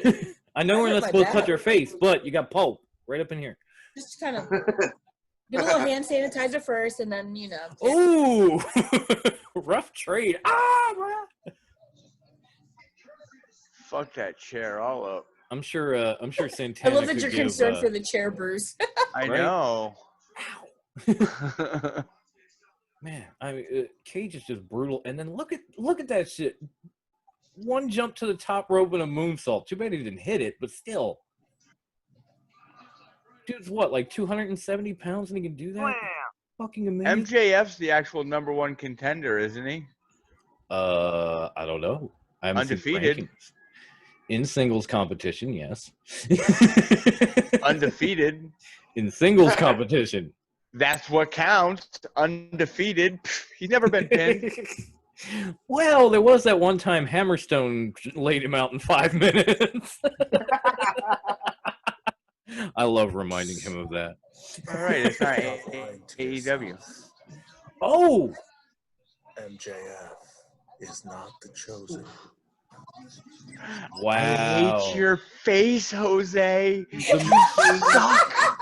I know we're hurt not my supposed to touch back. your face, but you got pulp right up in here. just kind of give a little hand sanitizer first, and then Ooh, rough trade. Ah, bruh. Fuck that chair all up. I'm sure I Santana love that could you're give, concerned for the chair, Bruce. I Right? know. Man, I mean, Cage is just brutal. And then look at that shit. One jump to the top rope and a moonsault. Too bad he didn't hit it, but still. Dude's what, like 270 pounds and he can do that? Fucking amazing. MJF's the actual #1 contender, isn't he? I don't know. I haven't seen Undefeated. rankings. In singles competition, yes. Undefeated. In singles competition. That's what counts. Undefeated. He's never been pinned. Well, there was that one time Hammerstone laid him out in 5 minutes. I love reminding him of that. All right, it's not AEW. Oh, MJF is not the chosen. wow. I hate your face, Jose.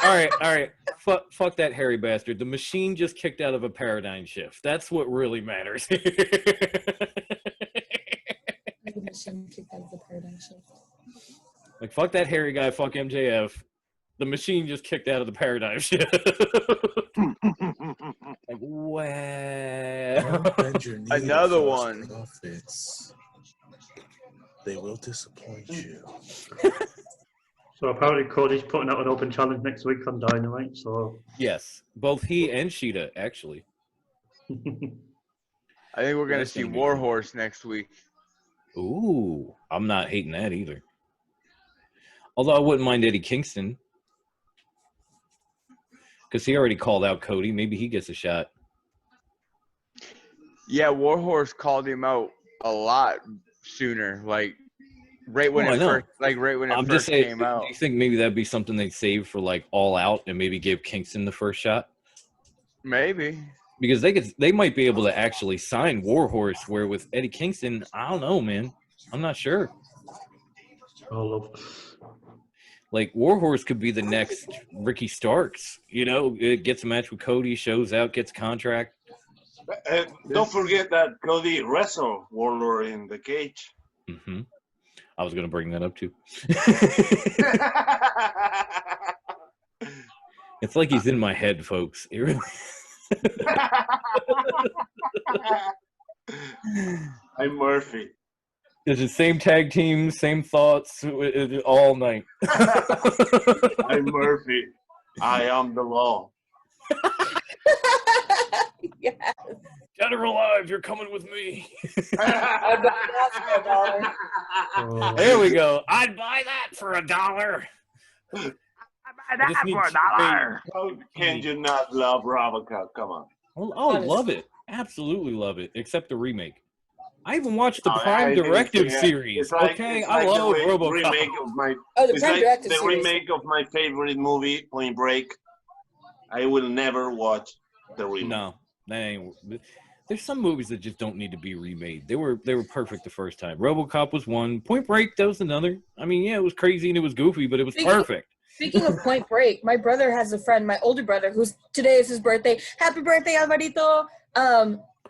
All right. Fuck that hairy bastard. The machine just kicked out of a paradigm shift. That's what really matters here. The machine kicked out of the paradigm shift. Like, fuck that hairy guy, fuck MJF. The machine just kicked out of the paradigm shift. Like, wow. Don't bend your knee Another to one. prophets. They will disappoint you. So apparently Cody's putting out an open challenge next week on Dynamite. So Yes, both he and Sheeta, actually. I think we're gonna That's see gonna be Warhorse next week. Ooh, I'm not hating that either. Although I wouldn't mind Eddie Kingston. Because he already called out Cody. Maybe he gets a shot. Yeah, Warhorse called him out a lot sooner, like right when Oh, I it know. first, I'm just saying, came do out. you think maybe that'd be something they'd save for like All Out and maybe give Kingston the first shot? Maybe. Because they might be able to actually sign Warhorse, where with Eddie Kingston, I don't know, man. I'm not sure. oh, love. Like, Warhorse could be the next Ricky Starks. You know, it gets a match with Cody, shows out, gets a contract. Don't forget that Cody wrestled Warlord in the cage. Mm-hmm. I was going to bring that up, too. It's like he's in my head, folks. It really... I'm Murphy. It's the same tag team, same thoughts all night. I'm Murphy. I am the law. Yes. Dead or alive, you're coming with me. I'd buy that for $1. Oh, There we go. I'd buy that for $1. Buy I that just need for to- $1. How can you not love Robocop? Come on. Oh, love it. Absolutely love it. Except the remake. I even watched the Oh, Prime I didn't Directive see it. series. It's like- Okay, it's I like the love RoboCop. remake of my. Oh, the It's Prime like Directive the series. remake of my favorite movie, Point Break. I will never watch the remake. No, that ain't. There's some movies that just don't need to be remade. They were perfect the first time. RoboCop was one. Point Break, that was another. I mean, yeah, it was crazy and it was goofy, but it was perfect. Speaking of Point Break, my brother has a friend, my older brother, who's today is his birthday. Happy birthday, Alvarito!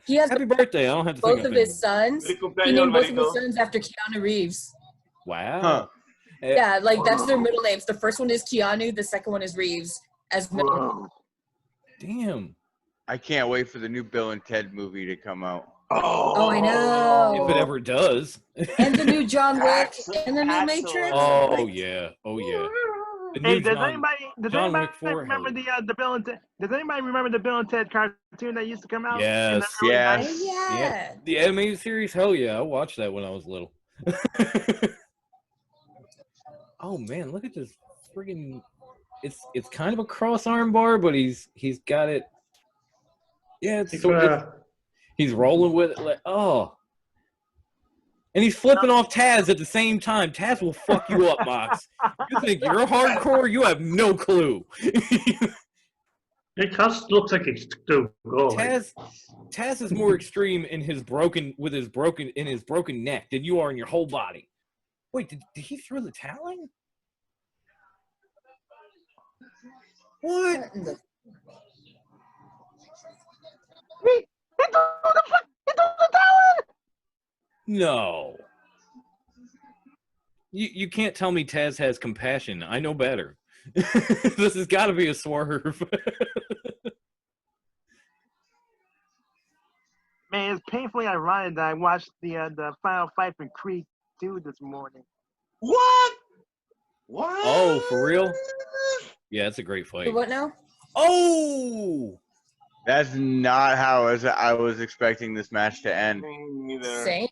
He has Happy birthday! I don't have to think both of his sons. Feliz He cumpleaños, named both of Alvarito. his sons after Keanu Reeves. Wow. Huh. Yeah, like that's their middle names. The first one is Keanu, the second one is Reeves as middle. Whoa. Damn. I can't wait for the new Bill and Ted movie to come out. Oh, I know. If it ever does. And the new John Wick and the new Excellent. Matrix. Oh yeah. Oh yeah. The Hey, new does John- anybody John Wick 4, remember hell the Bill and Ted? Does anybody remember the Bill and Ted cartoon that used to come out? Yes. in the early Yeah. 90s? Yeah. Yeah. The animated series, hell yeah. I watched that when I was little. Oh man, look at this friggin' it's kind of a cross arm bar, but he's got it. Yeah, he's rolling with it like and he's flipping off Taz at the same time. Taz will fuck you up, Mox. You think you're hardcore? You have no clue. It just looks like it's still going. Taz is more extreme in his broken neck than you are in your whole body. Wait, did he throw the towel in? What? He threw the towel in! No. You can't tell me Taz has compassion. I know better. This has got to be a swerve. Man, it's painfully ironic that I watched the final fight for Creed 2 this morning. What? Oh, for real? Yeah, it's a great fight. What now? Oh! That's not how I was expecting this match to end. Same.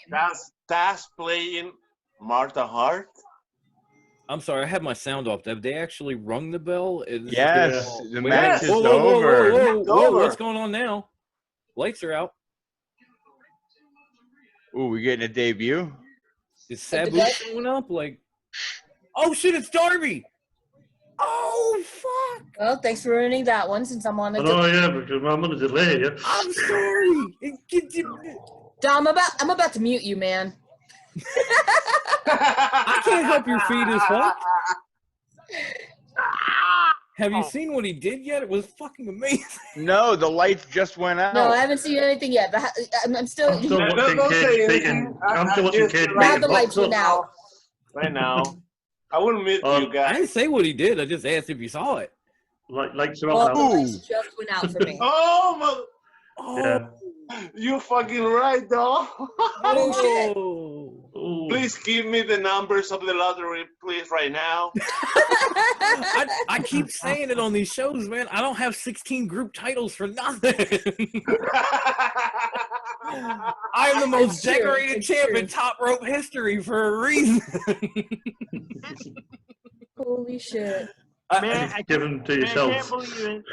Taz playing Martha Hart. I'm sorry, I had my sound off. Have they actually rung the bell? Yes, the Wait, match is whoa, over. Whoa, what's going on now? Lights are out. Ooh, we getting a debut? Is Sabu showing up? Like, oh shit, it's Darby! Oh fuck! Well, thanks for ruining that one since I'm on a Oh yeah, because I'm on a delay. Yeah. I'm sorry. Dom, I'm about to mute you, man. I can't help your feet as fuck. Have you seen what he did yet? It was fucking amazing. No, the lights just went out. No, I haven't seen anything yet, but I'm still. I'm still watching don't say kids anything. beating. I'm still watching kids Now beating the lights boxers. went out. Right now. I wouldn't meet you I guys. didn't say what he did. I just asked if you saw it. Lights are Well, out the now. lights just went out for me. Oh, Yeah. you fucking right, dog. Oh shit! Ooh. Please give me the numbers of the lottery, please, right now. I keep saying it on these shows, man. I don't have 16 group titles for nothing. I am the most It's true. decorated It's champ true. in top rope history for a reason. Holy shit! Man, I Give them to can't yourself. believe it.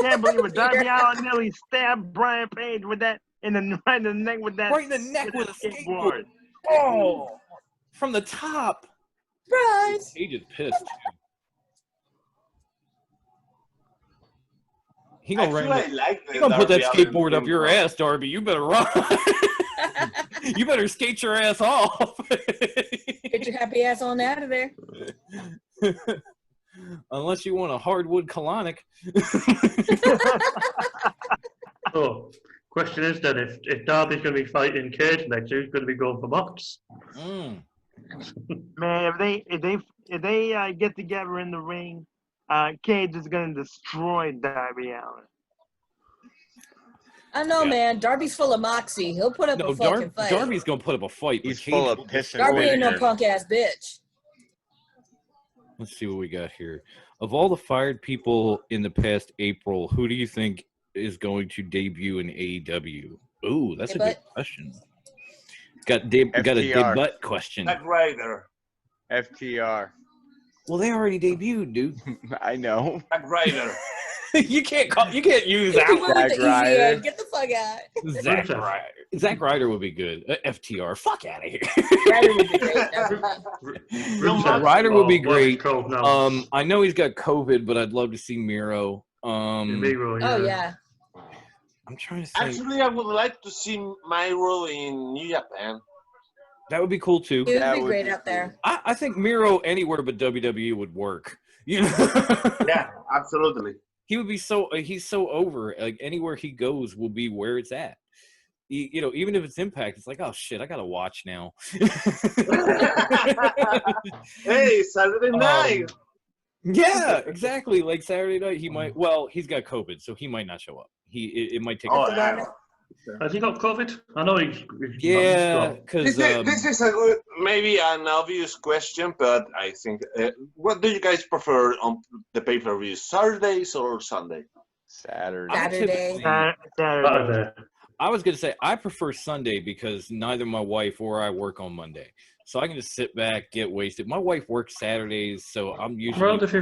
Can't believe it. Darby Allin nearly stabbed Brian Page with that right in the neck with that. Right in the neck with a skateboard. skateboard. Oh, from the top. Right. Page is pissed. He I gonna feel ram like He gonna put that Darby Allin skateboard up thing, your bro. ass, Darby. You better run. You better skate your ass off. Get your happy ass on out of there. Unless you want a hardwood colonic. So, question is then, if Darby's going to be fighting Cage next, who's going to be going for Mox? Mm. Man, if they get together in the ring, Cage is gonna destroy Darby Allin. I know, Yeah. man. Darby's full of moxie. He'll put up No, a fucking fight. Darby's gonna put up a fight. but He's Cage full of will piss and Darby ain't no vinegar. punk ass bitch. Let's see what we got here. Of all the fired people in the past April, who do you think is going to debut in AEW? Ooh, that's a good Debut? question. Got a FTR. debut question. Zack Ryder. FTR. Well, they already debuted, dude. I know. Zack Ryder. You can't use He that. went with Zack the easy Ryder. end. Get the fuck out. Zack Ryder. Zack Ryder would be good. FTR. Fuck out of here. Ryder would be great. Never mind. Rusev. Ryder would be Oh, well, he's great. cold now. I know he's got COVID, but I'd love to see Miro. Miro, Oh yeah. I'm trying to think. Actually, I would like to see Miro in New Japan. That would be cool too. He would That be would great be out there. I think Miro anywhere but WWE would work. You know, Yeah, absolutely. he would be he's so over. Like anywhere he goes will be where it's at. You know, even if it's Impact, it's like, oh shit, I gotta watch now. Hey, Saturday night. Yeah, exactly. Like Saturday night, he might. Well, he's got COVID, so he might not show up. It might take. Oh, a yeah. Has he got COVID? I know he's Yeah, because This is a good, maybe an obvious question, but I think, what do you guys prefer on the pay-per-view, Saturdays or Sunday? Saturday. Saturday. Saturday. I was gonna say I prefer Sunday because neither my wife or I work on Monday. so I can just sit back, get wasted. My wife works Saturdays, so I'm Well, usually if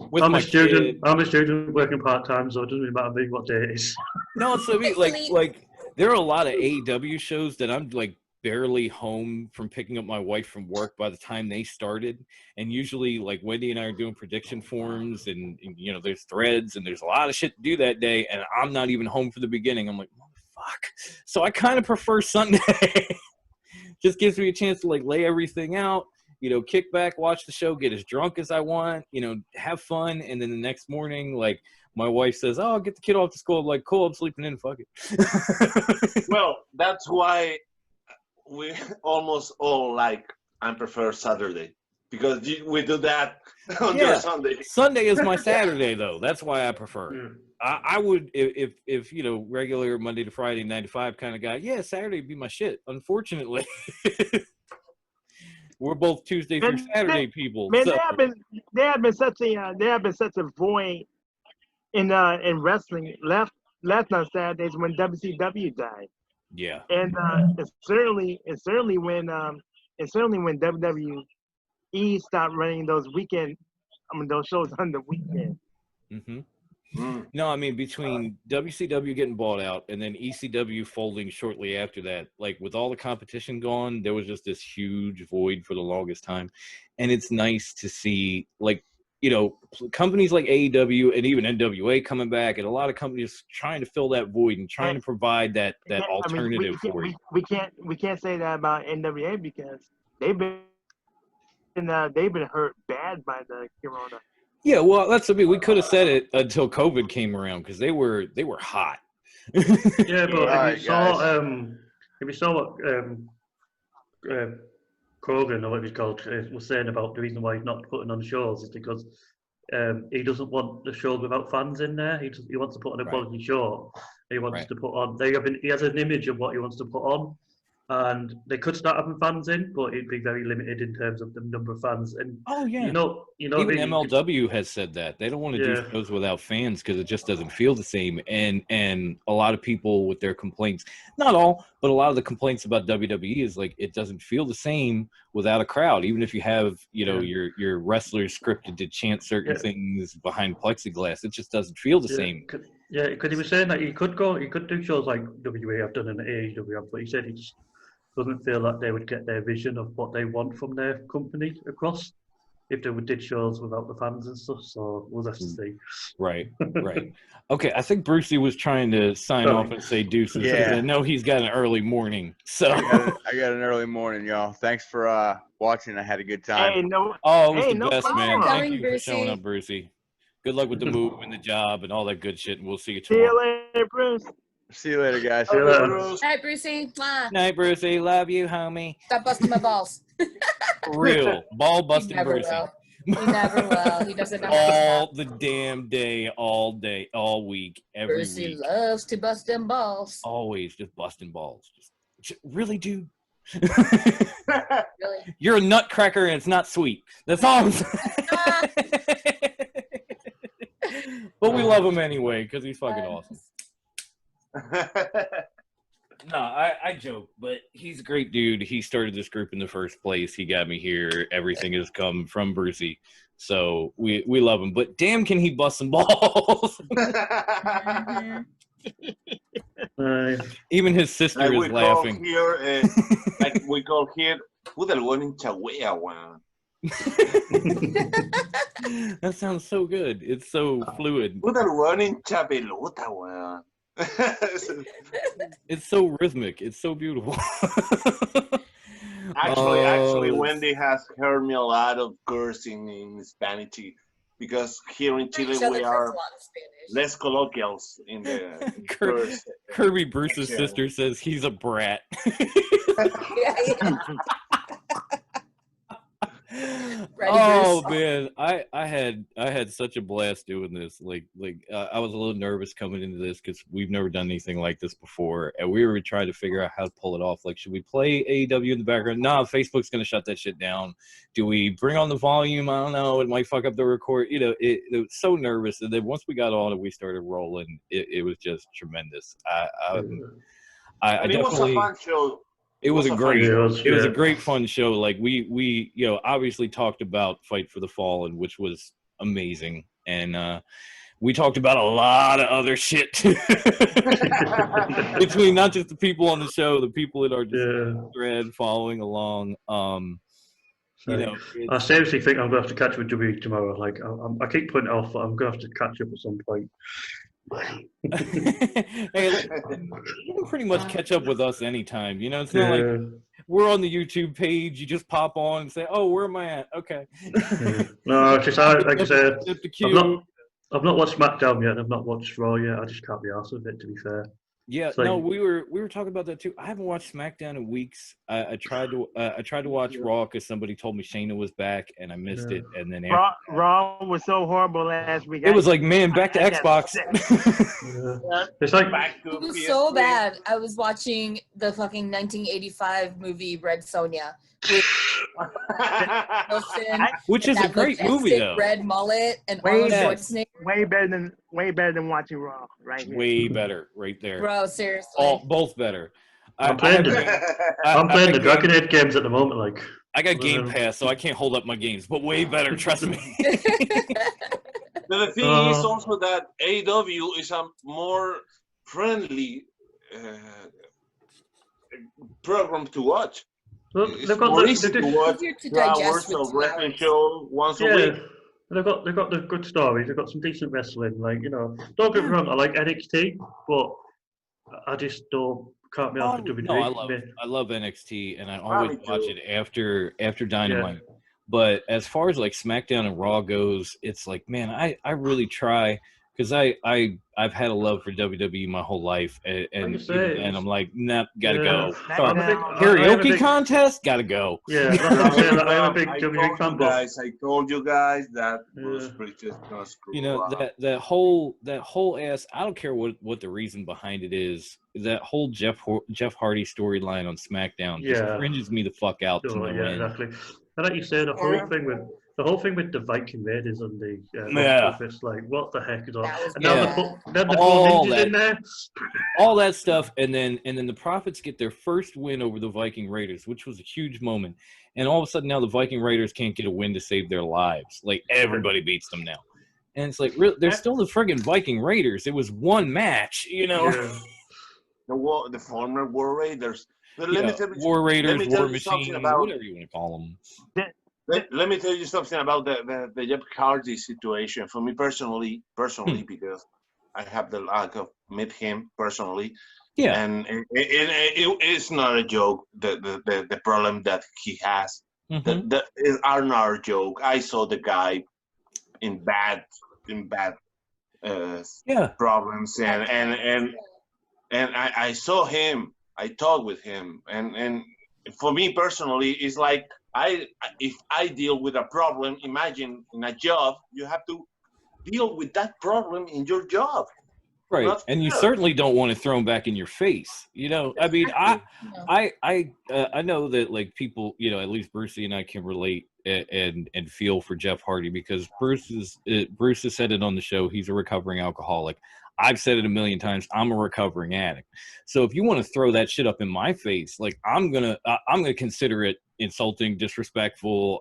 with I'm my a student, kid. I'm a student working part time, so it doesn't really matter to me what day it is. No, so I mean, like there are a lot of AEW shows that I'm like barely home from picking up my wife from work by the time they started. And usually like Wendy and I are doing prediction forums and you know, there's threads and there's a lot of shit to do that day. And I'm not even home for the beginning. I'm like, fuck. So I kind of prefer Sunday. Just gives me a chance to like lay everything out, you know, kick back, watch the show, get as drunk as I want, you know, have fun. And then the next morning, like my wife says, oh, I'll get the kid off to school. I'm like, cool, I'm sleeping in, fuck it. Well, that's why we almost all like and prefer Saturday, because we do that on your Sunday. Sunday is my Saturday though. That's why I prefer it. Yeah. I would if you know, regular Monday to Friday 9 to 5 kind of guy, yeah, Saturday would be my shit. Unfortunately. We're both Tuesday through Saturday people. Man, so. there have been such a void in wrestling left on Saturdays when WCW died. Yeah. And it's certainly when WWE stopped running those those shows on the weekend. Mm-hmm. No, I mean, between WCW getting bought out and then ECW folding shortly after that, like with all the competition gone, there was just this huge void for the longest time. And it's nice to see, like, you know, companies like AEW and even NWA coming back, and a lot of companies trying to fill that void and trying to provide that alternative for you. We can't say that about NWA because they've been hurt bad by the corona. Yeah, well, that's what I mean. We could have said it until COVID came around because they were hot. Yeah, but Alright, if you saw what Krogan, or what he's called, was saying about the reason why he's not putting on shows is because he doesn't want the shows without fans in there. He wants to put on a quality show. He wants to put on. He has an image of what he wants to put on, and they could start having fans in, but it'd be very limited in terms of the number of fans. And you know, even MLW has said that they don't want to do shows without fans because it just doesn't feel the same. And a lot of people with their complaints, not all, but a lot of the complaints about WWE is like it doesn't feel the same without a crowd. Even if you have, you know, your wrestlers scripted to chant certain things behind plexiglass, it just doesn't feel the same. Yeah, because he was saying that he could do shows like WA have done in AEW, but he said he just doesn't feel like they would get their vision of what they want from their company across if they did shows without the fans and stuff. So we'll have to see. Right. Okay, I think Brucey was trying to sign off and say deuces because I know he's got an early morning. So I got an early morning, y'all. Thanks for watching. I had a good time. It was the best, man. Thank you for showing up, Brucey. Good luck with the move and the job and all that good shit, and we'll see you tomorrow. See you later, Bruce. See you later, guys. See you later. Night, Brucey. Mwah. Night, Brucey. Love you, homie. Stop busting my balls. For real. Ball busting Brucey. He never will. He doesn't know. All the damn day, all day, all week, every Brucey week. loves to bust them balls. Always just busting balls. Just really, dude? Really? You're a nutcracker and it's not sweet. That's all I'm saying. But we love him anyway because he's fucking awesome. No, I joke, but he's a great dude. He started this group in the first place. He got me here. Everything has come from Brucey. So we love him. But damn, can he bust some balls? Even his sister is laughing. Like we call here, puta el buen hinchagüea, weón. That sounds so good. It's so fluid. Puta el buen hincha pelota, weón. It's so rhythmic. It's so beautiful. Actually, Wendy has heard me a lot of cursing in Spanish because here in Chile we are less colloquials in the curse. Kirby Bruce's sister says he's a brat. Oh man, I had such a blast doing this. Like I was a little nervous coming into this because we've never done anything like this before, and we were trying to figure out how to pull it off. Like, should we play AEW in the background? No, Facebook's gonna shut that shit down. Do we bring on the volume? I don't know. It might fuck up the record. You know, it was so nervous, and then once we got on and we started rolling, it was just tremendous. I it was a fun show. It was a fun great, show. it was a Yeah. great fun show. Like we obviously talked about Fight for the Fallen, which was amazing, and we talked about a lot of other shit too. Between not just the people on the show, the people that are just Yeah. thread following along. You know, I it's, seriously think I'm gonna have to catch up with WWE tomorrow. Like I keep putting it off, but I'm gonna have to catch up at some point. hey, you can pretty much catch up with us anytime. You know, it's not like Yeah. we're on the YouTube page. You just pop on and say, "Oh, where am I at?" Okay. Yeah. No, it's just like I said, Hit the I've not watched SmackDown yet. And I've not watched Raw yet. I just can't be arsed with it, to be fair. Yeah, It's like- no, we were talking about that too. I haven't watched SmackDown in weeks. I tried to watch Raw because somebody told me Shayna was back, and I missed Yeah. it. And then after, Raw was so horrible last week. it was like, man, back to I got Xbox. sick. Yeah. It's like Back to It was so PS3. bad. I was watching the fucking 1985 movie Red Sonja with Wilson, Which is a that great movie, majestic though. red mullet, and Way Arnold better. Schwarzenegger. way better than watching Raw right here. Way better, right there. Bro, seriously. All both better. I'm playing I'm playing the Dragon Age games at the moment. Like I got Game Pass, so I can't hold up my games, but way better. Trust me. But the thing is also that AEW is a more friendly program to watch. well, It's they've got more the, easy they to did- watch Easier to 2 digest hours with of 2 wrestling hours. show once a yeah, week. they've got the good stories. They've got some decent wrestling. Like don't get me wrong, I like NXT, but I just can't be after WWE. No, I love NXT, and I always Me watch too. it after Dynamite. But as far as like SmackDown and Raw goes, it's like, man, I really try because I've had a love for WWE my whole life, and Like you say, and I'm like, nah, gotta Yeah. go. I'm a big- Karaoke contest, gotta go. Yeah, that's what I'm saying. Like, I'm a big I WWE told fan, you but guys, I told you guys that Yeah. Bruce Bridges gonna screw You know up. that whole ass. I don't care what the reason behind it is. That whole Jeff Hardy storyline on SmackDown just Yeah. cringes me the fuck out to oh, no yeah, end. exactly. And like you say, the whole thing with the Viking Raiders and the Yeah. office, like what the heck is on? That was And now Yeah. then the All four ninjas in there. All that stuff, and then the Profits get their first win over the Viking Raiders, which was a huge moment. And all of a sudden now the Viking Raiders can't get a win to save their lives. Like everybody beats them now, and it's like they're still the friggin' Viking Raiders. It was one match, you know. Yeah. The former War Raiders. But let me Yeah, tell you, War Raiders, me tell War you something Machine, about- whatever you want to call them. let me tell you something about the Jeff Hardy situation. For me personally, because I have the luck of meet him personally, Yeah, and it's not a joke. The problem that he has, Mhm. that are not a joke. I saw the guy in bad yeah, problems, and I saw him. I talked with him, and for me personally, it's like if I deal with a problem, imagine in a job, you have to deal with that problem in your job. right. Not And you fair. certainly don't want to throw them back in your face. You know, I mean, No. I know that like people, you know, at least Brucey and I can relate and feel for Jeff Hardy because Bruce has said it on the show. He's a recovering alcoholic. I've said it a million times. I'm a recovering addict. So if you want to throw that shit up in my face, like I'm gonna consider it insulting, disrespectful.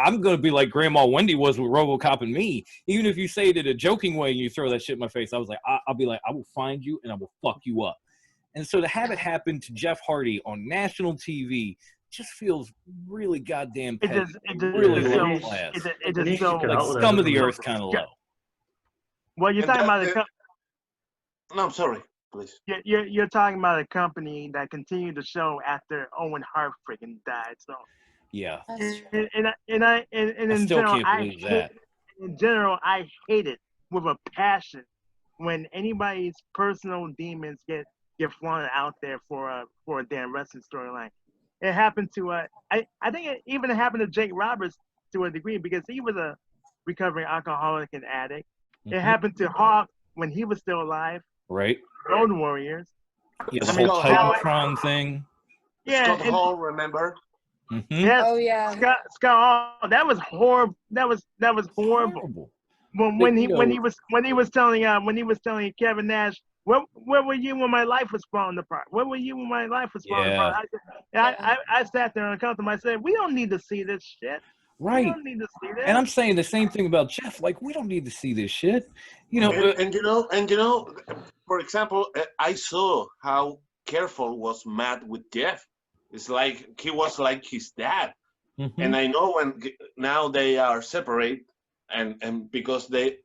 I'm gonna be like Grandma Wendy was with RoboCop and me. Even if you say it in a joking way and you throw that shit in my face, I was like, I'll be like, I will find you and I will fuck you up. And so to have it happen to Jeff Hardy on national TV just feels really goddamn It petty, just really so- low class, it He needs just to so get like out of there. scum of the earth kind of low. well. You're And talking about that- No, I'm sorry, please. you're talking about a company that continued the show after Owen Hart freaking died. So Yeah, That's true. and I in still general, can't believe that. in general, I hate it with a passion when anybody's personal demons get flaunted out there for a damn wrestling storyline. It happened to I think it even happened to Jake Roberts to a degree because he was a recovering alcoholic and addict. It Mhm. happened to Hawk when he was still alive. Right? Road Warriors. Yeah, I the mean, whole Scott- Titantron thing. Yeah, Scott and- Hall, remember? Mhm. yes, Oh yeah. Scott Hall. That was horrible. That was horrible. Horrible. When But, he you when know- he was telling Kevin Nash where were you when my life was falling apart? Where were you when my life was falling apart? I sat there and uncomfortable. I said, we don't need to see this shit. We Right. don't need to see this. And I'm saying the same thing about Jeff. Like, we don't need to see this shit. You know, And for example, I saw how careful was Matt with Jeff. It's like he was like his dad. mhm. And I know now they are separate, and because the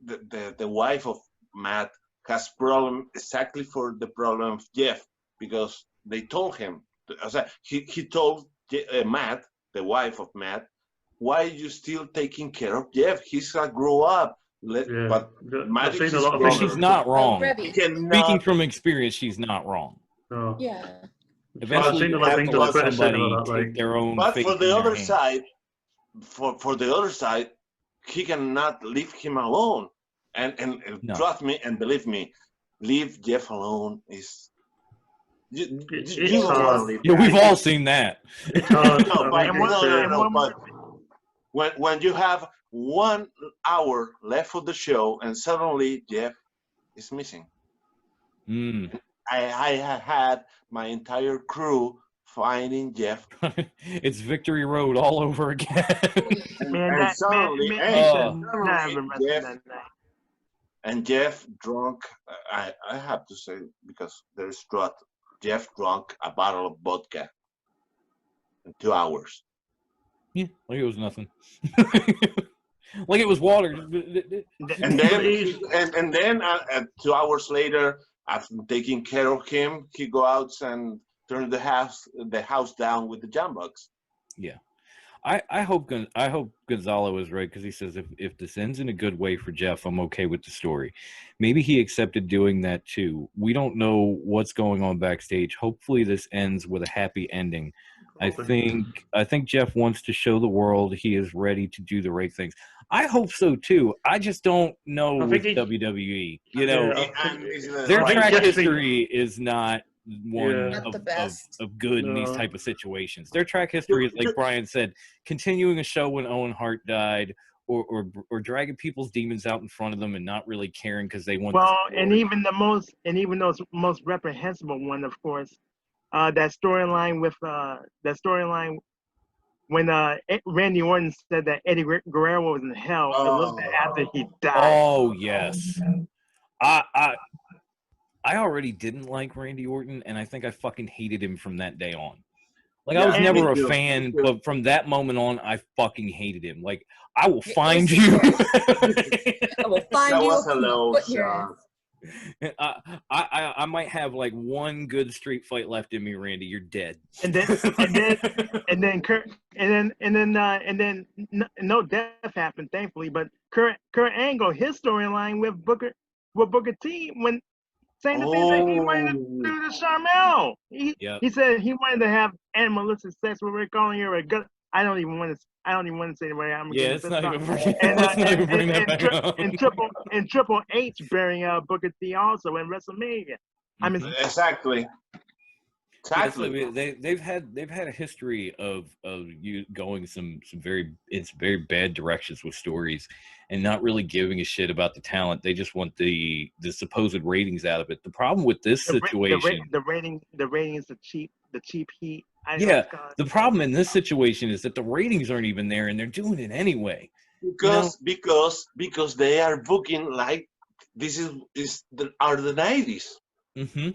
wife of Matt has problem exactly for the problem of Jeff, because they told him, he told Matt, the wife of Matt, why are you still taking care of Jeff? He's gonna grow up. Yeah. But I've Matt seen is a his lot of But brother. she's not wrong. Rebby. He cannot- Speaking from experience, she's not wrong. No. Yeah. Eventually, seen you a lot of have things to on let Twitter saying somebody about that, take like- their own But fate for in the their other hands. side, for the other side, he cannot leave him alone. And No. trust me and believe me, leave Jeff alone is. It's You don't want to hard. leave. Yeah, that. we've all seen that. It's hard. No, I but, mean, it's, no, but when you have 1 hour left of the show and suddenly Jeff is missing, Mm. I had my entire crew finding Jeff, It's Victory Road all over again. Man, suddenly, man, and he should suddenly not have been wrestling Jeff that night. and Jeff drunk. I have to say, because there's truth. Jeff drunk a bottle of vodka in 2 hours. Yeah, like it was nothing. Like it was water. And then 2 hours later, after taking care of him, he go out and turn the house down with the jumbucks. Yeah, I hope Gonzalo is right, because he says if this ends in a good way for Jeff, I'm okay with the story. Maybe he accepted doing that too. We don't know what's going on backstage. Hopefully this ends with a happy ending. I think Jeff wants to show the world he is ready to do the right things. I hope so too. I just don't know I with think he- WWE. You know, Yeah, their I think track Jeffrey- history is not one Yeah. Not the of best. good in these No. type of situations. Their track history is, like Brian said, continuing a show when Owen Hart died, or dragging people's demons out in front of them and not really caring because they want. Well, and even those most reprehensible one, of course, that storyline when Randy Orton said that Eddie Guerrero was in hell a little bit after he died. Oh yes, I already didn't like Randy Orton, and I think I fucking hated him from that day on. Like, I was Yeah, never me a too, fan, me too. but from that moment on, I fucking hated him. Like, I will Yeah, find it was- you. I will find That you. was a and low put your ass. shot. I might have like one good street fight left in me, Randy. You're dead. And then no death happened, thankfully. But Kurt Angle, his storyline with Booker T, when saying the things that he wanted to do to Sharmell. Yep. He said he wanted to have animalistic sex with Rick calling her a gut. I don't even want to say the way I'm. Yeah, getting let's pissed not off. even bring, And, let's not even bring that back up. and Triple H burying Booker T also in WrestleMania. I mean, Exactly. Yeah, so they've had a history of you going some very bad directions with stories, and not really giving a shit about the talent. They just want the supposed ratings out of it. The problem with this situation, the ratings, the cheap heat. The problem in this situation is that the ratings aren't even there, and they're doing it anyway. Because they are booking like this are the 90s. Mm-hmm.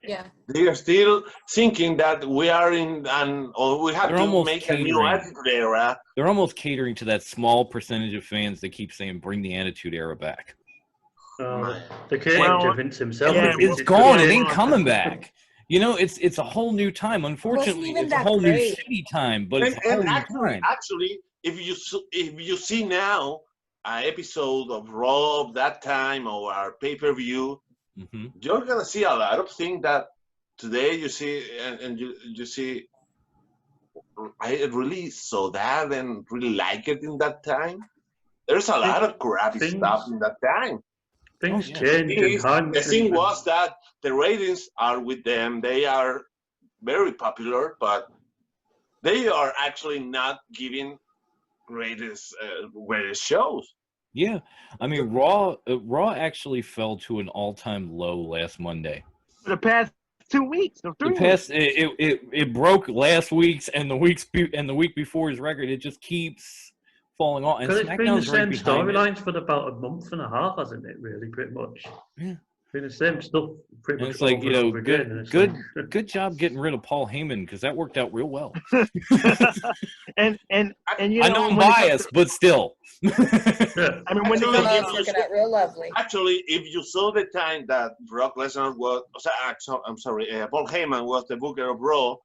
Yeah. They are still thinking that we are we have They're to almost make a new catering. attitude era. They're almost catering to that small percentage of fans that keep saying, "Bring the Attitude Era back." The creative Well, Vince himself. yeah, It's gone. It ain't coming back. You know, it's a whole new time. Unfortunately, even it's a that whole new great. shitty time, but it's a whole And new time. actually, if you see now an episode of Raw of that time or our pay-per-view, Mm-hmm. you're gonna see a lot of things that today you see and you see. I really saw that and really like it in that time. There's a lot of crappy stuff in that time. Things yeah. change. The thing was that the ratings are with them. They are very popular, but they are actually not giving greatest shows. Yeah, I mean, Raw actually fell to an all-time low last Monday. For the past 2 weeks or 3 The weeks. past it broke last week's and the week before his record. It just keeps falling off. And Because it's been the SmackDown's right same behind it. storylines for about a month and a half, hasn't it? Really, pretty much. Yeah. Been the same stuff pretty And much it's like, over you and know, over again. and it's good job getting rid of Paul Heyman because that worked out real well. and you I know I'm when it comes biased, but still. yeah. I mean, when it Actually, comes Oh, it's working out real lovely. Actually, if you saw the time that Brock Lesnar was, I'm sorry, Paul Heyman was the booker of Raw,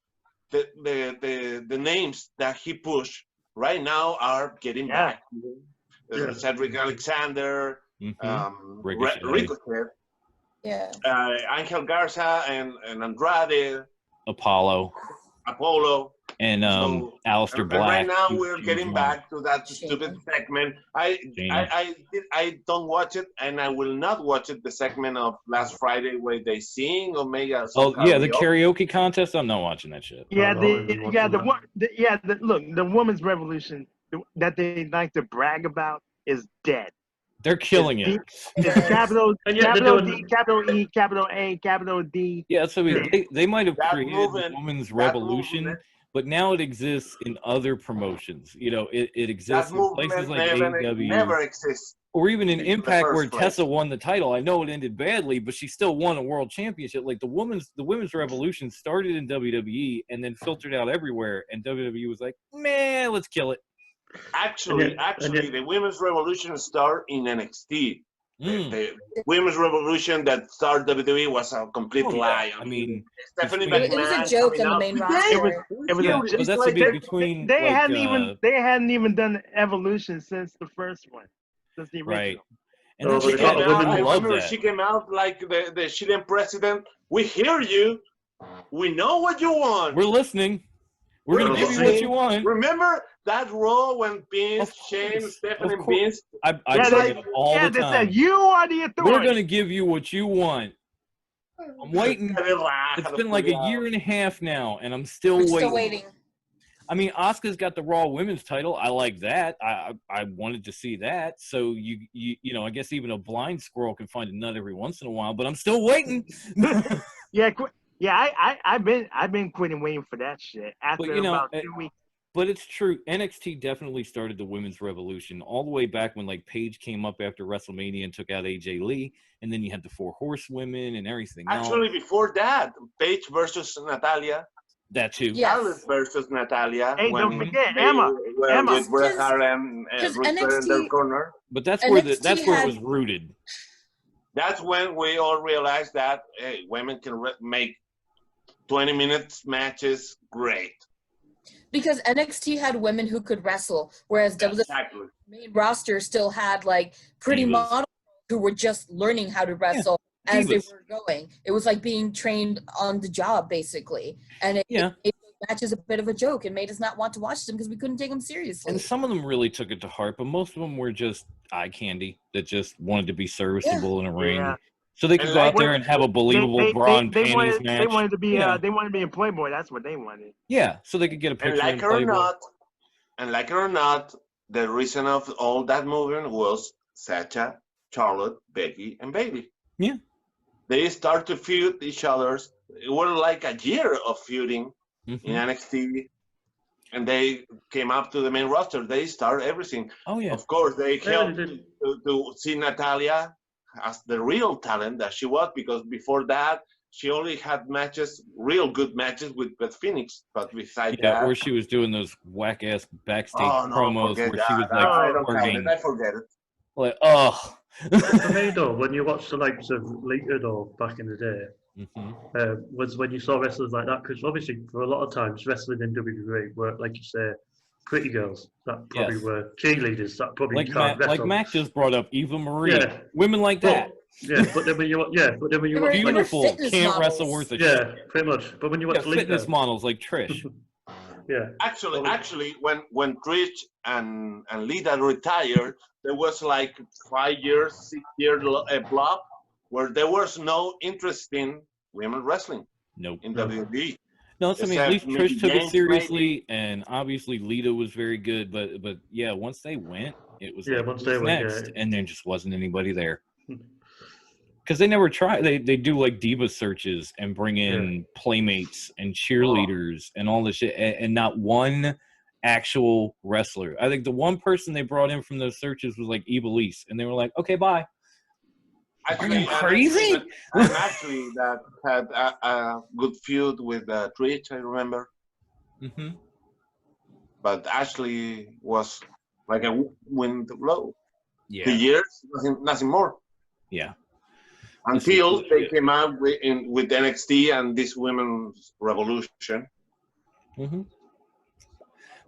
the names that he pushed right now are getting Yeah. back. Yeah. Cedric Alexander, Ricochet. Ricochet, Yeah. Angel Garza, and Andrade, Apollo Apollo. and So, Aleister and Black. right now huge- we're huge getting one. back to that Shame. stupid segment. Shame. I don't watch it, and I will not watch it. The segment of last Friday where they sing Omega. Oh yeah, the karaoke contest. I'm not watching that shit. Yeah, Oh, no, we yeah, watching that. look, the women's revolution that they like to brag about is dead. They're killing it. It's capital, And yet they're capital doing- D, capital E, capital A, capital D. Yeah, so they might have That created the movement- women's that revolution, movement- but now it exists in other promotions. You know, it That exists in places movement like AEW never exists. or even in in the Impact where first place. Tessa won the title. I know it ended badly, but she still won a world championship. Like the women's revolution started in WWE and then filtered out everywhere, and WWE was like, man, let's kill it. Actually, and yet- the women's revolution started in NXT. Mm. The women's revolution that started WWE was a complete Oh, yeah. lie. I mean, Stephanie between- It was a McMahon joke coming on the out main today, roster. It was yeah, a- but that's like the big they- between They like, hadn't even done evolution since the first one, since the original. right. And Oh, that's but She they what got came the out, women- I I love remember that. she came out like the Chilean president. We hear you. We know what you want. We're listening. We're gonna We're give you what listening. you want. Remember that Raw when Vince, Of Shane, course, Stephanie, of course. Vince? I Yeah, say they- it all yeah, the they time. said you are the We're authority. gonna give you what you want. I'm waiting. It's been like a year and a half now, and I'm still We're waiting. still waiting. I mean, Asuka's got the Raw Women's title. I like that. I wanted to see that. So you know, I guess even a blind squirrel can find a nut every once in a while. But I'm still waiting. Yeah, I've been quitting waiting for that shit after you know, about 2 weeks. But it's true. NXT definitely started the women's revolution all the way back when like Paige came up after WrestleMania and took out AJ Lee, and then you had the 4 Horsewomen and everything else. Actually, before that, Paige versus Natalia, That too. Yes. Alice versus Natalia. Hey, don't when forget, they Emma. were Emma. with Bret Because- Hart and because Ric Flair in their NXT corner. But that's where NXT that's where it was had- rooted. That's when we all realized that hey, women can make 20 minutes matches great. Because NXT had women who could wrestle, whereas WWE Exactly. main roster still had like pretty Divas. models who were just learning how to wrestle as they divas. were going. It was like being trained on the job, basically. And it Yeah. made those matches a bit of a joke and made us not want to watch them because we couldn't take them seriously. And some of them really took it to heart, but most of them were just eye candy that just wanted to be serviceable in a ring. Yeah. So they could And go like out there and have a believable bra and panties wanted, match. They wanted to be Yeah. they wanted to be in Playboy. That's what they wanted. Yeah, so they could get a picture And like in it or Playboy. not, the reason of all that movement was Sacha, Charlotte, Becky, and Bailey. Yeah. They start to feud each other's. It was like a year of feuding Mhm. in NXT, and they came up to the main roster. They start everything. Oh yeah. Of course, they Yeah, helped they did. to see Natalia as the real talent that she was, because before that, she only had matches, real good matches with Beth Phoenix. But besides Yeah, that, or she was doing those whack ass backstage oh, no, promos forget where she was that. like I don't count flirting. it. I forget it. Like, oh. For me though, when you watch the likes of Lita though back in the day, was when you saw wrestlers like that, because obviously for a lot of times wrestling in WWE were, like you say, pretty girls that probably Yes. were cheerleaders that probably Like can't Mac, wrestle. Mac just brought up Eva Marie. Yeah. Women like that. But then when you watch They were- watch they like, were Beautiful. fitness Can't wrestle models. worth a yeah, pretty much. But when you Yeah, watch Lita, fitness models like Trish. yeah, Actually, when Trish and Lita retired, there was like 5 years, 6 year block where there was no interest in women wrestling Nope. in WWE. No, it's, I mean, at least Except maybe Trish took it James, seriously, and obviously Lita was very good. But yeah, once they went, It was Yeah, like, once who's they were, next, yeah. and there just wasn't anybody there. Because they never try. They do like diva searches and bring in playmates and cheerleaders and all this shit, and not one actual wrestler. I think the one person they brought in from those searches was like Ivelisse, and they were like, "Okay, bye." Actually, Are you crazy? And actually, that had a good feud with Trish, I remember. Mm-hmm. But Ashley was like a wind blow. Yeah. 2 years, nothing more. Yeah. Until they came out with NXT and this women's revolution. Mm-hmm.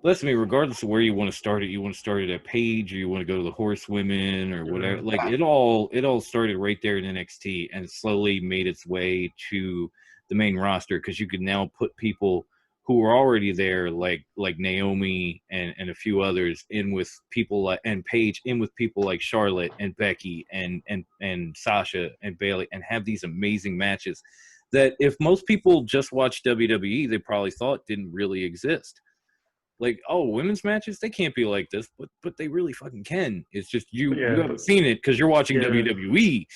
Listen, regardless of where you want to start it, you want to start it at Page, or you want to go to the Horsewomen, or whatever. Like it all started right there in NXT, and slowly made its way to the main roster, because you could now put people who were already there, like Naomi and a few others, in with people like, and Paige in with people like Charlotte and Becky and Sasha and Bayley, and have these amazing matches that if most people just watch WWE, they probably thought didn't really exist. Like, oh, women's matches, they can't be like this, but they really fucking can. It's just you haven't seen it because you're watching WWE.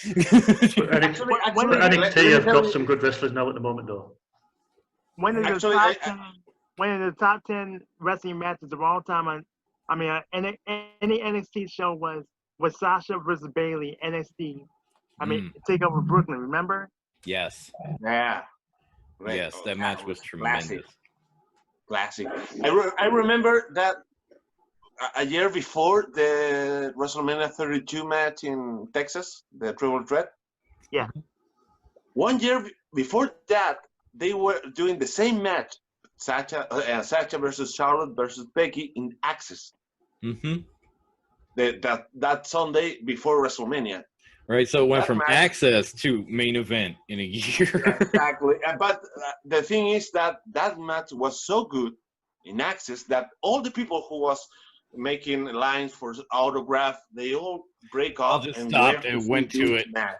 NXT have got some good wrestlers now at the moment, though. One of the top 10 wrestling matches of all time. Any NXT show was Sasha versus Bayley, NXT. Take over Brooklyn. Remember? Yes. Yeah. Right. Yes, that match was tremendous. Classic. I remember that a year before the WrestleMania 32 match in Texas, the Triple Threat. Yeah. 1 year before that, they were doing the same match, Sasha versus Charlotte versus Becky in Access. Mm-hmm. That Sunday before WrestleMania. Right, so it went from Access to main event in a year. Exactly. But the thing is that match was so good in Access that all the people who was making lines for autograph, they all break up and stopped and went to it. Match.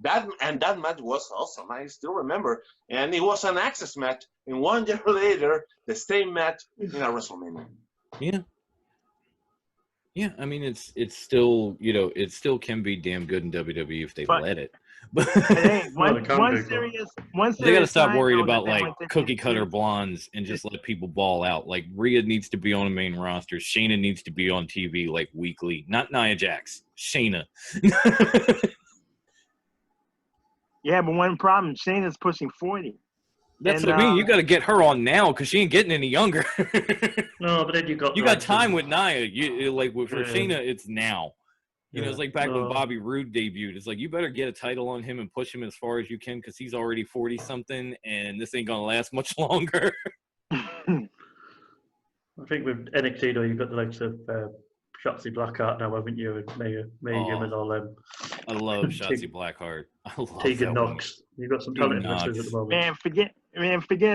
that match was awesome. I still remember. And it was an Access match. And 1 year later, the same match in a WrestleMania. Yeah. Yeah, I mean it's still, it still can be damn good in WWE if they let it. But hey, one serious they got to stop worrying about like cookie cutter blondes and just let people ball out. Like Rhea needs to be on a main roster. Shayna needs to be on TV like weekly. Not Nia Jax. Shayna. Yeah, but one problem, Shayna's pushing 40. That's what I mean. You got to get her on now because she ain't getting any younger. No, but then you got time with Nia. For Shayna, it's now. It's like back when Bobby Roode debuted. It's like you better get a title on him and push him as far as you can because he's already 40 something, and this ain't gonna last much longer. I think with NXT though, you've got the likes of Shotzi Blackheart now, haven't you? And Mayhem and all them. I love Shotzi Blackheart. I love Tegan Knox. You've got some talented wrestlers at the moment. Forget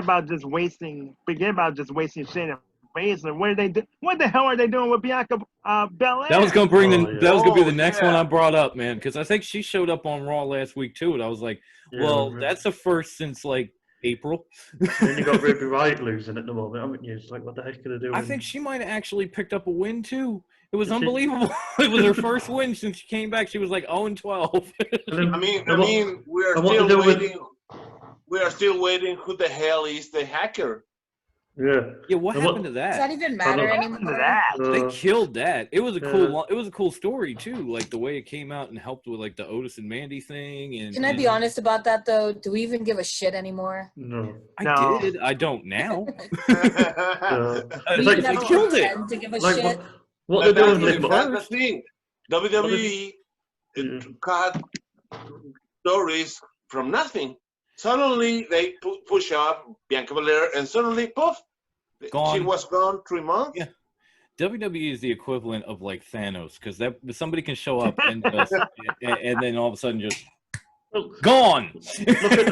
about just wasting Shayna Baszler. What the hell are they doing with Bianca Belair? That was gonna bring that was gonna be the next one I brought up, man, because I think she showed up on Raw last week too, and I was like, that's the first since like April. Then you got Ruby Riott losing at the moment, haven't you? It's like, what the heck are they doing? I think she might have actually picked up a win too. It was unbelievable. It was her first win since she came back. She was like 0-12. I mean, we are still waiting. We are still waiting. Who the hell is the hacker? Yeah. What happened to that? Does that even matter anymore? They killed that. It was a cool. It was a cool story too. Like the way it came out and helped with like the Otis and Mandy thing. And can I be honest about that though? Do we even give a shit anymore? No. I did. I don't now. They killed it. To give a shit. What they're doing? That's the thing. WWE cut stories from nothing. Suddenly they push up Bianca Belair, and suddenly, poof, gone. She was gone 3 months. Yeah. WWE is the equivalent of like Thanos, because somebody can show up and then all of a sudden just gone. Look at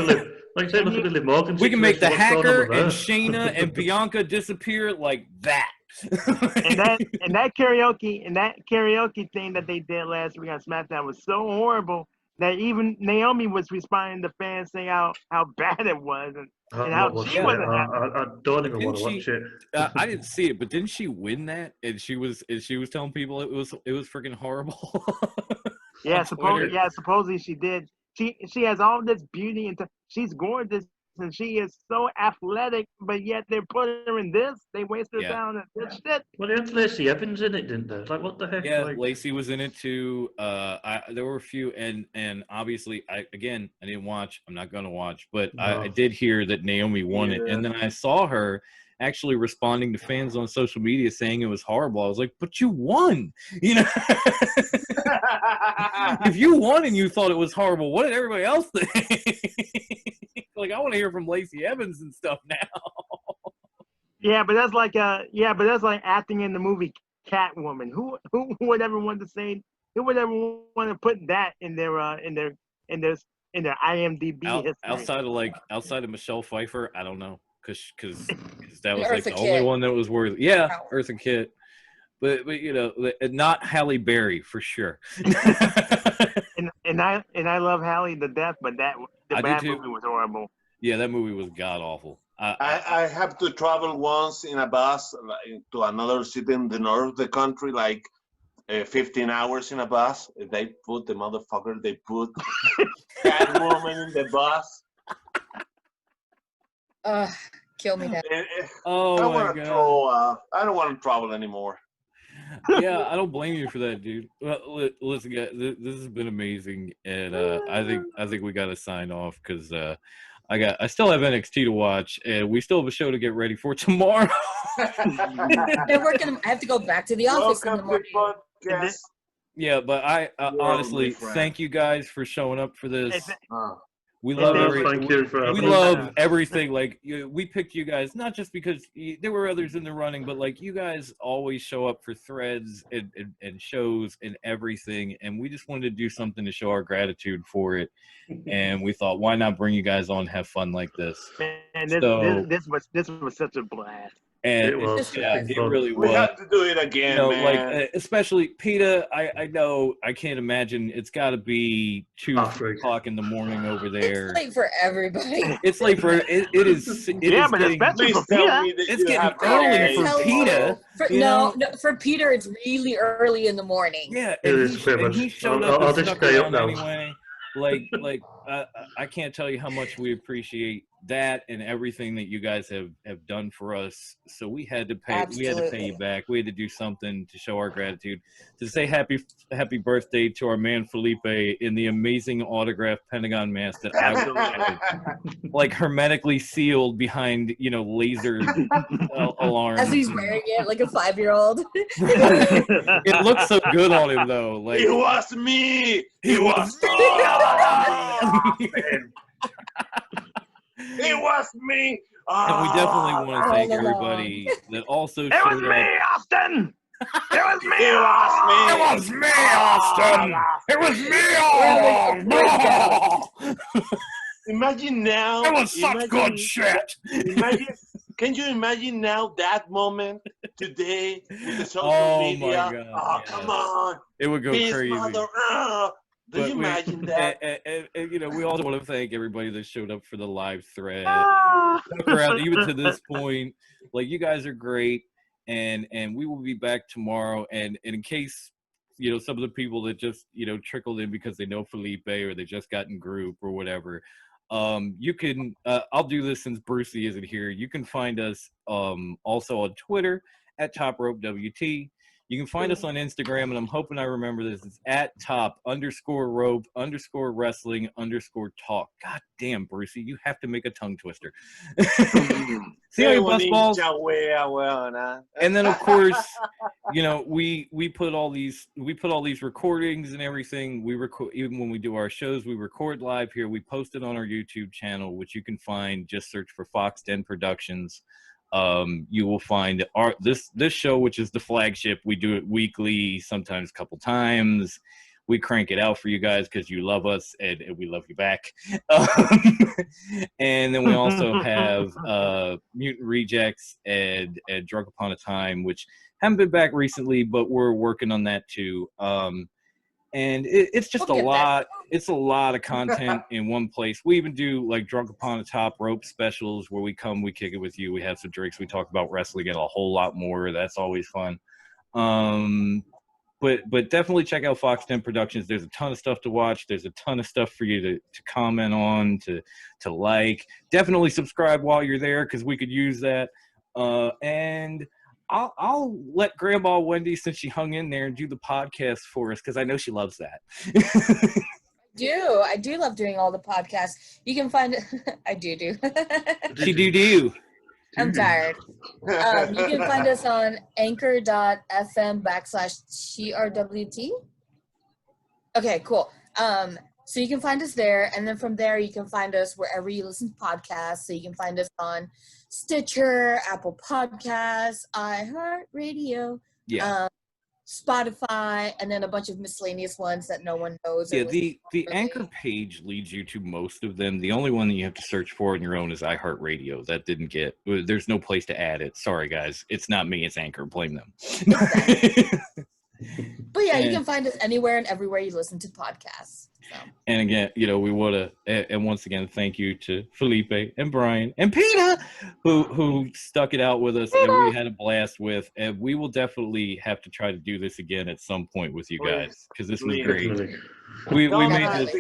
the Liv Morgan. We can make the hacker and Shayna and Bianca disappear like that. and that karaoke thing that they did last week on SmackDown was so horrible that even Naomi was responding to fans saying how bad it was and I'm how not watching she it. wasn't happy. I don't even Didn't want to she- watch it. I didn't see it, but didn't she win that? And she was telling people it was freaking horrible. Yeah, on Twitter. supposedly she did. She has all this beauty and she's gorgeous and she is so athletic, but yet they're putting her in this. They waste her Yeah. down in this shit. Well, they had Lacey Evans in it, didn't they? Like, what the heck? Yeah, Like, Lacey was in it too. There were a few, and obviously, I didn't watch. I'm not going to watch, but I No. did hear that Naomi won it, and then I saw her actually responding to fans on social media saying it was horrible. I was like, but you won, you know. If you won and you thought it was horrible, what did everybody else think? Like, I want to hear from Lacey Evans and stuff now. Yeah, but that's like acting in the movie Catwoman. Who would ever want to say? Who would ever want to put that in their IMDb history? outside of Michelle Pfeiffer, I don't know, because that was And like Eartha the only Kitt. one that was worth. Yeah, Wow. Eartha Kitt, but you know, not Halle Berry for sure. And I love Halle to death, but I do that too. movie was horrible. Yeah, that movie was god awful. I have to travel once in a bus to another city in the north of the country, like 15 hours in a bus. They put Catwoman in the bus. Kill me that. Oh I my want to god. throw. I don't want to travel anymore. Yeah, I don't blame you for that, dude. Well, listen, guys, this has been amazing, and I think we got to sign off because I still have NXT to watch, and we still have a show to get ready for tomorrow. They're working. I have to go back to the office in the Welcome morning. to podcast. Yeah, but I honestly my friend. thank you guys for showing up for this. It's- We Yeah, love thank every, Thank you for we having love us. everything. Like we picked you guys not just because there were others in the running, but like you guys always show up for threads and shows and everything, and we just wanted to do something to show our gratitude for it. And we thought, why not bring you guys on, have fun like this? Man, So- this was such a blast. And It was. yeah, it really We was. have to do it again, You know, man. like especially PETA. I know I can't imagine it's got to be 2 After. o'clock in the morning over there. It's late for everybody. It's late for it is. It Yeah, is but getting, especially Please for tell PETA. me that It's you getting have early today for tomorrow. PETA. For, You no, know? for Peter, it's really early in the morning. Yeah, It and is he, pretty and he much. showed I'll up and just stuck stay up around now. anyway. Like I can't tell you how much we appreciate that and everything that you guys have done for us. So we had to pay you Absolutely. back. We had to do something to show our gratitude, to say happy birthday to our man Felipe in the amazing autographed Pentagon mask that I like hermetically sealed behind laser alarms. As he's wearing it like a 5-year-old. It looks so good on him though. Like It was me. It It was was me. It was me. And we definitely want to All thank along. everybody that also It was showed me, up. Austin. It was me. It was me. me, Austin. It was me Imagine now. shit. Can you imagine now that moment today with the social Oh my media? God, Oh, yes. come on. It would go Peace, crazy. mother. Do But you we- imagine that? and, we also want to thank everybody that showed up for the live thread. Ah. Stuck around even to this point. Like, you guys are great, and we will be back tomorrow. And in case some of the people that just trickled in because they know Felipe or they just got in group or whatever, you can I'll do this since Brucey isn't here. You can find us also on Twitter at TopRopeWT. You can find us on Instagram, and I'm hoping I remember this. It's at top_rope_wrestling_talk. God damn, Brucey, you have to make a tongue twister. See how you bust balls? And then of course, we put all these recordings and everything. We record even when we do our shows. We record live here. We post it on our YouTube channel, which you can find. Just search for Fox Den Productions. You will find this show, which is the flagship. We do it weekly, sometimes a couple times. We crank it out for you guys because you love us and we love you back. And then we also have Mutant Rejects and Drunk Upon a Time, which haven't been back recently, but we're working on that too. And it's just We'll a get there. lot. It's a lot of content in one place. We even do like Drunk Upon the Top rope specials where we come, we kick it with you, we have some drinks, we talk about wrestling and a whole lot more. That's always fun. But definitely check out Fox 10 Productions. There's a ton of stuff to watch. There's a ton of stuff for you to comment on, to like. Definitely subscribe while you're there because we could use that. And I'll let Grandma Wendy, since she hung in there, do the podcast for us because I know she loves that. I do love doing all the podcasts. You can find I do. She do. I'm tired. You can find us on anchor.fm/TRWT. Okay, cool. So you can find us there, and then from there you can find us wherever you listen to podcasts. So you can find us on Stitcher, Apple Podcasts, iHeartRadio, Yeah. Spotify, and then a bunch of miscellaneous ones that no one knows. Yeah, the Anchor page leads you to most of them. The only one that you have to search for on your own is iHeartRadio. That didn't get. There's no place to add it. Sorry, guys. It's not me. It's Anchor. Blame them. But yeah, you can find us anywhere and everywhere you listen to podcasts. So. And again, we want to, and once again, thank you to Felipe and Brian and Peter, who stuck it out with us, and we had a blast with. And we will definitely have to try to do this again at some point with you guys because this was great. We made this.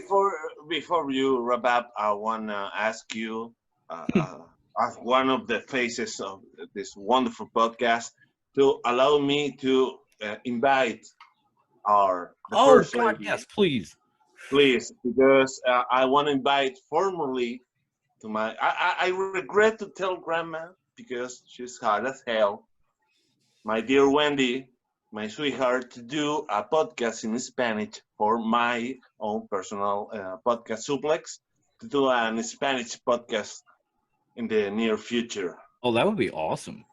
Before you wrap up, I want to ask you, as one of the faces of this wonderful podcast, to allow me to invite the first lady. Yes, please. Please, because I want to invite formally to my. I regret to tell Grandma because she's hard as hell. My dear Wendy, my sweetheart, to do a podcast in Spanish for my own personal podcast Suplex, to do a Spanish podcast in the near future. Oh, that would be awesome.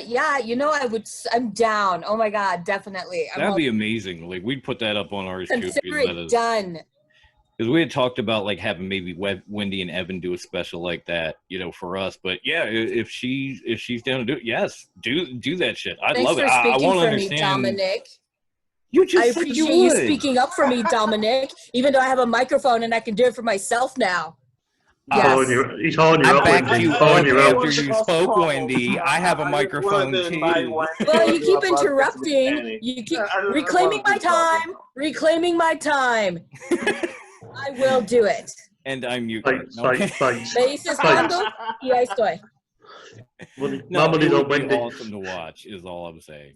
Yeah, I'm down. Oh my God, definitely. That'd be amazing. Like we'd put that up on ours too. Consider it done. Because we had talked about like having maybe Wendy and Evan do a special like that, for us. But yeah, if she's down to do it, yes, do that shit. I'd love it. I want to understand. Me, Dominic. You just I appreciate you speaking up for me, Dominic. Even though I have a microphone and I can do it for myself now. Yes. He's holding you up, Wendy. You after you spoke, Wendy. I have a microphone too. Well, you keep interrupting. You keep reclaiming my time. Reclaiming my time. I will do it. And I'm mute. ¿Me dices cuándo? Y ahí estoy. No, it would be awesome to watch, is all I'm saying.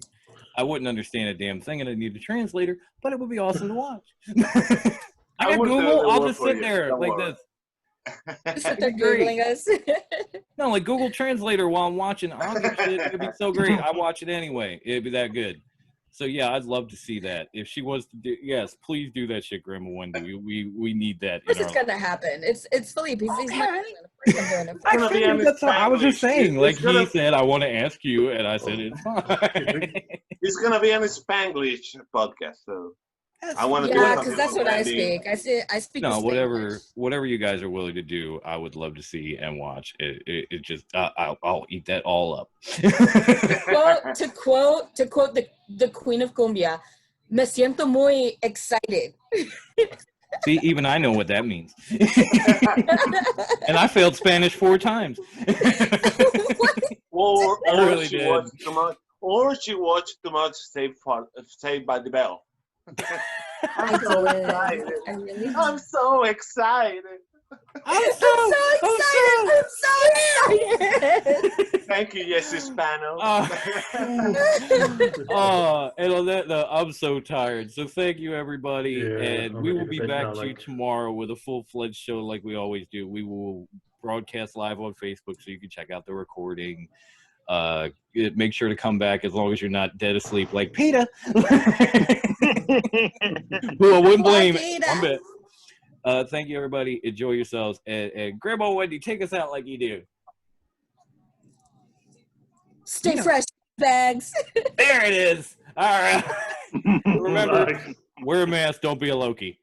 I wouldn't understand a damn thing and I'd need a translator, but it would be awesome to watch. I got Google. I'll just sit there like this. Just sit there Googling us. No, like Google Translator while I'm watching. It'd be so great. I watch it anyway. It'd be that good. So yeah, I'd love to see that. If she was to do, yes, please do that shit, Grandma Wendy. We need that. This is gonna happen. It's Felipe. He's not that's what I was just saying. Like he said, I want to ask you, and I said it's fine. It's gonna be an Spanglish podcast, so. I want to because that's what I speak. I speak. No, whatever you guys are willing to do, I would love to see and watch. It just I'll eat that all up. to quote the Queen of Cumbia, me siento muy excited. See, even I know what that means. And I failed Spanish 4 times. Or she watched too much Saved by the Bell. I'm so excited. I'm so excited. Thank you, yes, Hispano. And on that note, I'm so tired. So thank you, everybody. And we will be back to you tomorrow with a full-fledged show like we always do. We will broadcast live on Facebook so you can check out the recording. Make sure to come back as long as you're not dead asleep like Peter. Who I wouldn't blame one bit. Thank you, everybody. Enjoy yourselves. And Grandma Wendy, take us out like you do. Stay fresh, bags. There it is. All right. Remember, wear a mask. Don't be a Loki.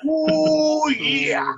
Oh, yeah.